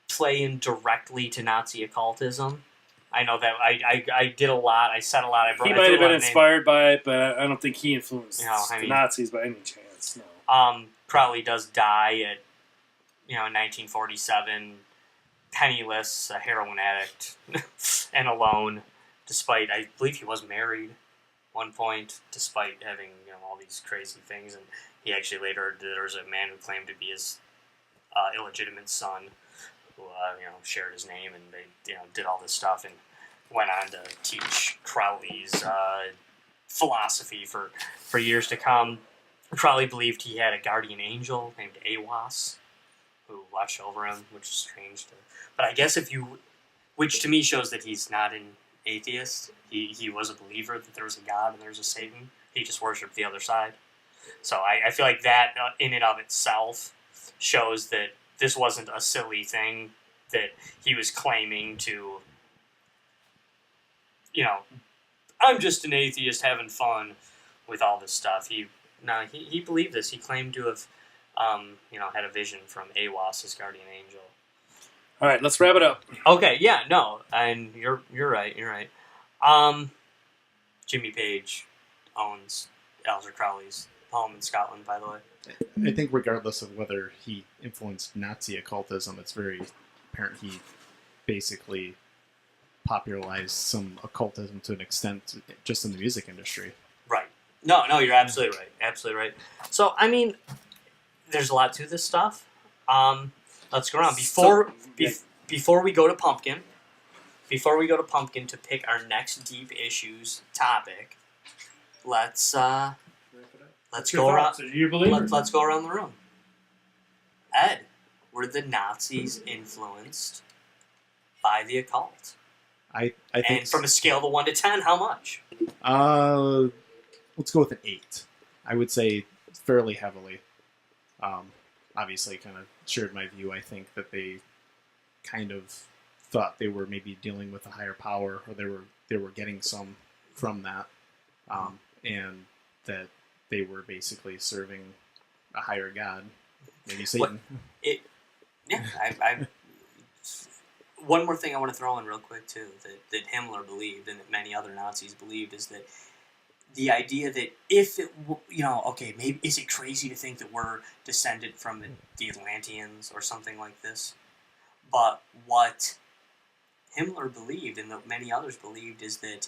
play in directly to Nazi occultism? I know that I did a lot. I said a lot. He might have been inspired by it, but I don't think he influenced the Nazis by any chance. No. Crowley does die at 1947, penniless, a heroin addict, and alone. Despite, I believe he was married one point, despite having all these crazy things. And he actually later, there was a man who claimed to be his illegitimate son, who shared his name, and they did all this stuff and went on to teach Crowley's philosophy for years to come. Crowley believed he had a guardian angel named Awas who watched over him, which is strange. But I guess which to me shows that he's not an atheist. He was a believer that there was a God and there was a Satan. He just worshipped the other side. So I feel like that in and of itself shows that this wasn't a silly thing that he was claiming to, I'm just an atheist having fun with all this stuff. He believed this. He claimed to have, had a vision from Awas, his guardian angel. All right, let's wrap it up. Okay, yeah, no, and you're right. Jimmy Page owns Aleister Crowley's home in Scotland, by the way. I think regardless of whether he influenced Nazi occultism, it's very apparent he basically popularized some occultism to an extent just in the music industry. Right. No, you're absolutely right. Absolutely right. So, I mean, there's a lot to this stuff. Let's go around. Before we go to Pumpkin, to pick our next deep issues topic, let's go around. So do you believe it? Let's go around the room. Ed, were the Nazis influenced by the occult? I think. And from a scale of 1 to 10, how much? Let's go with an 8. I would say fairly heavily. Obviously, kind of shared my view. I think that they kind of thought they were maybe dealing with a higher power, or they were getting some from that, and that they were basically serving a higher god, maybe Satan. One more thing I want to throw in real quick too, that Himmler believed and that many other Nazis believed, is that the idea that if it, maybe is it crazy to think that we're descended from the Atlanteans or something like this? But what Himmler believed and that many others believed is that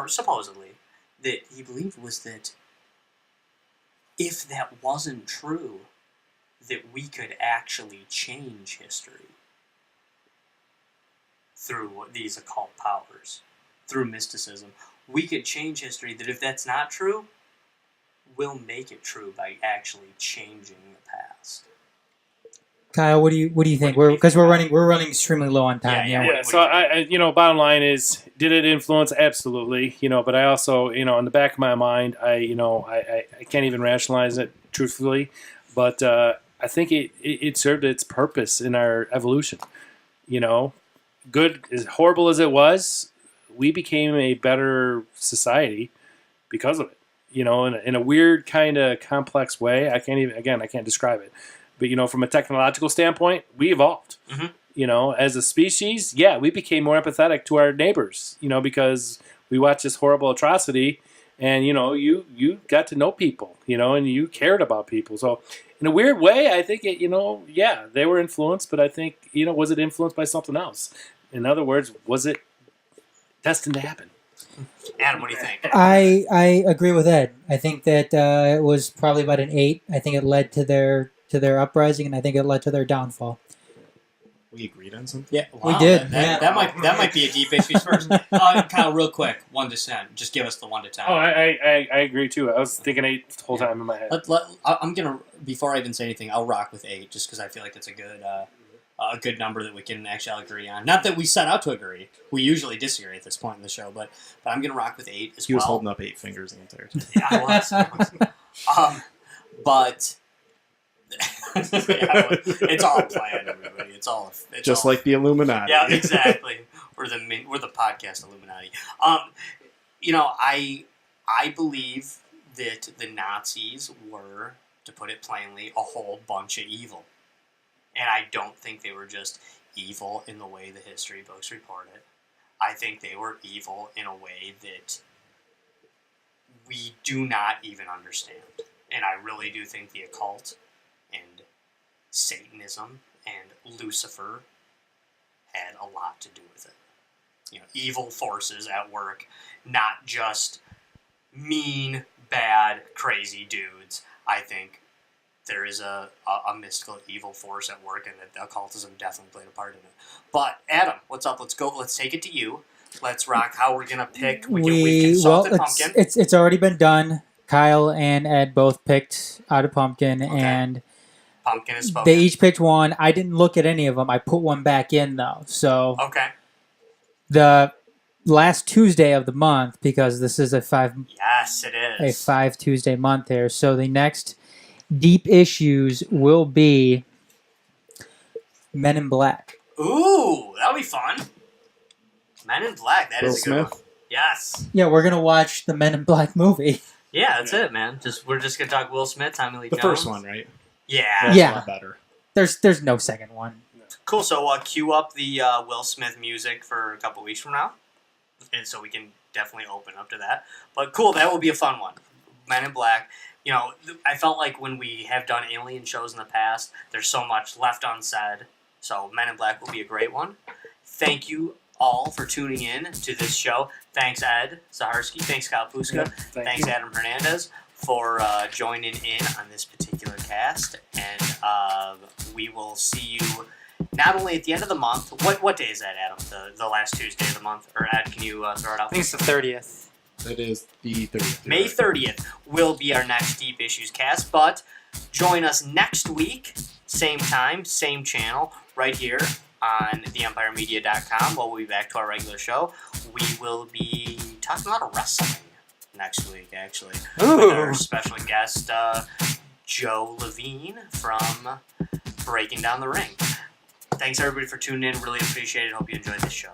supposedly, that he believed was that if that wasn't true, that we could actually change history through these occult powers, through mysticism. We could change history, that if that's not true, we'll make it true by actually changing the past. Kyle, what do you think? Because we're running extremely low on time. Yeah. So I bottom line is, did it influence? Absolutely. But I also, in the back of my mind, I can't even rationalize it truthfully, but I think it served its purpose in our evolution. Good, as horrible as it was, we became a better society because of it. In a weird kind of complex way. I can't describe it. But, from a technological standpoint, we evolved. Mm-hmm. As a species, we became more empathetic to our neighbors, because we watched this horrible atrocity, and, you got to know people, and you cared about people. So, in a weird way, I think they were influenced, but I think, was it influenced by something else? In other words, was it destined to happen? Adam, what do you think? I agree with Ed. I think that it was probably about an 8. I think it led to their uprising, and I think it led to their downfall. We agreed on something? Yeah, we did. That might be a deep issue first. Kyle, real quick, 1 to 10. Just give us the 1 to 10. Oh, I agree too. I was thinking 8 the whole time in my head. I'm gonna, before I even say anything, I'll rock with 8, just because I feel like it's a good number that we can actually agree on. Not that we set out to agree. We usually disagree at this point in the show, but I'm gonna rock with 8 as well. He was holding up 8 fingers the entire time. Yeah, I was. But. It's all planned, everybody. It's all like the Illuminati. Yeah, exactly. We're the podcast Illuminati. I believe that the Nazis were, to put it plainly, a whole bunch of evil, and I don't think they were just evil in the way the history books report it. I think they were evil in a way that we do not even understand, and I really do think the occult and Satanism and Lucifer had a lot to do with it. Evil forces at work, not just mean, bad, crazy dudes. I think there is a mystical evil force at work, and that occultism definitely played a part in it. But Adam, what's up? Let's go. Let's take it to you. Let's rock. How we're gonna pick? We consulted Pumpkin. It's already been done. Kyle and Ed both picked out of Pumpkin, and Pumpkin is spoken. They each picked one. I didn't look at any of them. I put one back in, though. So the last Tuesday of the month, because this is a 5 Tuesday month here. So the next deep issues will be Men in Black. Ooh, that'll be fun. Men in Black. That is a good one. Yes. Yeah, we're gonna watch the Men in Black movie. Yeah, that's it, man. We're just gonna talk Will Smith, Tommy Lee Jones. The first one, right? Yeah. That's a lot better. There's no second one. Cool. So cue up the Will Smith music for a couple weeks from now, and so we can definitely open up to that. But cool, that will be a fun one. Men in Black. I felt like when we have done alien shows in the past, there's so much left unsaid. So Men in Black will be a great one. Thank you all for tuning in to this show. Thanks, Ed Zaharsky. Thanks, Kyle Puska. Thanks, Adam Hernandez, for joining in on this particular cast. And we will see you not only at the end of the month. What day is that, Adam? The last Tuesday of the month? Or Ed, can you throw it out? I think it's the 30th. That is the 30th. May 30th will be our next Deep Issues cast, but join us next week, same time, same channel, right here on theempiremedia.com. We'll be back to our regular show. We will be talking about wrestling next week, actually, with our special guest, Joe Levine from Breaking Down the Ring. Thanks, everybody, for tuning in. Really appreciate it. Hope you enjoyed this show.